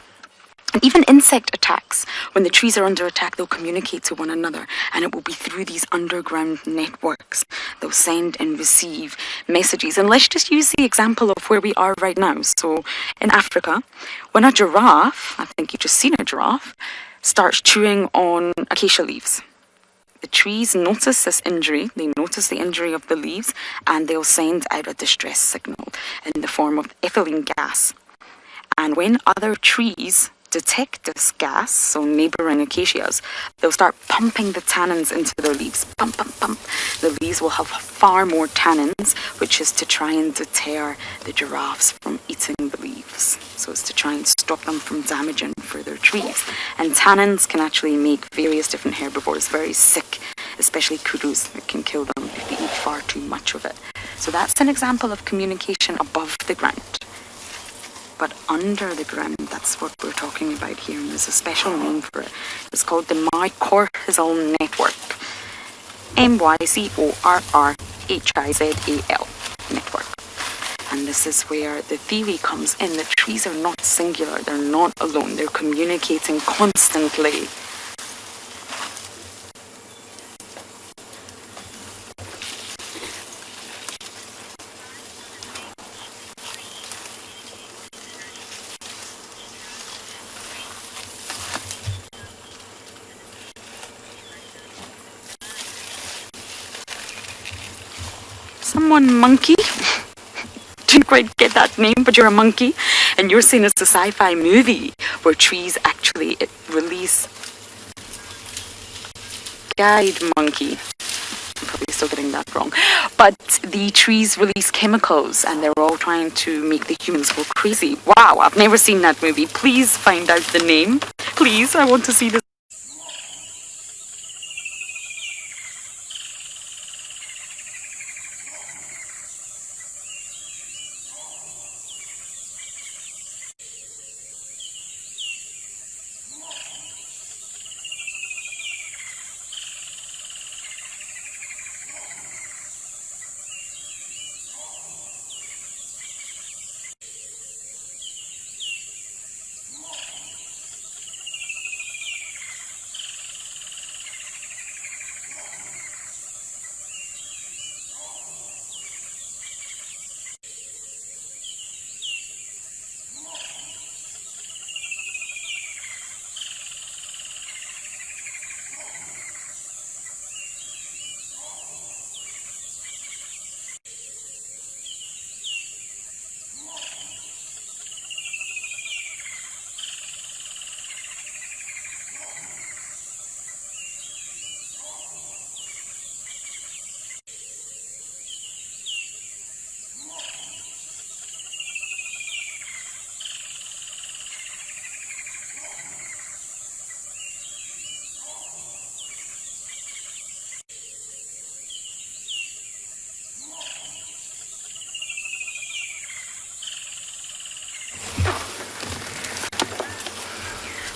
Speaker 2: And even insect attacks. When the trees are under attack, they'll communicate to one another. And it will be through these underground networks. They'll send and receive messages. And let's just use the example of where we are right now. So in Africa, when a giraffe, I think you've just seen a giraffe, starts chewing on acacia leaves, the trees notice this injury, they notice the injury of the leaves, and they'll send out a distress signal in the form of ethylene gas. And when other trees detect this gas, so neighbouring acacias, they'll start pumping the tannins into their leaves. Pump, pump, pump. The leaves will have far more tannins, which is to try and deter the giraffes from eating the leaves. So it's to try and stop them from damaging further trees. And tannins can actually make various different herbivores very sick, especially kudus. It can kill them if they eat far too much of it. So that's an example of communication above the ground. But under the ground, that's what we're talking about here, and there's a special name for it. It's called the mycorrhizal network. MYCORRHIZAL network. And this is where the theory comes in. The trees are not singular, they're not alone, they're communicating constantly. Someone monkey? Didn't quite get that name, but you're a monkey, and you're seen as a sci-fi movie where trees actually release guide monkey. I'm probably still getting that wrong, but the trees release chemicals, and they're all trying to make the humans go crazy. Wow, I've never seen that movie. Please find out the name. Please, I want to see this.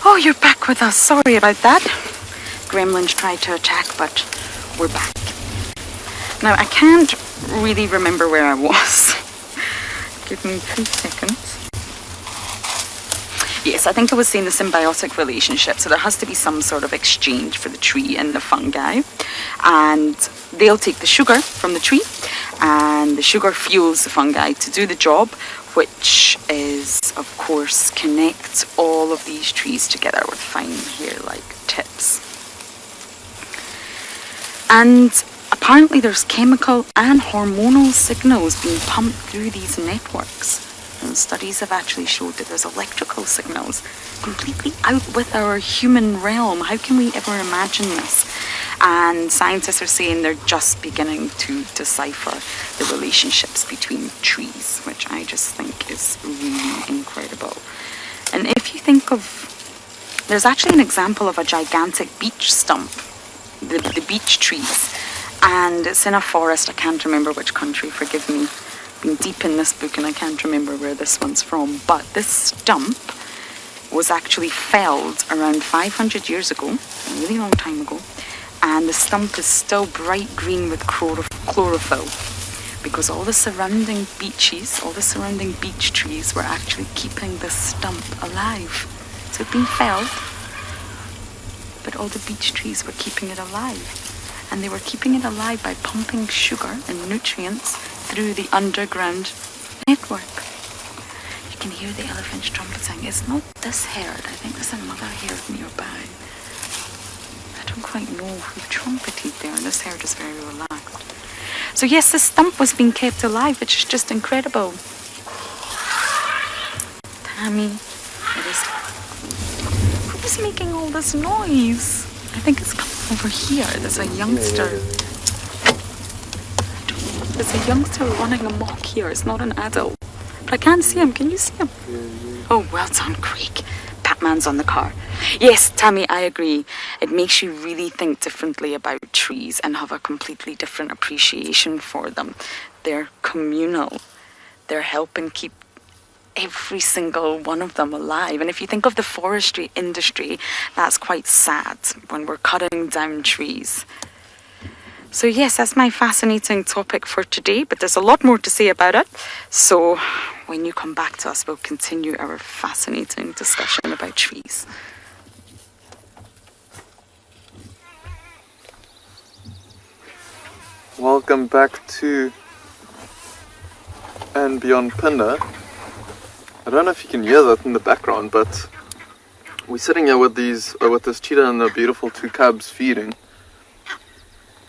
Speaker 2: Oh, you're back with us. Sorry about that. Gremlins tried to attack, but we're back. Now, I can't really remember where I was. Give me 2 seconds. Yes, I think I was saying the symbiotic relationship. So there has to be some sort of exchange for the tree and the fungi. And they'll take the sugar from the tree, and the sugar fuels the fungi to do the job, which is, of course, connect all of these trees together with fine hair-like tips. And apparently there's chemical and hormonal signals being pumped through these networks. And studies have actually showed that there's electrical signals completely out with our human realm. How can we ever imagine this? And scientists are saying they're just beginning to decipher the relationships between trees, which I just think is really incredible. And if you think of, there's actually an example of a gigantic beech stump, the beech trees, and it's in a forest. I can't remember which country, forgive me. Been deep in this book and I can't remember where this one's from, but this stump was actually felled around 500 years ago, a really long time ago, and the stump is still bright green with chlorophyll, because all the surrounding beeches, all the surrounding beech trees were actually keeping this stump alive. So it'd been felled, but all the beech trees were keeping it alive. And they were keeping it alive by pumping sugar and nutrients through the underground network. You can hear the elephants trumpeting. It's not this herd. I think there's another herd nearby. I don't quite know who trumpeted there. This herd is very relaxed. So yes, the stump was being kept alive, which is just incredible. Tammy, it is. Who's making all this noise? I think it's coming over here. There's a youngster. There's a youngster running amok here. It's not an adult. But I can't see him. Can you see him? Oh, well done, Craig. Batman's on the car. Yes, Tammy, I agree. It makes you really think differently about trees and have a completely different appreciation for them. They're communal. They're helping keep every single one of them alive. And if you think of the forestry industry, that's quite sad when we're cutting down trees. So yes, that's my fascinating topic for today, but there's a lot more to say about it. So when you come back to us, we'll continue our fascinating discussion about trees.
Speaker 5: Welcome back to And Beyond Pinder. I don't know if you can hear that in the background, but we're sitting here with this cheetah and the beautiful 2 cubs feeding.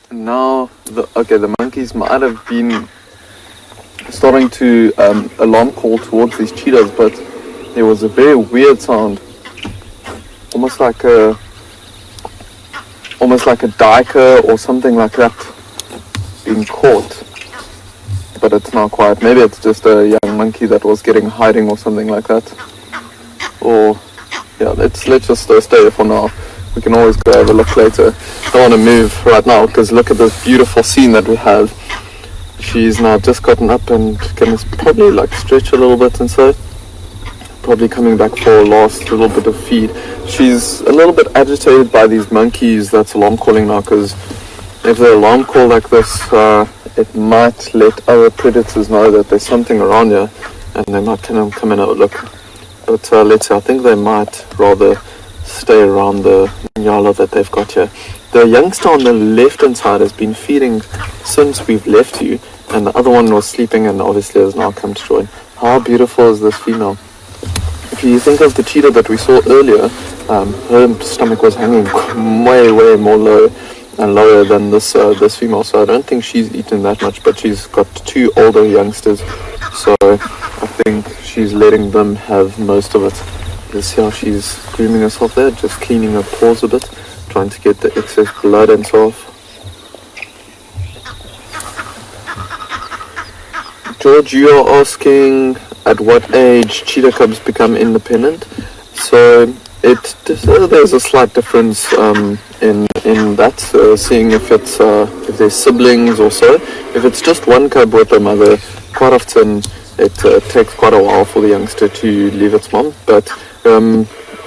Speaker 5: And now, the monkeys might have been starting to alarm call towards these cheetahs, but there was a very weird sound, almost like a duiker or something like that being caught. But it's now quiet. Maybe it's just a young monkey that was hiding or something like that. Or yeah, let's just stay here for now. We can always go have a look later. Don't want to move right now because look at this beautiful scene that we have. She's now just gotten up and can probably stretch a little bit and so. Probably coming back for a last little bit of feed. She's a little bit agitated by these monkeys that's alarm calling now, because if they alarm call like this, it might let other predators know that there's something around here, and they might come and have a look. But let's see, I think they might rather stay around the nyala that they've got here. The youngster on the left hand side has been feeding since we've left you, and the other one was sleeping and obviously has now come to join. How beautiful is this female? If you think of the cheetah that we saw earlier, her stomach was hanging way more low and lower than this female, so I don't think she's eaten that much, but she's got 2 older youngsters, so I think she's letting them have most of it. You see how she's grooming herself there, just cleaning her paws a bit, trying to get the excess blood and so off. George, you are asking at what age cheetah cubs become independent. So there's a slight difference in that, seeing if there's siblings or so. If it's just one cub with the mother, quite often it takes quite a while for the youngster to leave its mom. But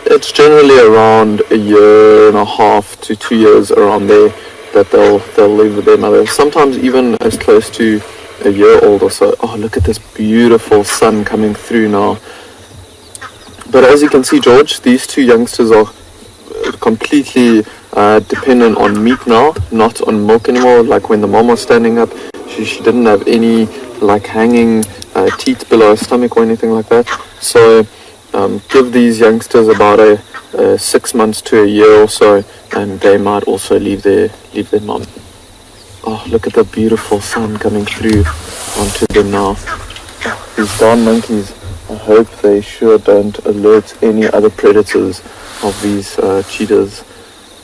Speaker 5: It's generally around a year and a half to 2 years, around there, that they'll live with their mother. Sometimes even as close to a year old or so. Oh, look at this beautiful sun coming through now. But as you can see, George, these two youngsters are completely dependent on meat now, not on milk anymore. Like when the mom was standing up, she didn't have any like hanging teeth below her stomach or anything like that. So give these youngsters about 6 months to a year or so, and they might also leave their mom. Oh, look at the beautiful sun coming through onto them now. Oh, these darn monkeys, I hope they sure don't alert any other predators of these cheetahs.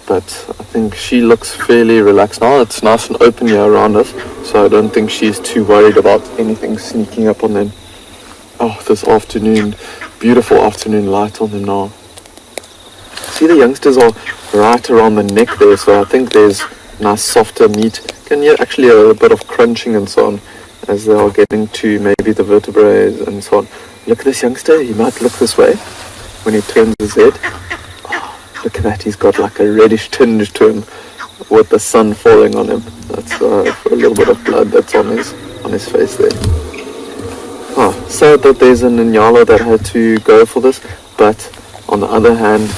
Speaker 5: But I think she looks fairly relaxed now. It's nice and open here around us, so I don't think she's too worried about anything sneaking up on them. Oh, this afternoon, beautiful afternoon light on them now. See, the youngsters are right around the neck there, so I think there's nice softer meat. Can hear actually a bit of crunching and so on as they are getting to maybe the vertebrae and so on. Look at this youngster, he might look this way when he turns his head. Oh, look at that, he's got like a reddish tinge to him with the sun falling on him. That's a little bit of blood that's on his face there. Oh, sad that there's an Inyala that had to go for this, but on the other hand,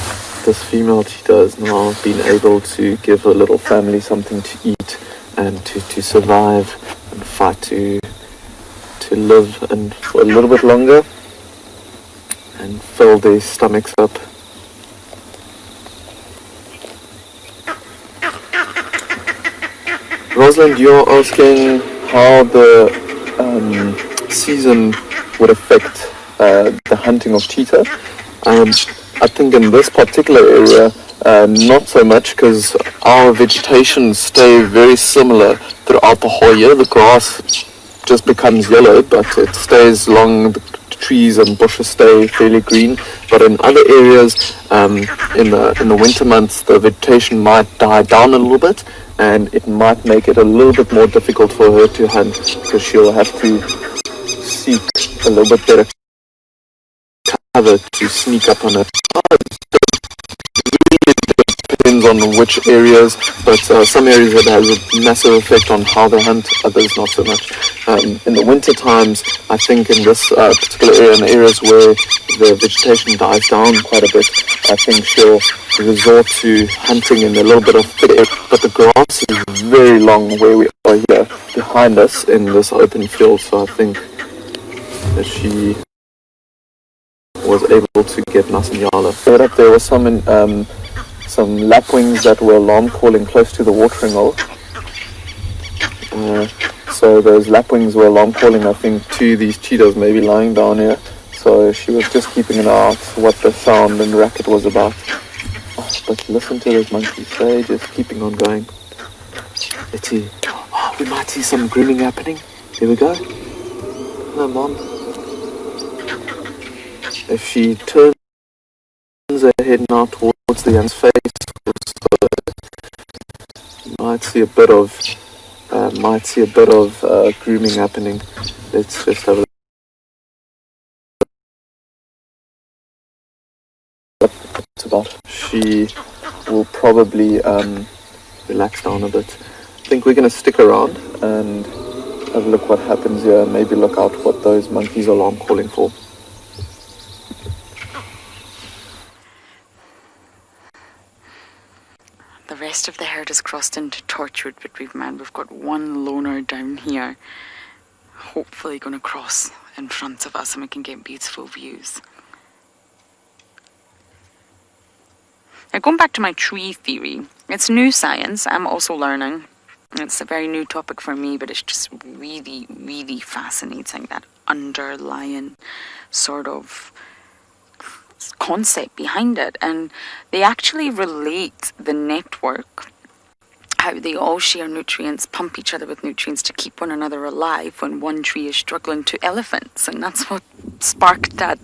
Speaker 5: this female cheetah has now been able to give her little family something to eat and to survive and fight to live and for a little bit longer and fill their stomachs up. Rosalind, you're asking how the season would affect the hunting of cheetah. I think in this particular area, not so much, because our vegetation stays very similar throughout the whole year. The grass just becomes yellow, but it stays long. The trees and bushes stay fairly green. But in other areas, in the winter months, the vegetation might die down a little bit, and it might make it a little bit more difficult for her to hunt, because she'll have to seek a little bit better cover to sneak up on her. Depends on which areas, but some areas it has a massive effect on how they hunt, others not so much. In the winter times, I think in this particular area, in areas where the vegetation dies down quite a bit, I think she'll resort to hunting in a little bit of thick area, but the grass is very long where we are here behind us in this open field, so I think that she was able to get nice and yala. Right up there was some lapwings that were alarm calling close to the watering hole. So those lapwings were alarm calling, I think, to these cheetahs maybe lying down here. So she was just keeping an eye out what the sound and racket was about. Oh, but listen to those monkeys, they're just keeping on going. Let's see. Oh, we might see some grooming happening. Here we go. Hello, Mom. If she turns her head now towards the young's face, so you might see a bit of grooming happening. Let's just have a look. It's about. She will probably relax down a bit. I think we're going to stick around and have a look what happens here. Maybe look out what those monkeys are alarm calling for.
Speaker 2: The rest of the herd has crossed into Torchwood, but we've got one loner down here, hopefully going to cross in front of us and we can get beautiful views. Now, going back to my tree theory, it's new science. I'm also learning. It's a very new topic for me, but it's just really, really fascinating, that underlying sort of concept behind it. And they actually relate the network, how they all share nutrients, pump each other with nutrients to keep one another alive when one tree is struggling, to elephants. And that's what sparked that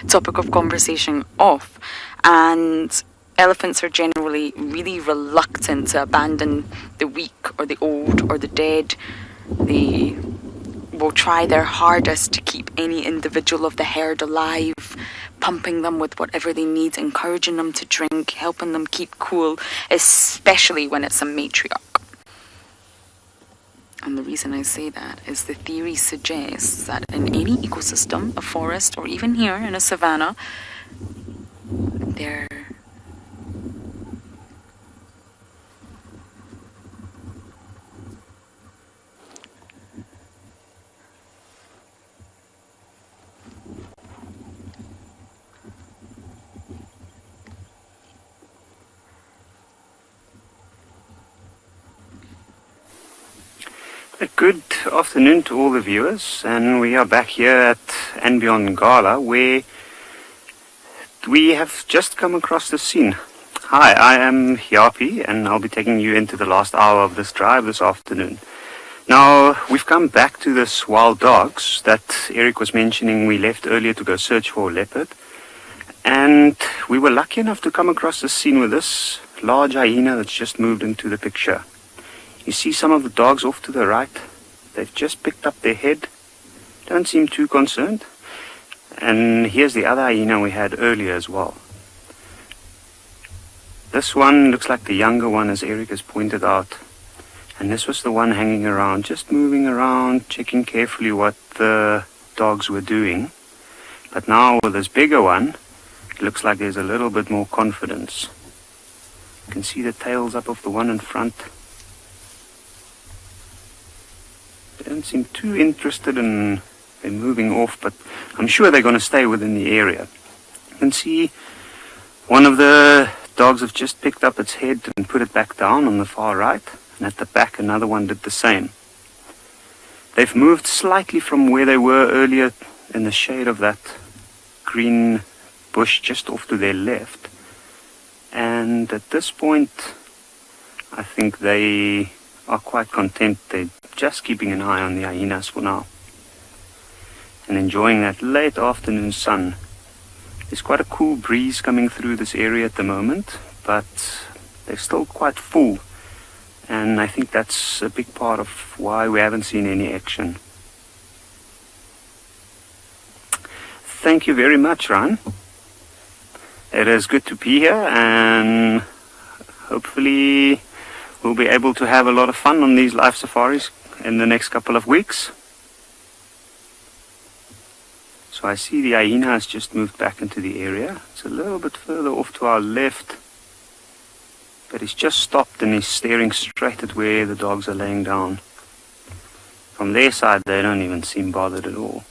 Speaker 2: topic of conversation off. And elephants are generally really reluctant to abandon the weak or the old or the dead. They will try their hardest to keep any individual of the herd alive, pumping them with whatever they need, encouraging them to drink, helping them keep cool, especially when it's a matriarch. And the reason I say that is the theory suggests that in any ecosystem, a forest, or even here in a savanna, there
Speaker 8: Good afternoon to all the viewers, and we are back here at And Beyond Gala, where we have just come across the scene. Hi, I am Yapi, and I'll be taking you into the last hour of this drive this afternoon. Now, we've come back to this wild dogs that Eric was mentioning we left earlier to go search for a leopard, and we were lucky enough to come across the scene with this large hyena that's just moved into the picture. You see some of the dogs off to the right. They've just picked up their head. Don't seem too concerned. And here's the other hyena we had earlier as well. This one looks like the younger one, as Eric has pointed out. And this was the one hanging around, just moving around, checking carefully what the dogs were doing. But now with this bigger one, it looks like there's a little bit more confidence. You can see the tails up of the one in front. They don't seem too interested in moving off, but I'm sure they're going to stay within the area. You can see one of the dogs have just picked up its head and put it back down on the far right, and at the back another one did the same. They've moved slightly from where they were earlier in the shade of that green bush just off to their left, and at this point I think they are quite content. They're just keeping an eye on the hyenas for now and enjoying that late afternoon sun. There's quite a cool breeze coming through this area at the moment, but they're still quite full, and I think that's a big part of why we haven't seen any action. Thank you very much, Ryan. It is good to be here, and hopefully we'll be able to have a lot of fun on these live safaris in the next couple of weeks. So I see the hyena has just moved back into the area. It's a little bit further off to our left, but he's just stopped and he's staring straight at where the dogs are laying down. From their side, they don't even seem bothered at all.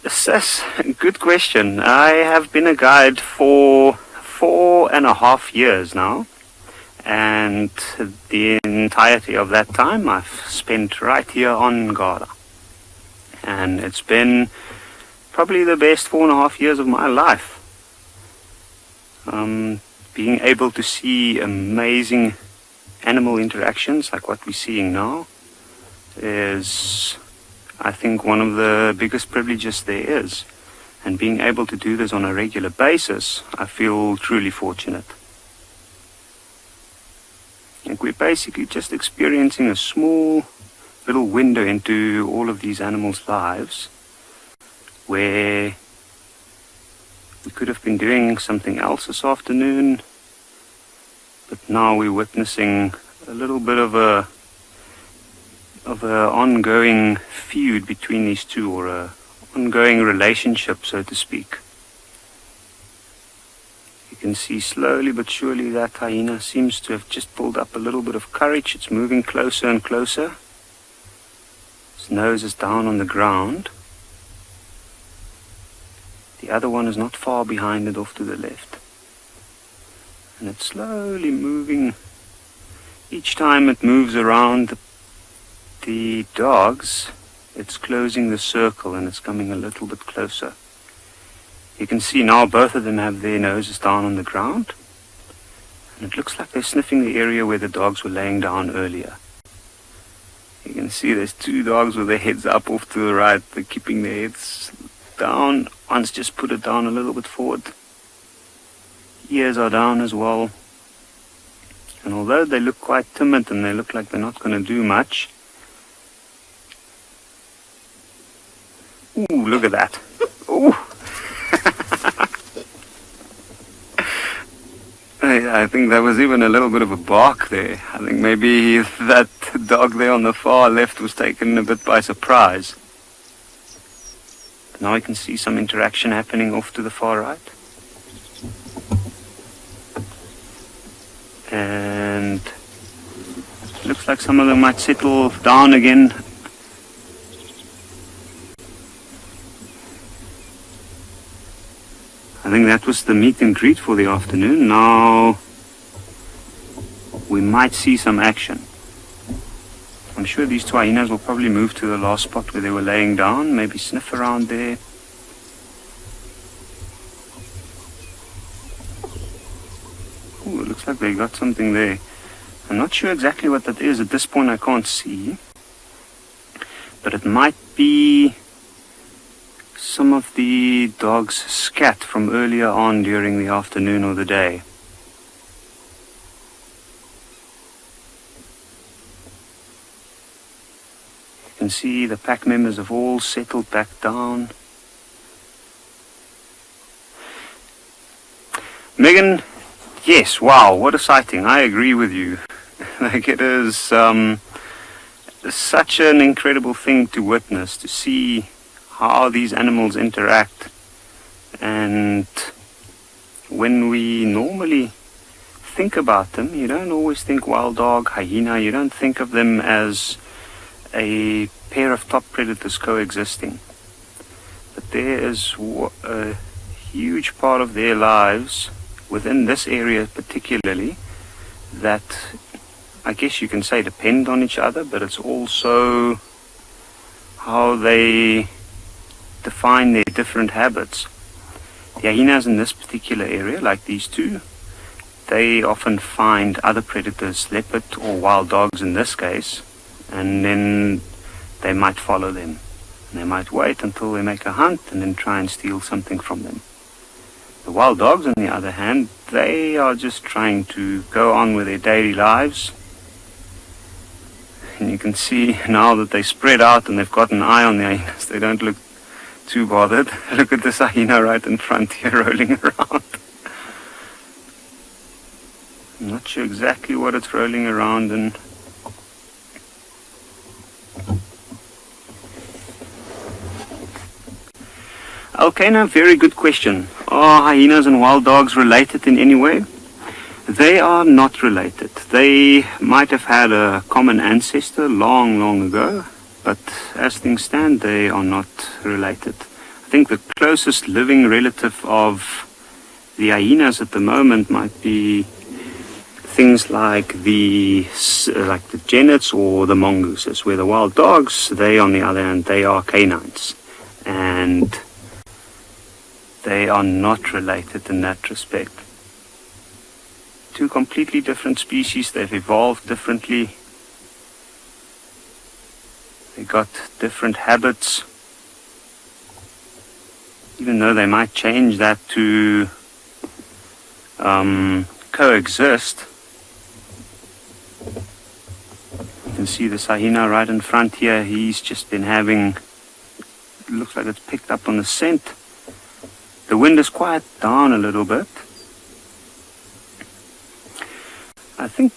Speaker 8: That's a good question. I have been a guide for 4.5 years now, and the entirety of that time I've spent right here on Gala. And it's been probably the best 4.5 years of my life. Being able to see amazing animal interactions like what we're seeing now is, I think, one of the biggest privileges there is. And being able to do this on a regular basis, I feel truly fortunate. And we're basically just experiencing a small little window into all of these animals' lives, where we could have been doing something else this afternoon, but now we're witnessing a little bit of a ongoing feud between these two, or a ongoing relationship, so to speak. You can see slowly but surely that hyena seems to have just pulled up a little bit of courage. It's moving closer and closer. Its nose is down on the ground. The other one is not far behind it, off to the left. And it's slowly moving. Each time it moves around the dogs, it's closing the circle and it's coming a little bit closer. You can see now both of them have their noses down on the ground, and it looks like they're sniffing the area where the dogs were laying down earlier. You can see there's two dogs with their heads up off to the right. They're keeping their heads down. One's just put it down a little bit forward. Ears are down as well. And although they look quite timid and they look like they're not going to do much. Ooh, look at that. Ooh. I think there was even a little bit of a bark there. I think maybe that dog there on the far left was taken a bit by surprise. But now I can see some interaction happening off to the far right. And it looks like some of them might settle down again. I think that was the meet and greet for the afternoon. Now we might see some action. I'm sure these two hyenas will probably move to the last spot where they were laying down, maybe sniff around there. Ooh, it looks like they got something there. I'm not sure exactly what that is. At this point I can't see. But it might be some of the dog's scat from earlier on during the afternoon or the day. You can see the pack members have all settled back down. Megan, yes, wow, what a sighting. I agree with you. Like, it is such an incredible thing to witness, to see how these animals interact. And when we normally think about them, you don't always think wild dog, hyena, you don't think of them as a pair of top predators coexisting. But there is a huge part of their lives within this area particularly that I guess you can say depend on each other, but it's also how they define their different habits. The hyenas in this particular area, like these two, they often find other predators, leopard or wild dogs in this case, and then they might follow them. And they might wait until they make a hunt and then try and steal something from them. The wild dogs, on the other hand, they are just trying to go on with their daily lives. And you can see now that they spread out and they've got an eye on the hyenas, they don't look too bothered. Look at this hyena right in front here rolling around. I'm not sure exactly what it's rolling around in. Okay, now very good question. Are hyenas and wild dogs related in any way? They are not related. They might have had a common ancestor long, long ago, but as things stand, they are not related. I think the closest living relative of the hyenas at the moment might be things like the genets or the mongooses, where the wild dogs, they on the other hand, they are canines. And they are not related in that respect. Two completely different species, they've evolved differently. They got different habits. Even though they might change that to coexist. You can see the hyena right in front here. He's just been having, looks like it's picked up on the scent. The wind has quieted down a little bit. I think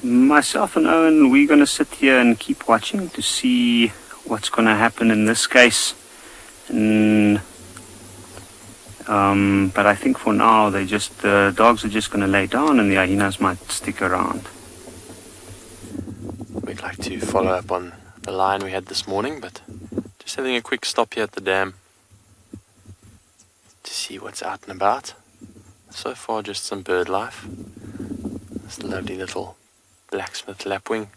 Speaker 8: myself and Owen, we're going to sit here and keep watching to see what's going to happen in this case. And, but I think for now, the dogs are just going to lay down and the hyenas might stick around.
Speaker 3: We'd like to follow up on the line we had this morning, but just having a quick stop here at the dam to see what's out and about. So far, just some bird life. This lovely little blacksmith lapwing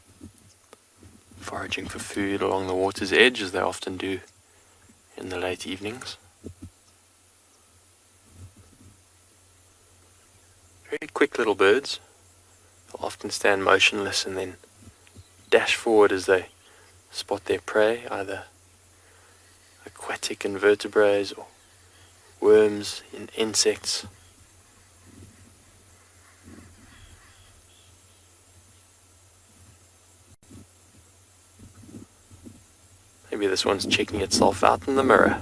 Speaker 3: foraging for food along the water's edge, as they often do in the late evenings. Very quick little birds. They'll often stand motionless and then dash forward as they spot their prey, either aquatic invertebrates or worms, insects. Maybe this one's checking itself out in the mirror.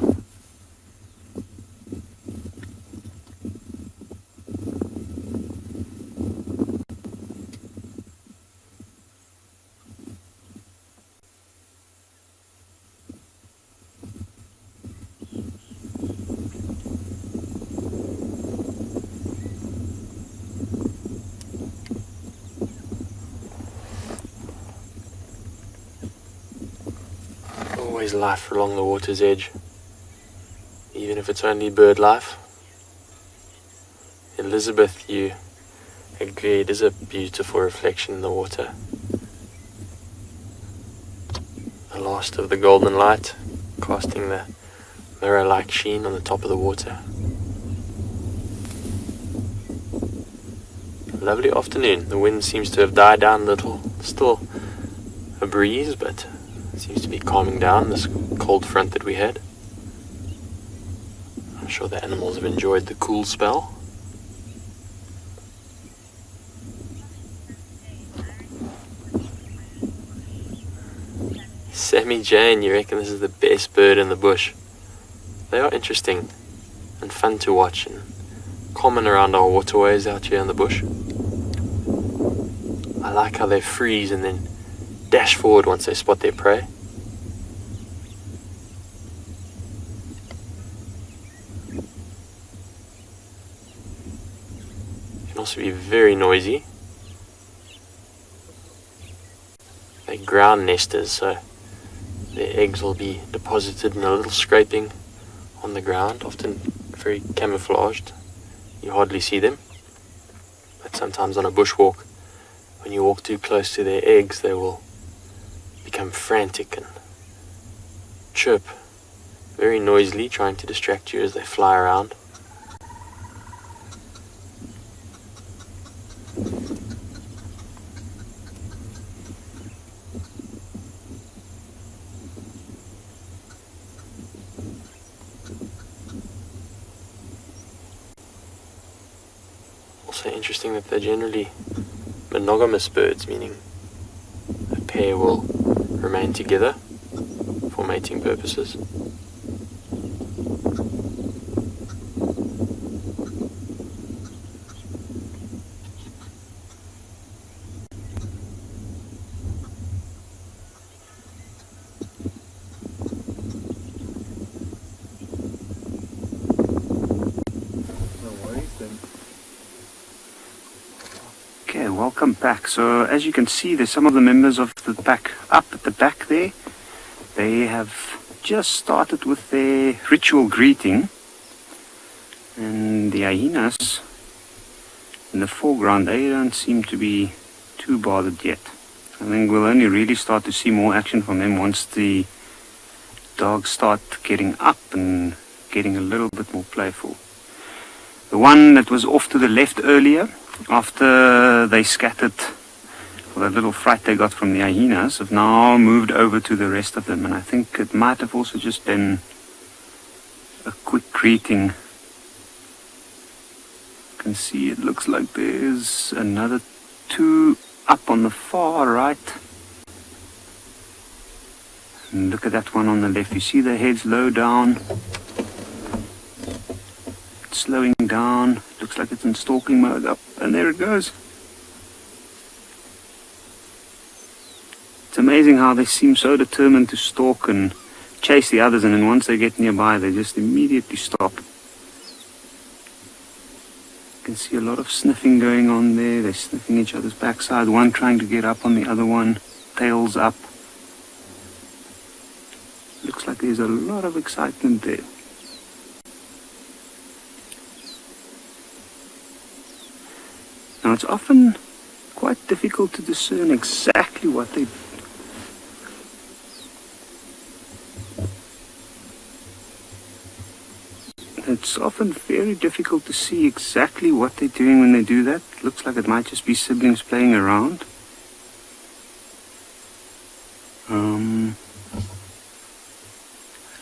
Speaker 3: Always life along the water's edge, even if it's only bird life. Elizabeth, you agree it is a beautiful reflection in the water. The last of the golden light, casting the mirror-like sheen on the top of the water. A lovely afternoon. The wind seems to have died down a little. Still a breeze, but seems to be calming down this cold front that we had. I'm sure the animals have enjoyed the cool spell. Sammy Jane, you reckon this is the best bird in the bush? They are interesting and fun to watch and common around our waterways out here in the bush. I like how they freeze and then dash forward once they spot their prey. Can also be very noisy. They're ground nesters, so their eggs will be deposited in a little scraping on the ground, often very camouflaged. You hardly see them, but sometimes on a bushwalk, when you walk too close to their eggs, they will become frantic and chirp very noisily, trying to distract you as they fly around. Also interesting that they're generally monogamous birds, meaning a pair will remain together for mating purposes.
Speaker 8: Okay, welcome back. So as you can see, there's some of the members of the pack up at the back there. They have just started with their ritual greeting, and the hyenas in the foreground, they don't seem to be too bothered yet. I think we'll only really start to see more action from them once the dogs start getting up and getting a little bit more playful. The one that was off to the left earlier, after they scattered for that little fright they got from the hyenas, have now moved over to the rest of them, and I think it might have also just been a quick greeting. You can see it looks like there's another two up on the far right, and look at that one on the left. You see the heads low down, it's slowing down, looks like it's in stalking mode. Up, and there it goes. It's amazing how they seem so determined to stalk and chase the others, and then once they get nearby they just immediately stop. You can see a lot of sniffing going on there. They're sniffing each other's backside, one trying to get up on the other one, tails up. Looks like there's a lot of excitement there. Now it's often quite difficult to discern exactly what they It's often very difficult to see exactly what they're doing when they do that. It looks like it might just be siblings playing around.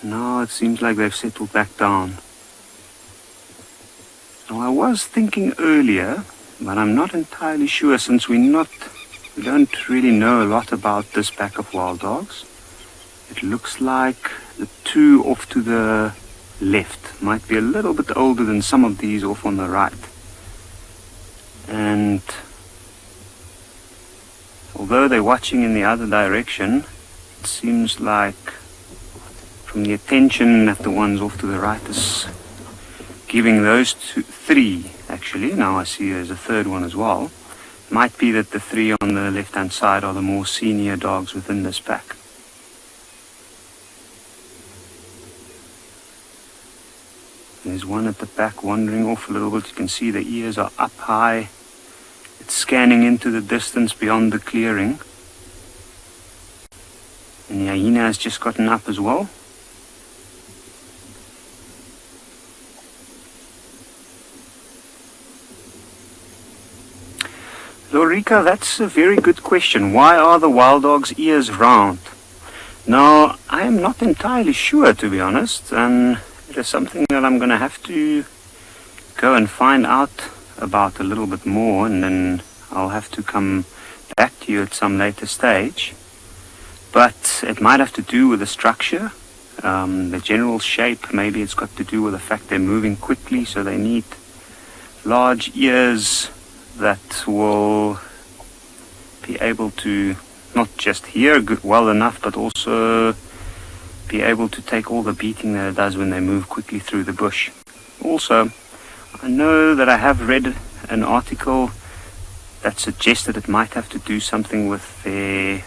Speaker 8: Now it seems like they've settled back down. Now I was thinking earlier, but I'm not entirely sure since we don't really know a lot about this pack of wild dogs. It looks like the two off to the left might be a little bit older than some of these off on the right. And although they're watching in the other direction, it seems like from the attention that the ones off to the right is giving those three, actually, now I see there's a third one as well, might be that the three on the left-hand side are the more senior dogs within this pack. There's one at the back wandering off a little bit. You can see the ears are up high. It's scanning into the distance beyond the clearing. And the hyena has just gotten up as well. Lorica, that's a very good question. Why are the wild dog's ears round? Now, I am not entirely sure, to be honest, and it is something that I'm going to have to go and find out about a little bit more, and then I'll have to come back to you at some later stage. But it might have to do with the structure, the general shape. Maybe it's got to do with the fact they're moving quickly, so they need large ears that will be able to not just hear well enough, but also be able to take all the beating that it does when they move quickly through the bush. Also, I know that I have read an article that suggested it might have to do something with their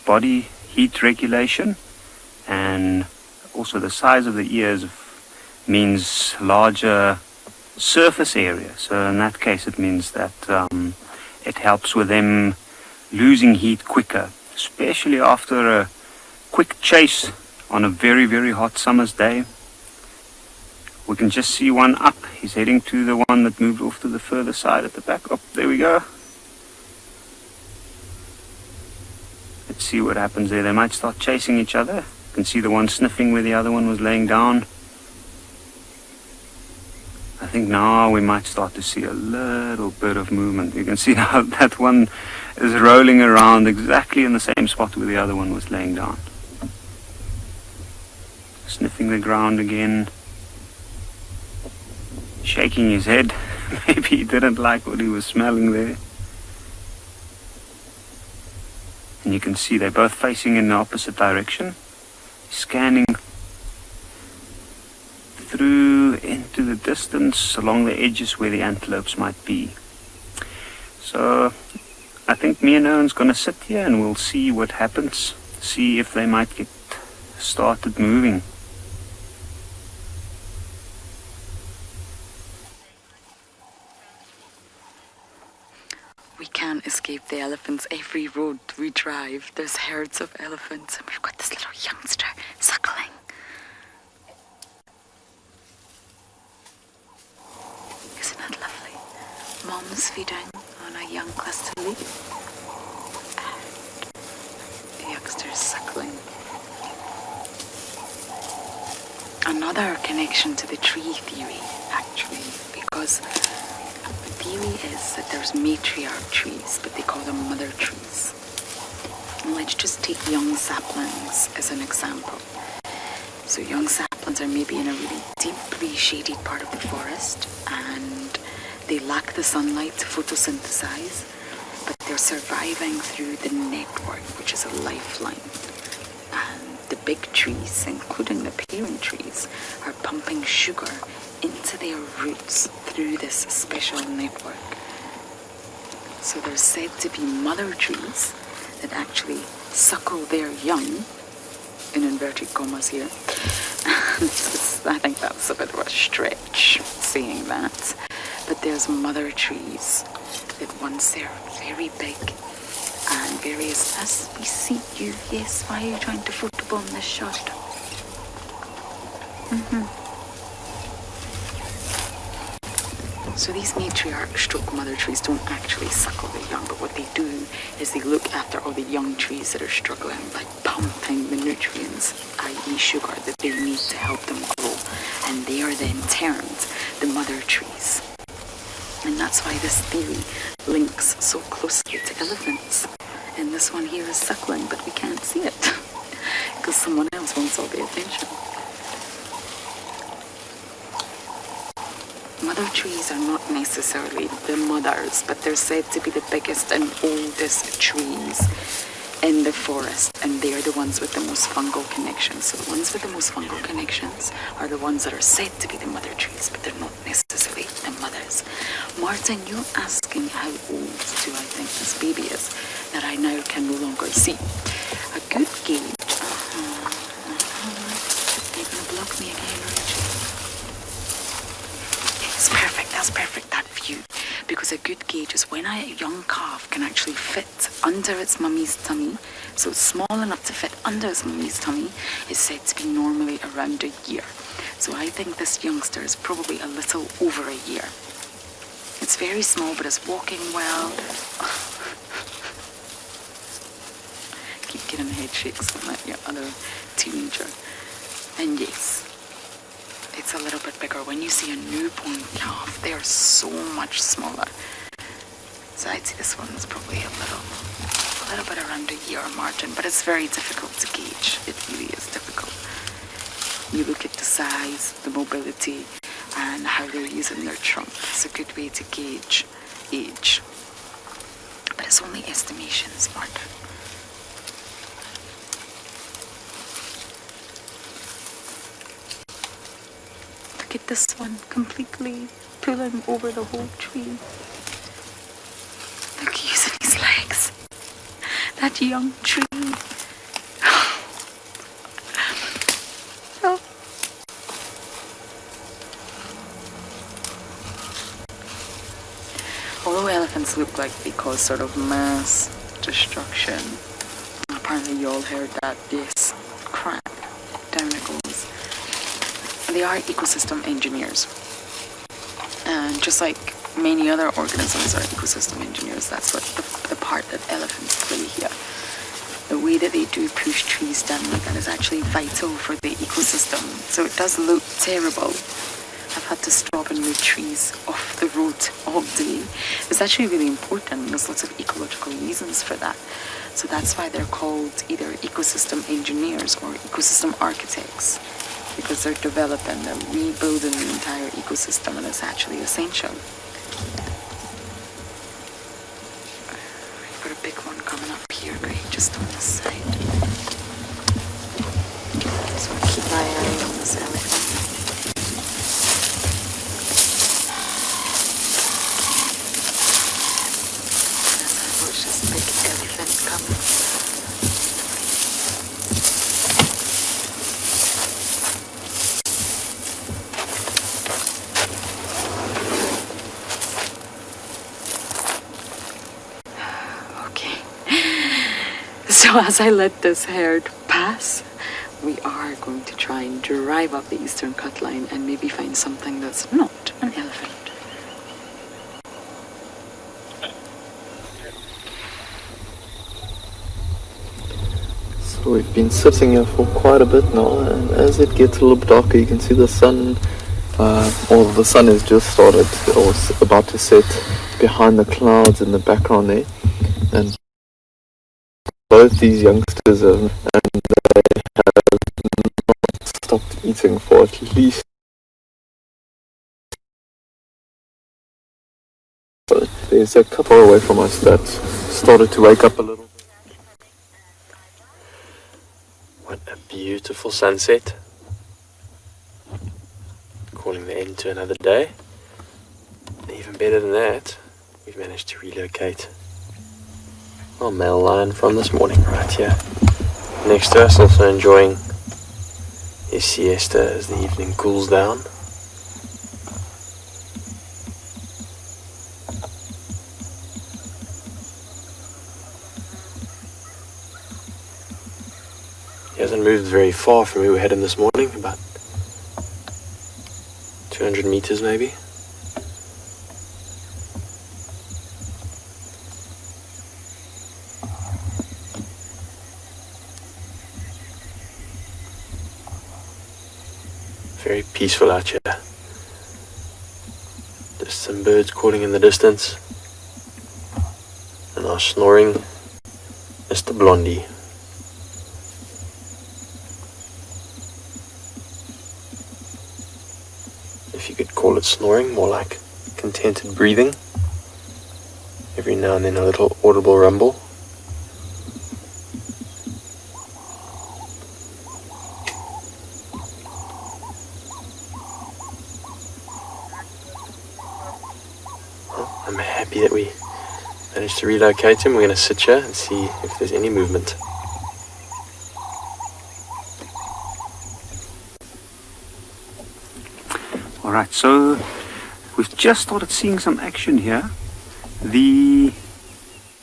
Speaker 8: body heat regulation, and also the size of the ears means larger surface area. So in that case it means that it helps with them losing heat quicker, especially after a quick chase on a very, very hot summer's day. We can just see one up. He's heading to the one that moved off to the further side at the back. Oh, there we go. Let's see what happens there. They might start chasing each other. You can see the one sniffing where the other one was laying down. I think now we might start to see a little bit of movement. You can see now that one is rolling around exactly in the same spot where the other one was laying down. Sniffing the ground again. Shaking his head. Maybe he didn't like what he was smelling there. And you can see they're both facing in the opposite direction. Scanning through into the distance along the edges where the antelopes might be. So I think me and Owen's going to sit here and we'll see what happens. See if they might get started moving.
Speaker 2: We can't escape the elephants. Every road we drive, there's herds of elephants, and we've got this little youngster suckling. Isn't that lovely? Mom's feeding on a young cluster leaf, and the youngster is suckling. Another connection to the tree theory, actually, because the theory is that there's matriarch trees, but they call them mother trees. And let's just take young saplings as an example. So young saplings are maybe in a really deeply shaded part of the forest, and they lack the sunlight to photosynthesize, but they're surviving through the network, which is a lifeline. And the big trees, including the parent trees, are pumping sugar into their roots through this special network. So they're said to be mother trees that actually suckle their young, in inverted commas here. I think that's a bit of a stretch saying that. But there's mother trees that once they're very big and various, as we see you, yes, why are you trying to photobomb this shot? So these matriarch stroke mother trees don't actually suckle their young, but what they do is they look after all the young trees that are struggling by pumping the nutrients, i.e. sugar, that they need to help them grow. And they are then termed the mother trees. And that's why this theory links so closely to elephants. And this one here is suckling, but we can't see it. Because someone else wants all the attention. Mother trees are not necessarily the mothers, but they're said to be the biggest and oldest trees in the forest, and they are the ones with the most fungal connections. So the ones with the most fungal connections are the ones that are said to be the mother trees, but they're not necessarily the mothers. Martin, you're asking how old do I think this baby is that I now can no longer see. A good gauge. You're gonna block me again, aren't you? It's perfect. That's perfect, that view. Because a good gauge is when a young calf can actually fit under its mummy's tummy, so it's small enough to fit under its mummy's tummy, is said to be normally around a year. So I think this youngster is probably a little over a year. It's very small, but it's walking well. Keep getting head shakes from that your other teenager. And yes, it's a little bit bigger. When you see a newborn calf, they are so much smaller. So I'd say this one's probably a little bit around a year margin, but it's very difficult to gauge. It really is difficult. You look at the size, the mobility, and how they're using their trunk. It's a good way to gauge age. But it's only estimations, Martin. Look at this one, completely pulling over the whole tree. Look, using his legs. That young tree. Oh. Although elephants look like they cause sort of mass destruction, apparently you all heard that, yes, crap, down it goes. They are ecosystem engineers, and just like many other organisms are ecosystem engineers, that's what the part that elephants play here. The way that they do push trees down like that is actually vital for the ecosystem. So it does look terrible. I've had to stop and move trees off the road all day. It's actually really important. There's lots of ecological reasons for that. So that's why they're called either ecosystem engineers or ecosystem architects, because they're developing, they're rebuilding the entire ecosystem, and it's actually essential. We've got a big one coming up here, great, just on this side. So I'll keep my eye on this elephant. As I watch this big elephant coming. So as I let this herd pass, we are going to try and drive up the eastern cut line and maybe find something that's not an elephant.
Speaker 3: So we've been sitting here for quite a bit now, and as it gets a little bit darker, you can see the sun, or the sun has just started, or about to set behind the clouds in the background there, and both these youngsters and they have not stopped eating for at least. There's a couple away from us that started to wake up a little. What a beautiful sunset. Calling the end to another day. And even better than that, we've managed to relocate our male lion from this morning right here next to us, also enjoying his siesta as the evening cools down. He hasn't moved very far from where we had him this morning, about 200 meters maybe. Very peaceful out here. Just some birds calling in the distance. And our snoring Mr. Blondie. if you could call it snoring, more like contented breathing. Every now and then a little audible rumble. Well, I'm happy that we managed to relocate him. We're going to sit here and see if there's any movement.
Speaker 8: Alright, so we've just started seeing some action here. The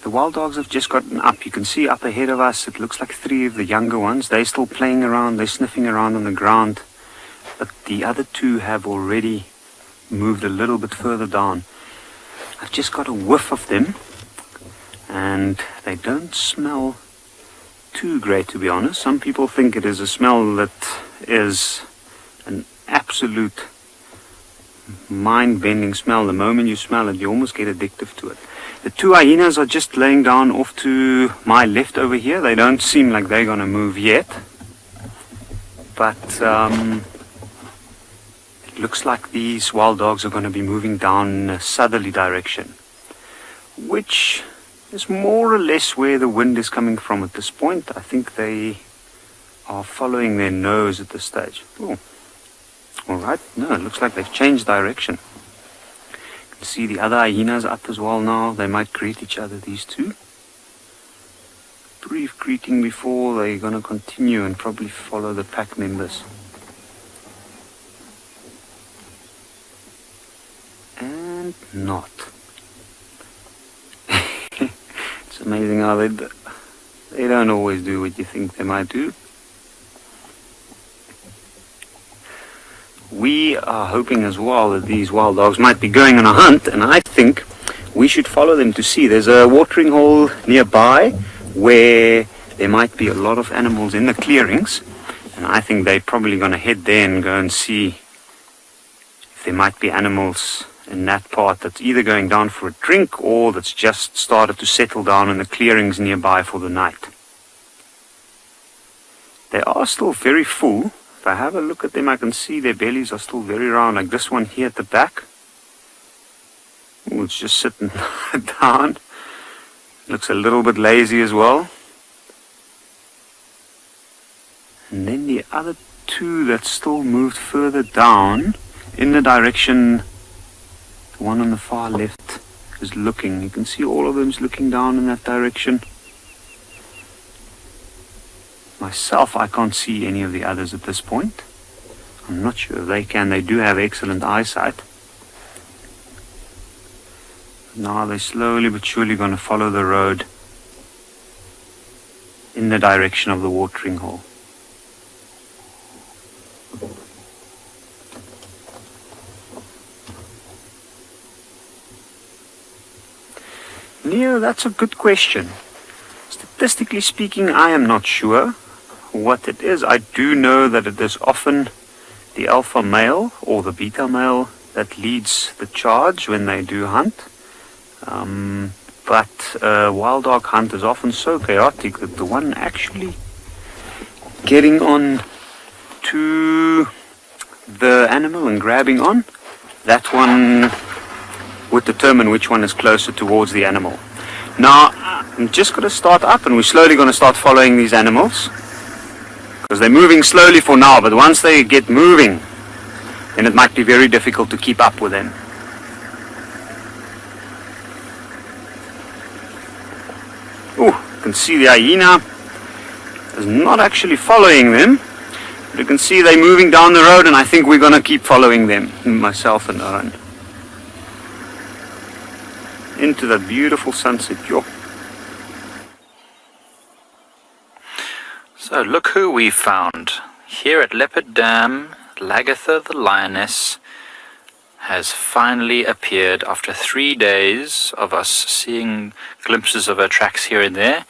Speaker 8: wild dogs have just gotten up. You can see up ahead of us, it looks like 3 of the younger ones. They're still playing around, they're sniffing around on the ground. But the other 2 have already moved a little bit further down. I've just got a whiff of them, and they don't smell too great, to be honest. Some people think it is a smell that is an absolute mind-bending smell. The moment you smell it, you almost get addictive to it. The 2 hyenas are just laying down off to my left over here. They don't seem like they're going to move yet, but it looks like these wild dogs are going to be moving down in a southerly direction, which is more or less where the wind is coming from at this point. I think they are following their nose at this stage. Oh. Alright, no, it looks like they've changed direction. You can see the other hyenas up as well now. They might greet each other, these 2. Brief greeting before they're going to continue and probably follow the pack members. And not. It's amazing how they don't always do what you think they might do. We are hoping as well that these wild dogs might be going on a hunt, and I think we should follow them to see. There's a watering hole nearby where there might be a lot of animals in the clearings, and I think they're probably going to head there and go and see if there might be animals in that part that's either going down for a drink or that's just started to settle down in the clearings nearby for the night. They are still very full. If I have a look at them, I can see their bellies are still very round, like this one here at the back. Ooh, it's just sitting down. Looks a little bit lazy as well. And then the other 2 that still moved further down in the direction, the one on the far left is looking. You can see all of them is looking down in that direction. Myself, I can't see any of the others at this point. I'm not sure if they can. They do have excellent eyesight. Now they're slowly but surely going to follow the road in the direction of the watering hole. Neo, that's a good question. Statistically speaking, I am not sure what it is. I do know that it is often the alpha male or the beta male that leads the charge when they do hunt. But a wild dog hunt is often so chaotic that the one actually getting on to the animal and grabbing on, that one would determine which one is closer towards the animal. Now, I'm just going to start up and we're slowly going to start following these animals. Because they're moving slowly for now, but once they get moving, then it might be very difficult to keep up with them. Oh, you can see the hyena is not actually following them. But you can see they're moving down the road, and I think we're going to keep following them, myself and Owen. Into that beautiful sunset. Yo.
Speaker 6: So look who we found. Here at Leopard Dam, Lagatha the lioness has finally appeared after 3 days of us seeing glimpses of her tracks here and there,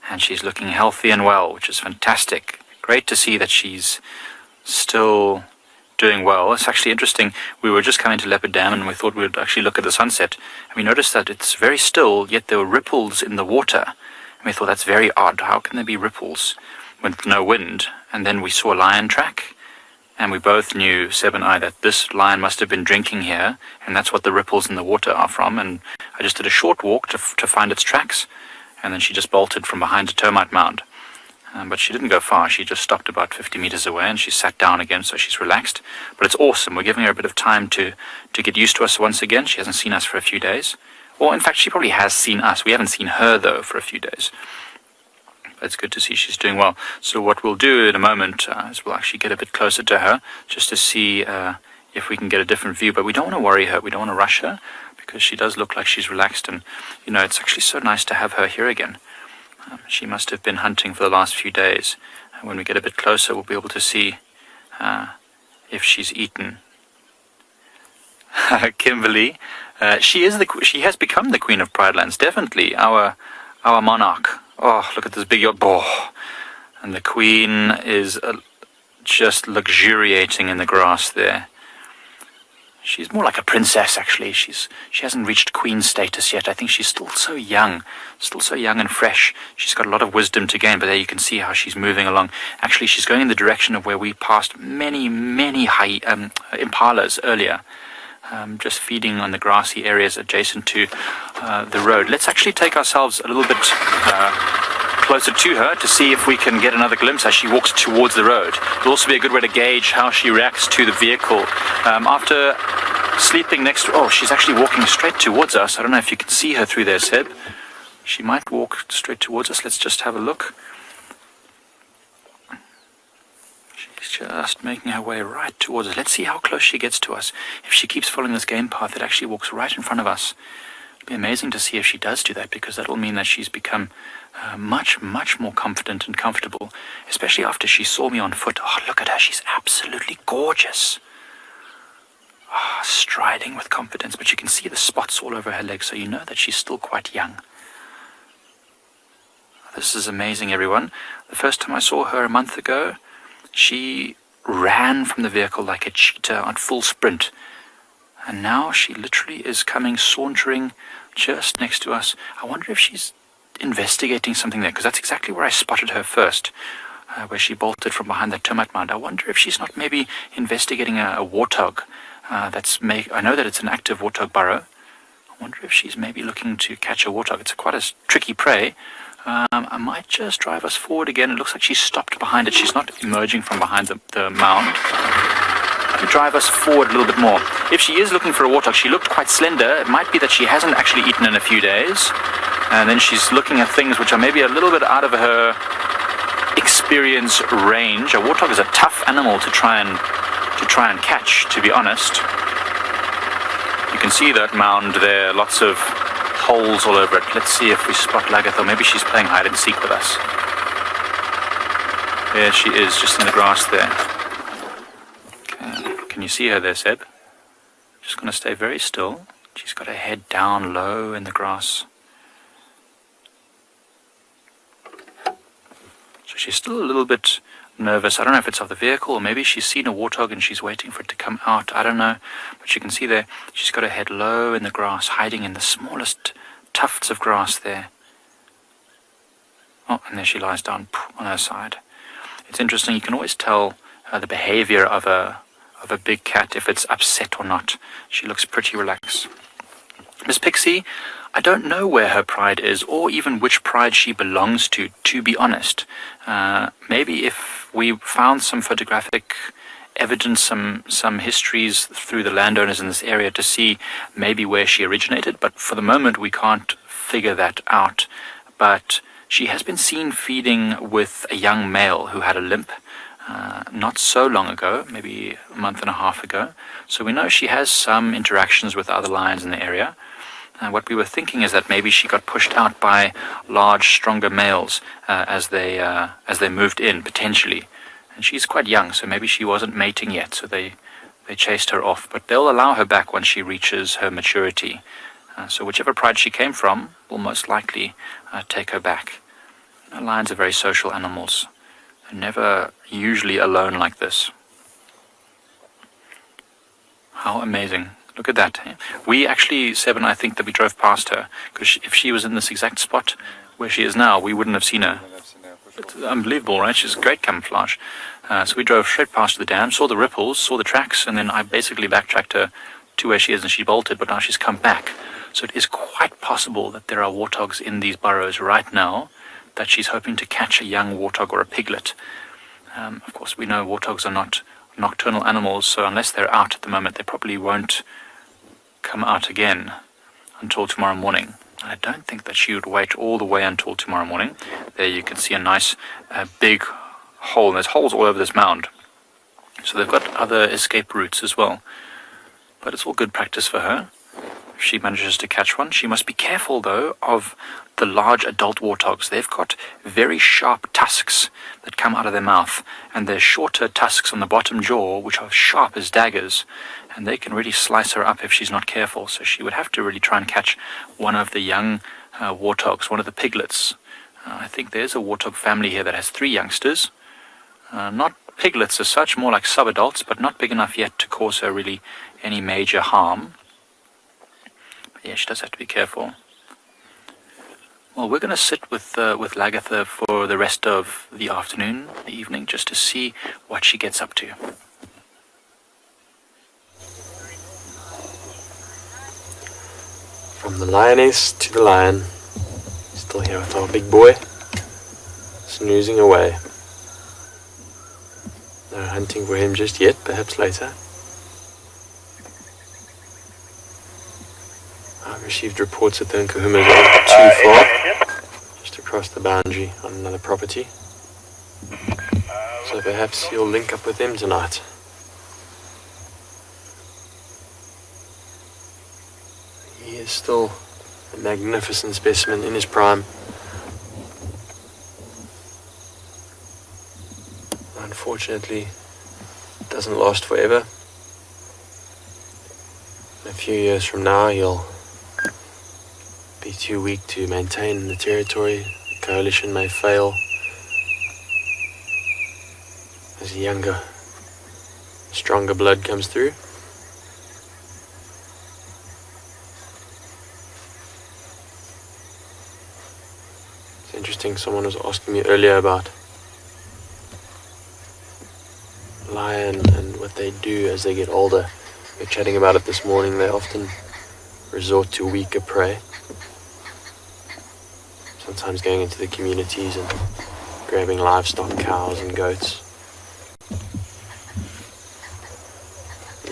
Speaker 6: and she's looking healthy and well, which is fantastic. Great to see that she's still doing well. It's actually interesting. We were just coming to Leopard Dam and we thought we'd actually look at the sunset, and we noticed that it's very still, yet there were ripples in the water, and we thought that's very odd. How can there be ripples with no wind? And then we saw a lion track, And we both knew, Seb and I, that this lion must have been drinking here, and that's what the ripples in the water are from. And I just did a short walk to find its tracks, and then she just bolted from behind a termite mound. But she didn't go far. She just stopped about 50 meters away, and she sat down again, so she's relaxed. But it's awesome. We're giving her a bit of time to get used to us once again. She hasn't seen us for a few days. Or, in fact, she probably has seen us. We haven't seen her, though, for a few days. It's good to see she's doing well. So what we'll do in a moment is we'll actually get a bit closer to her just to see if we can get a different view. But we don't want to worry her. We don't want to rush her because she does look like she's relaxed. And, you know, it's actually so nice to have her here again. She must have been hunting for the last few days. And when we get a bit closer, we'll be able to see if she's eaten. Kimberly, she has become the Queen of Pridelands, definitely our monarch. Oh, look at this big yacht. Oh. And the Queen is just luxuriating in the grass there. She's more like a princess, actually. She hasn't reached queen status yet. I think she's still so young and fresh. She's got a lot of wisdom to gain, but there you can see how she's moving along. Actually, she's going in the direction of where we passed many impalas earlier, just feeding on the grassy areas adjacent to the road. Let's actually take ourselves a little bit closer to her to see if we can get another glimpse as she walks towards the road. It'll also be a good way to gauge how she reacts to the vehicle. After sleeping next to... Oh, she's actually walking straight towards us. I don't know if you can see her through there, Seb. She might walk straight towards us. Let's just have a look. She's just making her way right towards us. Let's see how close she gets to us. If she keeps following this game path, it actually walks right in front of us. It'd be amazing to see if she does do that, because that'll mean that she's become much more confident and comfortable, especially after she saw me on foot. Oh, look at her. She's absolutely gorgeous. Oh, striding with confidence, but you can see the spots all over her legs, so you know that she's still quite young. This is amazing, everyone. The first time I saw her a month ago, she ran from the vehicle like a cheetah on full sprint. And now she literally is coming sauntering just next to us. I wonder if she's investigating something there, because that's exactly where I spotted her first, where she bolted from behind that termite mound. I wonder if she's not maybe investigating a warthog. I know that it's an active warthog burrow. I wonder if she's maybe looking to catch a warthog. It's quite a tricky prey. I might just drive us forward again. It looks like she's stopped behind it. She's not emerging from behind the mound. Drive us forward a little bit more. If she is looking for a warthog, she looked quite slender. It might be that she hasn't actually eaten in a few days, and then she's looking at things which are maybe a little bit out of her experience range. A warthog is a tough animal to try and catch, to be honest. You can see that mound there, lots of holes all over it. Let's see if we spot Lagatha. Maybe she's playing hide and seek with us. There she is, just in the grass there. Can you see her there, Seb? Just going to stay very still. She's got her head down low in the grass. So she's still a little bit nervous. I don't know if it's of the vehicle, or maybe she's seen a warthog and she's waiting for it to come out. I don't know. But you can see there, she's got her head low in the grass, hiding in the smallest tufts of grass there. Oh, and there she lies down on her side. It's interesting. You can always tell the behavior of a big cat, if it's upset or not. She looks pretty relaxed. Miss Pixie, I don't know where her pride is, or even which pride she belongs to be honest. Maybe if we found some photographic evidence, some histories through the landowners in this area to see maybe where she originated, but for the moment we can't figure that out. But she has been seen feeding with a young male who had a limp, not so long ago, maybe a month and a half ago. So we know she has some interactions with other lions in the area. What we were thinking is that maybe she got pushed out by large, stronger males as they moved in, potentially. And she's quite young, so maybe she wasn't mating yet, so they chased her off. But they'll allow her back once she reaches her maturity. So whichever pride she came from will most likely take her back. Lions are very social animals. Never usually alone like this. How amazing. Look at that. We actually, Seb and I, think that we drove past her, because if she was in this exact spot where she is now, we wouldn't have seen her. It's unbelievable, right? She's great camouflage. So we drove straight past the dam, saw the ripples, saw the tracks, and then I basically backtracked her to where she is, and she bolted, but now she's come back. So it is quite possible that there are warthogs in these burrows right now, that she's hoping to catch a young warthog or a piglet. Of course, we know warthogs are not nocturnal animals, so unless they're out at the moment, they probably won't come out again until tomorrow morning. I don't think that she would wait all the way until tomorrow morning. There you can see a nice big hole. There's holes all over this mound. So they've got other escape routes as well. But it's all good practice for her. If she manages to catch one, she must be careful though of the large adult warthogs. They've got very sharp tusks that come out of their mouth, and there's shorter tusks on the bottom jaw which are sharp as daggers, and they can really slice her up if she's not careful. So she would have to really try and catch one of the young warthogs, one of the piglets. I think there's a warthog family here that has 3 youngsters. Not piglets as such, more like subadults, but not big enough yet to cause her really any major harm. But yeah, she does have to be careful. Well, we're going to sit with Lagatha for the rest of the afternoon, the evening, just to see what she gets up to.
Speaker 3: From the lioness to the lion, still here with our big boy, snoozing away. No hunting for him just yet, perhaps later. I've received reports that the Nkuhumas are too far, just across the boundary on another property. So perhaps you'll link up with them tonight. He is still a magnificent specimen in his prime. Unfortunately, it doesn't last forever. A few years from now, he'll be too weak to maintain the territory. The coalition may fail as younger, stronger blood comes through. It's interesting, someone was asking me earlier about lion and what they do as they get older. We were chatting about it this morning. They often resort to weaker prey, sometimes going into the communities and grabbing livestock, cows and goats,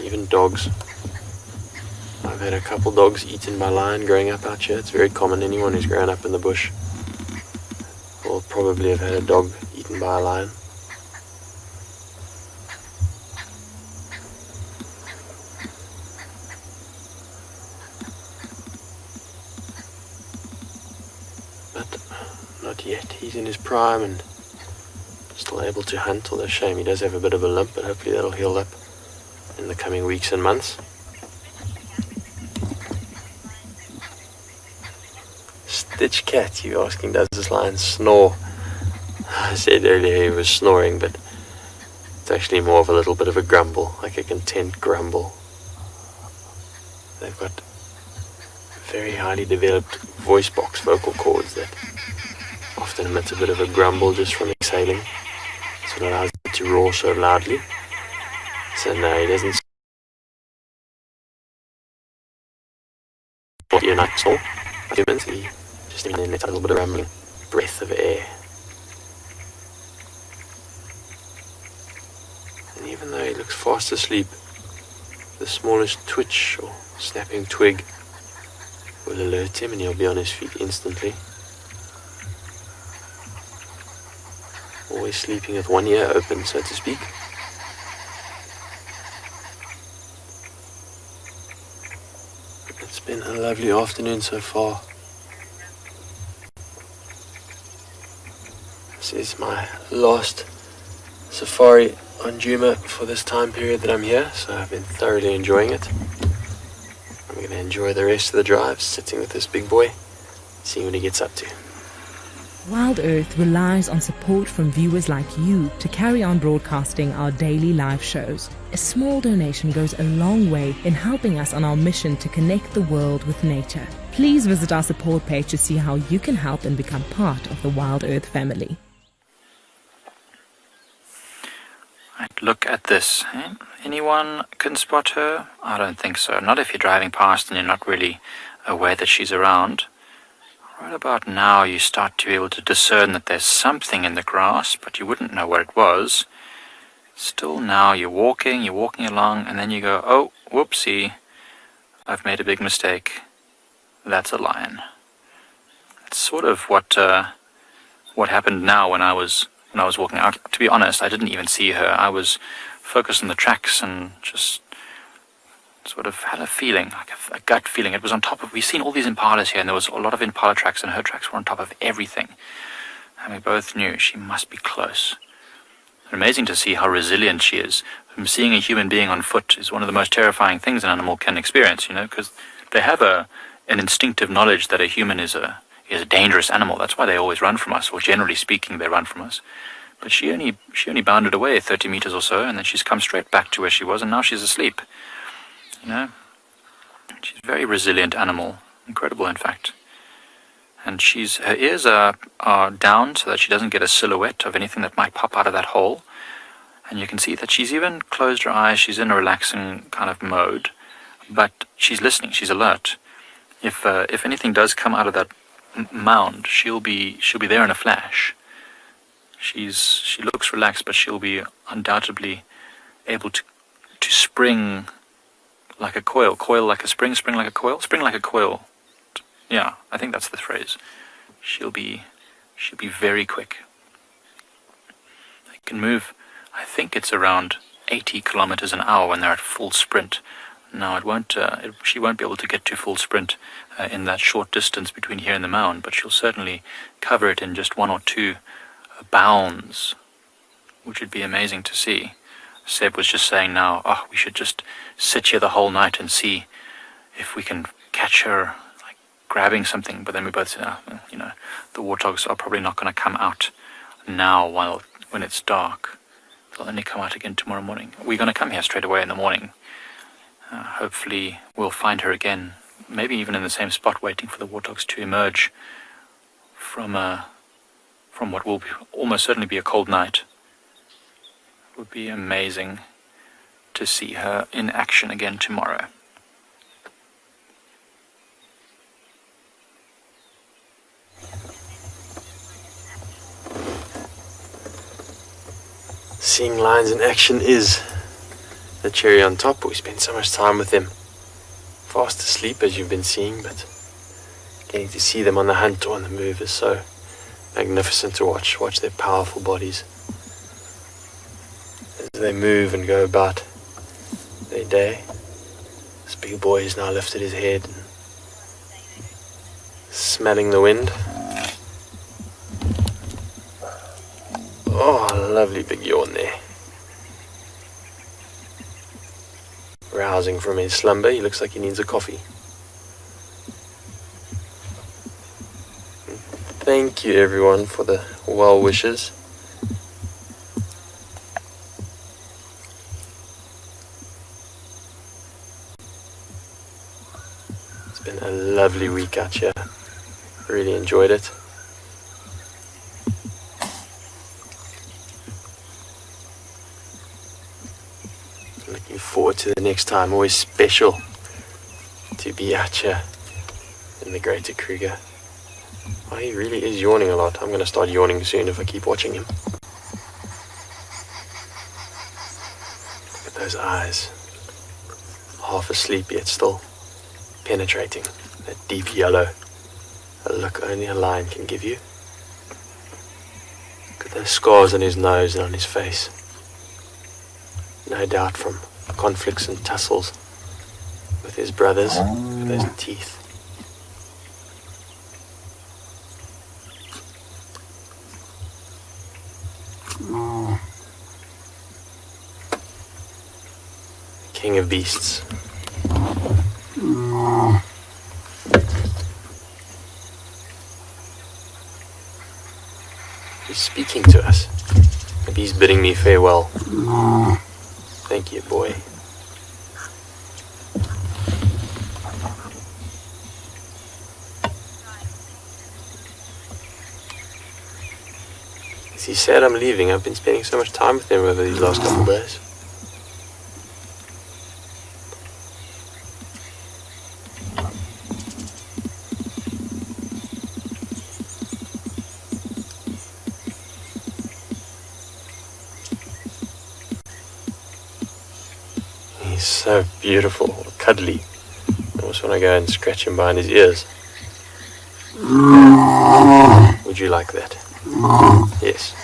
Speaker 3: even dogs. I've had a couple dogs eaten by lion growing up out here. It's very common. Anyone who's grown up in the bush will probably have had a dog eaten by a lion. Not yet. He's in his prime and still able to hunt, although shame he does have a bit of a limp, but hopefully that'll heal up in the coming weeks and months. Stitch cat, you asking, does this lion snore? I said earlier he was snoring, but it's actually more of a little bit of a grumble, like a content grumble. They've got very highly developed voice box vocal cords that often emit a bit of a grumble just from exhaling. That's what allows it to roar so loudly. So no, he doesn't unite snore like humans. He just emits a little bit of rambling breath of air. And even though he looks fast asleep, the smallest twitch or snapping twig will alert him and he'll be on his feet instantly. Always sleeping with one ear open, so to speak. It's been a lovely afternoon so far. This is my last safari on Djuma for this time period that I'm here, so I've been thoroughly enjoying it. I'm going to enjoy the rest of the drive, sitting with this big boy, seeing what he gets up to.
Speaker 7: WildEarth relies on support from viewers like you to carry on broadcasting our daily live shows. A small donation goes a long way in helping us on our mission to connect the world with nature. Please visit our support page to see how you can help and become part of the WildEarth family.
Speaker 6: look at this. Anyone can spot her? I don't think so. Not if you're driving past and you're not really aware that she's around. Right about now you start to be able to discern that there's something in the grass, but you wouldn't know what it was. Still now you're walking along, and then you go, oh, whoopsie, I've made a big mistake. That's a lion. It's sort of what happened now when I was walking out. To be honest, I didn't even see her. I was focused on the tracks and just sort of had a feeling, like a gut feeling. It was on top of, we've seen all these impalas here, and there was a lot of impala tracks, and her tracks were on top of everything. And we both knew she must be close. Amazing to see how resilient she is. Seeing a human being on foot is one of the most terrifying things an animal can experience, because they have an instinctive knowledge that a human is a dangerous animal. That's why they always run from us, or generally speaking, they run from us. But she only bounded away 30 meters or so, and then she's come straight back to where she was, and now she's asleep. She's a very resilient animal, incredible in fact. And her ears are down so that she doesn't get a silhouette of anything that might pop out of that hole. And you can see that she's even closed her eyes. She's in a relaxing kind of mode, but she's listening. She's alert. If anything does come out of that mound, she'll be there in a flash. She looks relaxed, but she'll be undoubtedly able to spring like a coil like a spring like a coil, spring like a coil. Yeah, I think that's the phrase. She'll be very quick. They can move, I think it's around 80 kilometers an hour when they're at full sprint. Now she won't be able to get to full sprint in that short distance between here and the mound, but she'll certainly cover it in just 1 or 2 bounds, which would be amazing to see. Seb was just saying now, we should just sit here the whole night and see if we can catch her like grabbing something. But then we both said, the warthogs are probably not going to come out now when it's dark. They'll only come out again tomorrow morning. We're going to come here straight away in the morning. Hopefully we'll find her again, maybe even in the same spot, waiting for the warthogs to emerge from what will almost certainly be a cold night. It would be amazing to see her in action again tomorrow.
Speaker 3: Seeing lions in action is the cherry on top. We spend so much time with them, fast asleep as you've been seeing, but getting to see them on the hunt or on the move is so magnificent to watch their powerful bodies as they move and go about their day. This big boy has now lifted his head and smelling the wind. Oh, lovely big yawn there. Rousing from his slumber, he looks like he needs a coffee. Thank you everyone for the well wishes. It's been a lovely week out here. Really enjoyed it. Looking forward to the next time. Always special to be out here in the Greater Kruger. Oh, he really is yawning a lot. I'm going to start yawning soon if I keep watching him. Look at those eyes. Half asleep yet still penetrating. That deep yellow. A look only a lion can give you. Look at those scars on his nose and on his face. No doubt from conflicts and tussles with his brothers. With those teeth. King of beasts. He's speaking to us. Maybe he's bidding me farewell. Thank you, boy. Is he sad I'm leaving. I've been spending so much time with him over these last couple of days. He's so beautiful, cuddly. I almost want to go and scratch him behind his ears. Would you like that? Yes.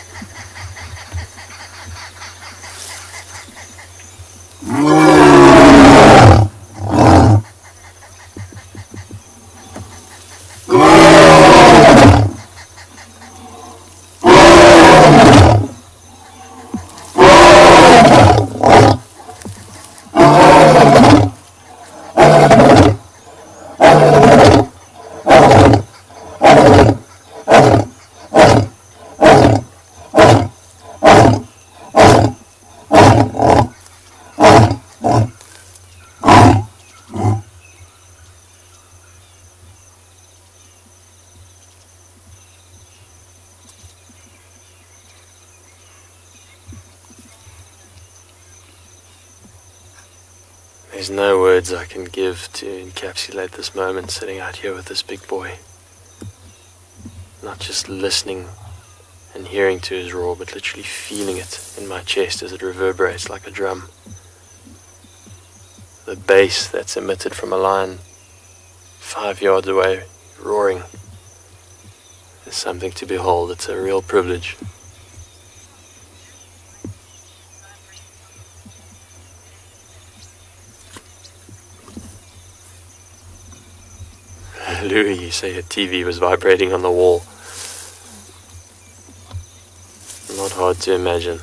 Speaker 3: There's no words I can give to encapsulate this moment sitting out here with this big boy. Not just listening and hearing to his roar, but literally feeling it in my chest as it reverberates like a drum. The bass that's emitted from a lion 5 yards away, roaring, is something to behold. It's a real privilege. Louis, you say your TV was vibrating on the wall. Not hard to imagine.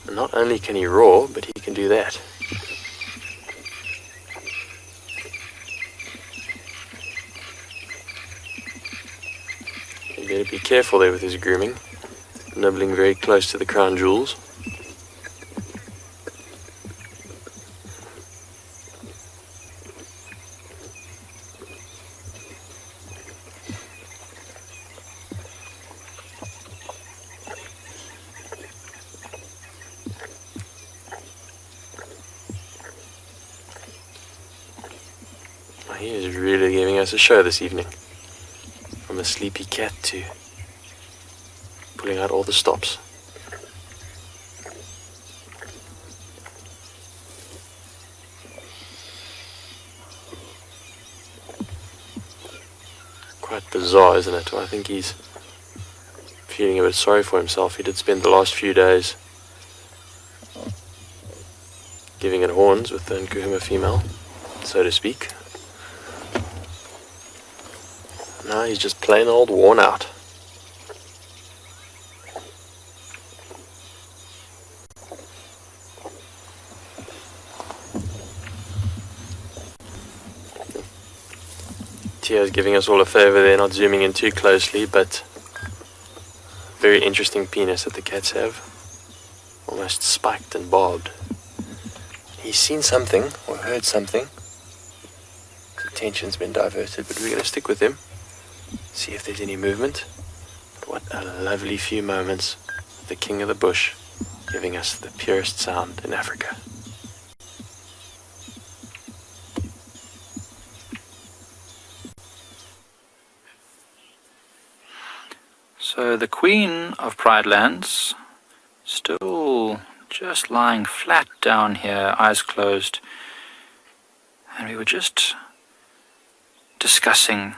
Speaker 3: And not only can he roar, but he can do that. You better be careful there with his grooming, nibbling very close to the crown jewels. He is really giving us a show this evening. From a sleepy cat to pulling out all the stops. Quite bizarre, isn't it? Well, I think he's feeling a bit sorry for himself. He did spend the last few days giving it horns with the Nkuhuma female, so to speak. Now he's just plain old worn out. Tia's giving us all a favor there, not zooming in too closely, but very interesting penis that the cats have. Almost spiked and barbed. He's seen something, or heard something. His attention's been diverted, but we're going to stick with him. See if there's any movement. But what a lovely few moments of the king of the bush giving us the purest sound in Africa.
Speaker 6: So the Queen of Pride Lands, still just lying flat down here, eyes closed. And we were just discussing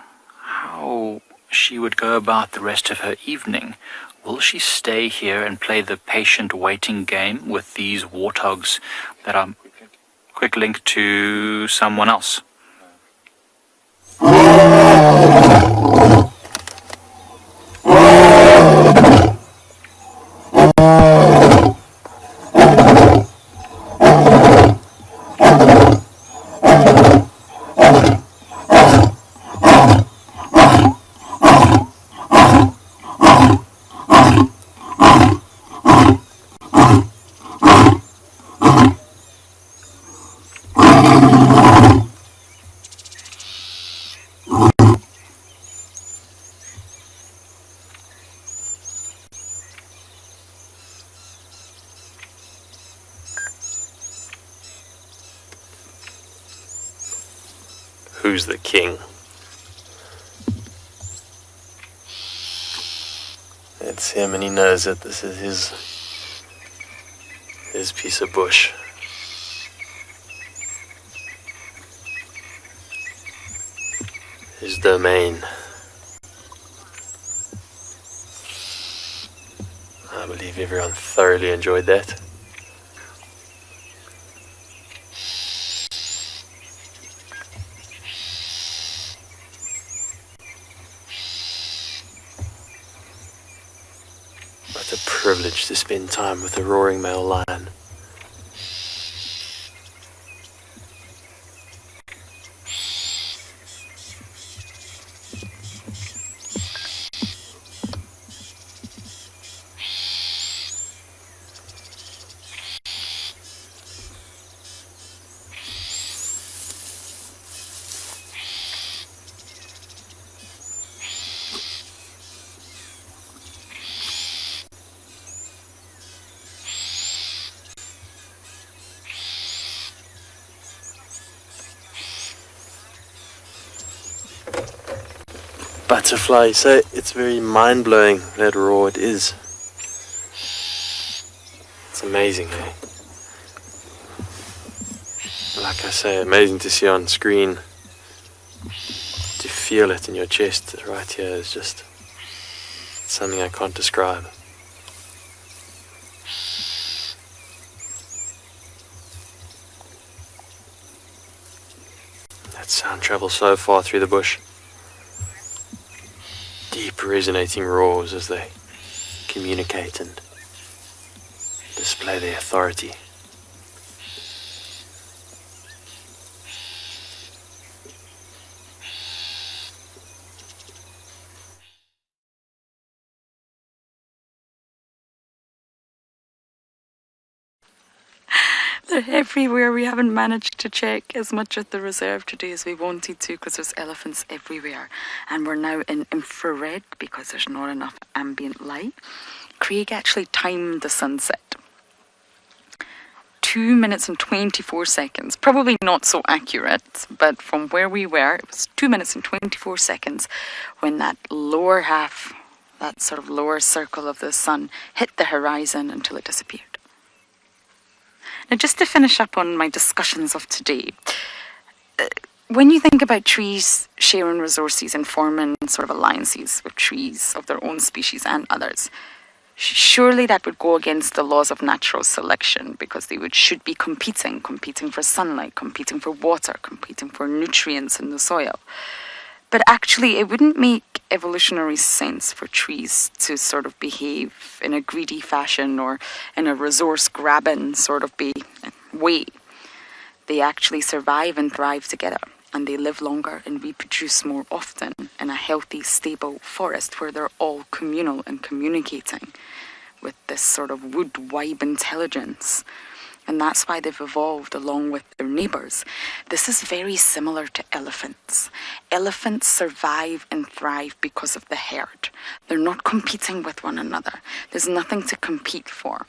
Speaker 6: how she would go about the rest of her evening. Will she stay here and play the patient waiting game with these warthogs that are quick link to someone else?
Speaker 3: who's the king. It's him, and he knows that this is his piece of bush. His domain. I believe everyone thoroughly enjoyed that. What a privilege to spend time with a roaring male lion. Butterfly, so it's very mind-blowing, that roar. It is. It's amazing, eh? Like I say, amazing to see on screen. To feel it in your chest right here is just something I can't describe. That sound travels so far through the bush. Deep resonating roars as they communicate and display their authority.
Speaker 2: They're everywhere. We haven't managed to check as much at the reserve today as we wanted to because there's elephants everywhere. And we're now in infrared because there's not enough ambient light. Craig actually timed the sunset. 2 minutes and 24 seconds. Probably not so accurate, but from where we were, it was 2 minutes and 24 seconds when that lower half, that sort of lower circle of the sun hit the horizon until it disappeared. Now, just to finish up on my discussions of today, when you think about trees sharing resources and forming sort of alliances with trees of their own species and others, surely that would go against the laws of natural selection because they should be competing for sunlight, competing for water, competing for nutrients in the soil. But actually, it wouldn't make evolutionary sense for trees to sort of behave in a greedy fashion or in a resource-grabbing sort of way. They actually survive and thrive together, and they live longer and reproduce more often in a healthy, stable forest where they're all communal and communicating with this sort of wood vibe intelligence. And that's why they've evolved along with their neighbours. This is very similar to elephants. Elephants survive and thrive because of the herd. They're not competing with one another. There's nothing to compete for.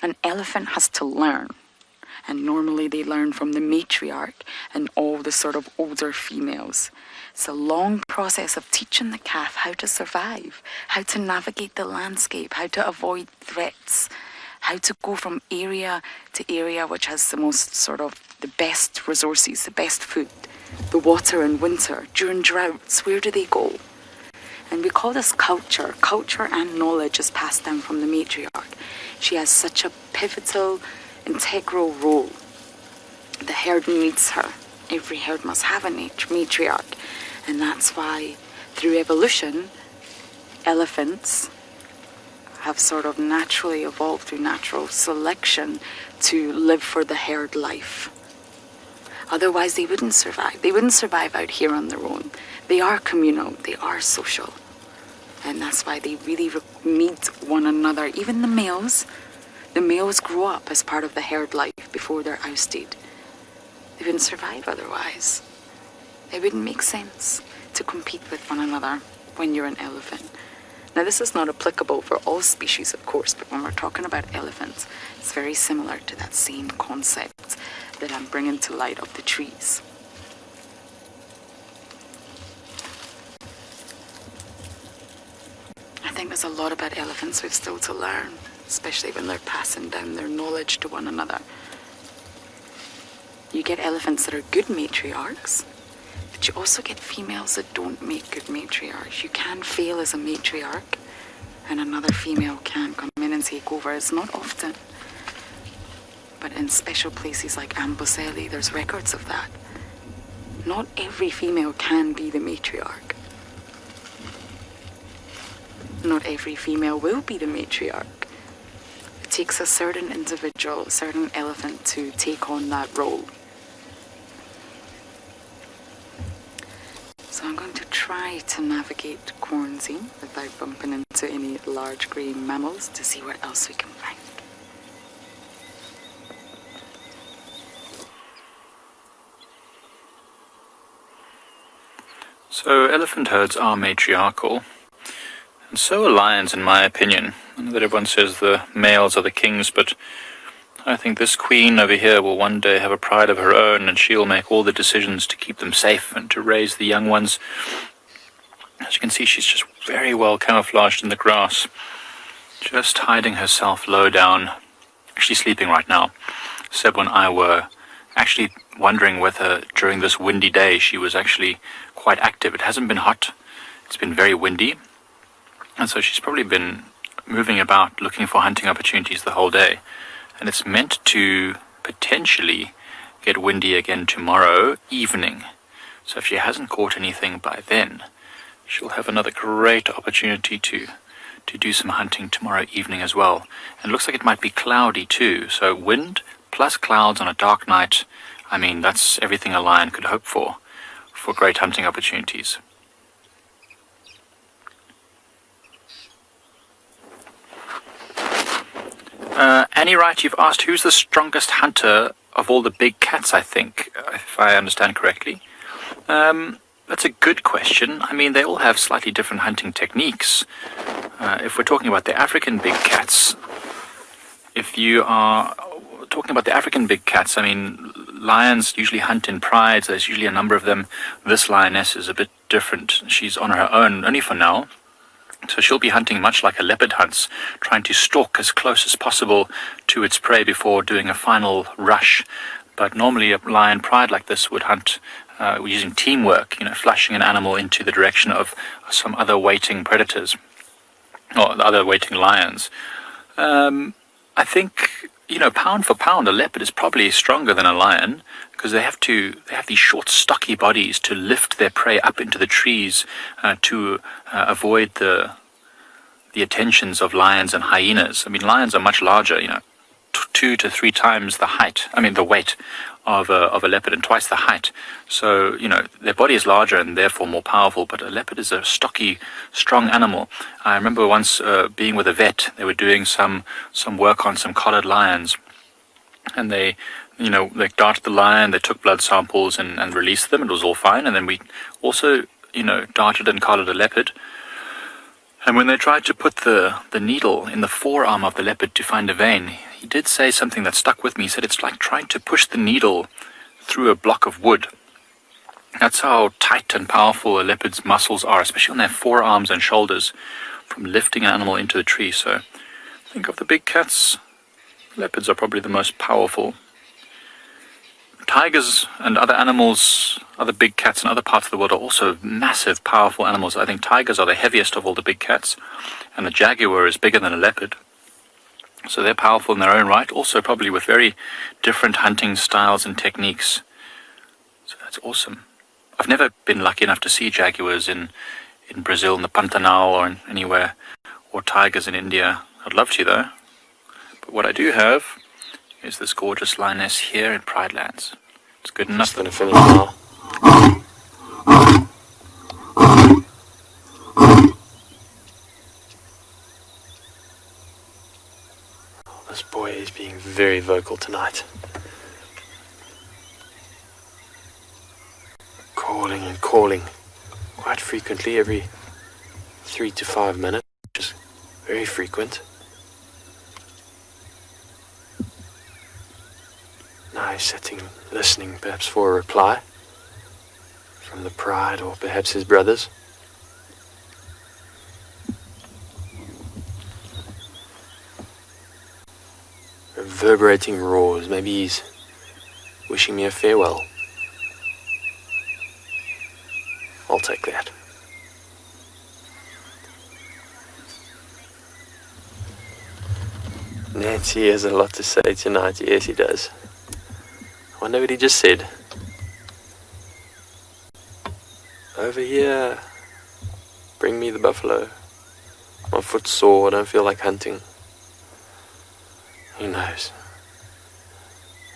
Speaker 2: An elephant has to learn. And normally they learn from the matriarch and all the sort of older females. It's a long process of teaching the calf how to survive, how to navigate the landscape, how to avoid threats, how to go from area to area which has the most sort of the best resources, the best food, the water in winter, during droughts, where do they go? And we call this culture. Culture and knowledge is passed down from the matriarch. She has such a pivotal, integral role. The herd needs her. Every herd must have a matriarch. And that's why through evolution, elephants have sort of naturally evolved through natural selection to live for the herd life. Otherwise, they wouldn't survive. They wouldn't survive out here on their own. They are communal. They are social. And that's why they really need one another. Even the males grow up as part of the herd life before they're ousted. They wouldn't survive otherwise. It wouldn't make sense to compete with one another when you're an elephant. Now, this is not applicable for all species, of course, but when we're talking about elephants, it's very similar to that same concept that I'm bringing to light of the trees. there's a lot about elephants we've still to learn, especially when they're passing down their knowledge to one another. You get elephants that are good matriarchs, but you also get females that don't make good matriarchs. You can fail as a matriarch, and another female can come in and take over. It's not often, but in special places like Amboseli, there's records of that. Not every female can be the matriarch. Not every female will be the matriarch. It takes a certain individual, a certain elephant to take on that role. So I'm going to try to navigate quarantine without bumping into any large grey mammals to see what else we can find.
Speaker 6: So elephant herds are matriarchal, and so are lions in my opinion. I know that everyone says the males are the kings, but I think this queen over here will one day have a pride of her own, and she'll make all the decisions to keep them safe and to raise the young ones. As you can see, she's just very well camouflaged in the grass, just hiding herself low down, actually sleeping right now. Seb and I were actually wondering whether during this windy day she was actually quite active. It hasn't been hot, it's been very windy, and so she's probably been moving about looking for hunting opportunities the whole day. And it's meant to potentially get windy again tomorrow evening. So if she hasn't caught anything by then, she'll have another great opportunity to do some hunting tomorrow evening as well. And it looks like it might be cloudy too. So wind plus clouds on a dark night, I mean, that's everything a lion could hope for great hunting opportunities. Annie Wright, you've asked who's the strongest hunter of all the big cats, I think, if I understand correctly. That's a good question. I mean, they all have slightly different hunting techniques. If we're talking about the African big cats, if you are talking about the African big cats, I mean, lions usually hunt in pride. There's usually a number of them. This lioness is a bit different. She's on her own, only for now. So she'll be hunting much like a leopard hunts, trying to stalk as close as possible to its prey before doing a final rush. But normally a lion pride like this would hunt using teamwork, flashing an animal into the direction of some other waiting predators, or the other waiting lions. I think, pound for pound, a leopard is probably stronger than a lion, because they have these short, stocky bodies to lift their prey up into the trees to avoid the attentions of lions and hyenas. I mean, lions are much larger, 2 to 3 times the weight of a leopard, and twice the height. So, their body is larger and therefore more powerful, but a leopard is a stocky, strong animal. I remember once being with a vet. They were doing some work on some collared lions, and they darted the lion, they took blood samples and released them. It was all fine. And then we also, darted and collared a leopard. And when they tried to put the needle in the forearm of the leopard to find a vein, he did say something that stuck with me. He said it's like trying to push the needle through a block of wood. That's how tight and powerful a leopard's muscles are, especially on their forearms and shoulders, from lifting an animal into the tree. So think of the big cats. Leopards are probably the most powerful. Tigers and other animals, other big cats in other parts of the world are also massive, powerful animals. I think tigers are the heaviest of all the big cats, and the jaguar is bigger than a leopard. So they're powerful in their own right, also probably with very different hunting styles and techniques. So that's awesome. I've never been lucky enough to see jaguars in Brazil, in the Pantanal, or anywhere, or tigers in India. I'd love to, though. But what I do have is this gorgeous lioness here in Pride Lands. It's good enough.
Speaker 3: Just gonna finish now. This boy is being very vocal tonight. Calling and calling quite frequently, every 3 to 5 minutes, which is very frequent. Now he's sitting, listening perhaps for a reply from the pride or perhaps his brothers. reverberating roars. Maybe he's wishing me a farewell. I'll take that. Nancy has a lot to say tonight. Yes, he does. I wonder what he just said. Over here. Bring me the buffalo. My foot's sore. I don't feel like hunting. Who knows?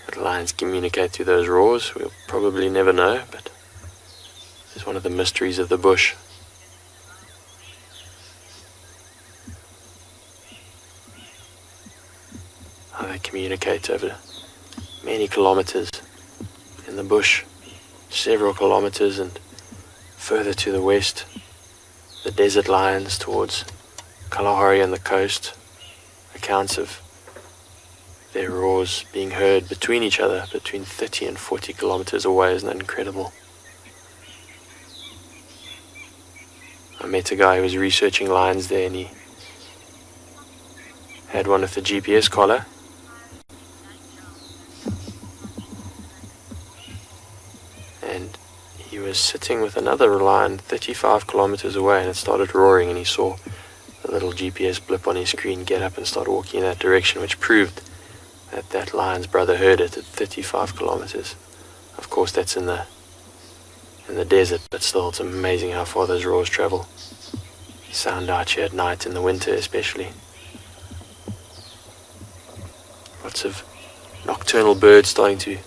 Speaker 3: What lions communicate through those roars, we'll probably never know, but it's one of the mysteries of the bush. How they communicate over many kilometers in the bush, several kilometers, and further to the west, the desert lions towards Kalahari and the coast. Accounts of their roars being heard between each other, between 30 and 40 kilometers away. Isn't that incredible? I met a guy who was researching lions there, and he had one with the GPS collar. And he was sitting with another lion 35 kilometers away, and it started roaring, and he saw the little GPS blip on his screen get up and start walking in that direction, which proved that lion's brother heard it at 35 kilometers. Of course, that's in the desert, but still, it's amazing how far those roars travel. Sound out here at night, in the winter especially. Lots of nocturnal birds starting to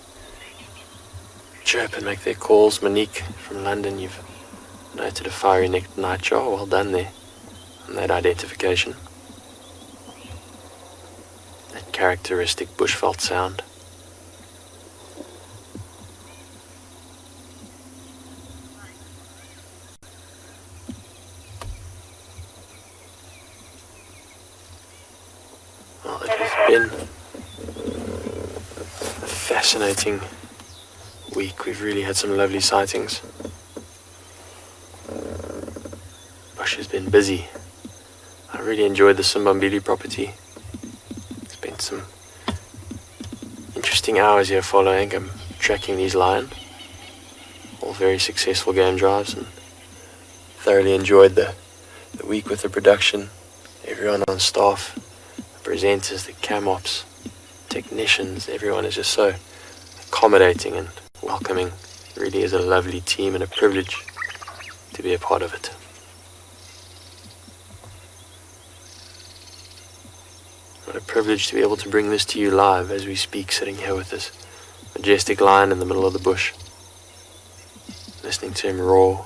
Speaker 3: chirp and make their calls. Monique from London, you've noted a fiery-necked nightjar. Well done there on that identification. That characteristic bushveld sound. Well, it has been a fascinating week. We've really had some lovely sightings. Bush has been busy. I really enjoyed the Simbambili property. Spent some interesting hours here following and tracking these lion. All very successful game drives, and thoroughly enjoyed the week with the production. Everyone on staff, the presenters, the cam ops, technicians, everyone is just so accommodating and welcoming. It really is a lovely team and a privilege to be a part of it. What a privilege to be able to bring this to you live as we speak, sitting here with this majestic lion in the middle of the bush, listening to him roar,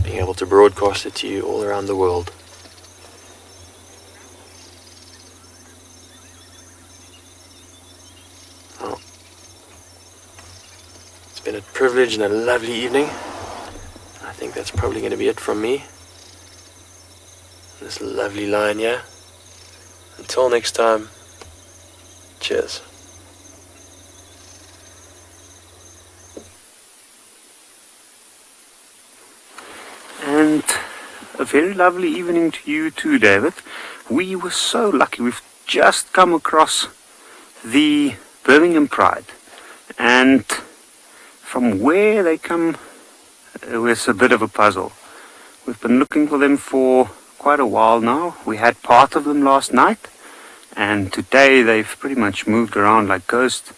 Speaker 3: being able to broadcast it to you all around the world. Well, it's been a privilege and a lovely evening. I think that's probably going to be it from me. This lovely lion here. Until next time, cheers.
Speaker 8: And a very lovely evening to you too, David. We were so lucky. We've just come across the Birmingham Pride, and from where they come was a bit of a puzzle. We've been looking for them for quite a while now. We had part of them last night, and today they've pretty much moved around like ghosts.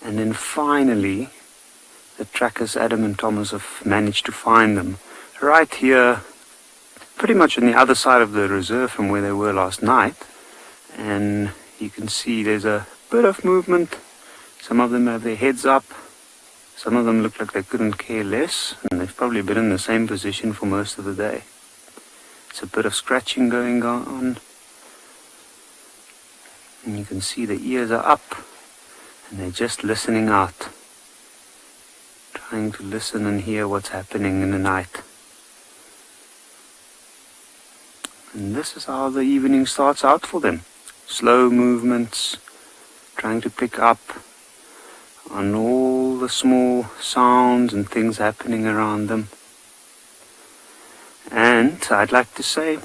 Speaker 8: And then finally the trackers Adam and Thomas have managed to find them right here, pretty much on the other side of the reserve from where they were last night. And you can see there's a bit of movement. Some of them have their heads up, some of them look like they couldn't care less, and they've probably been in the same position for most of the day. It's a bit of scratching going on, and you can see the ears are up, and they're just listening out, trying to listen and hear what's happening in the night. And this is how the evening starts out for them. Slow movements, trying to pick up on all the small sounds and things happening around them. And I'd like to say,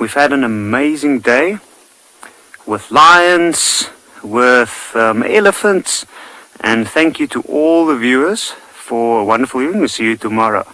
Speaker 8: We've had an amazing day with lions, with elephants, and thank you to all the viewers for a wonderful evening. We'll see you tomorrow.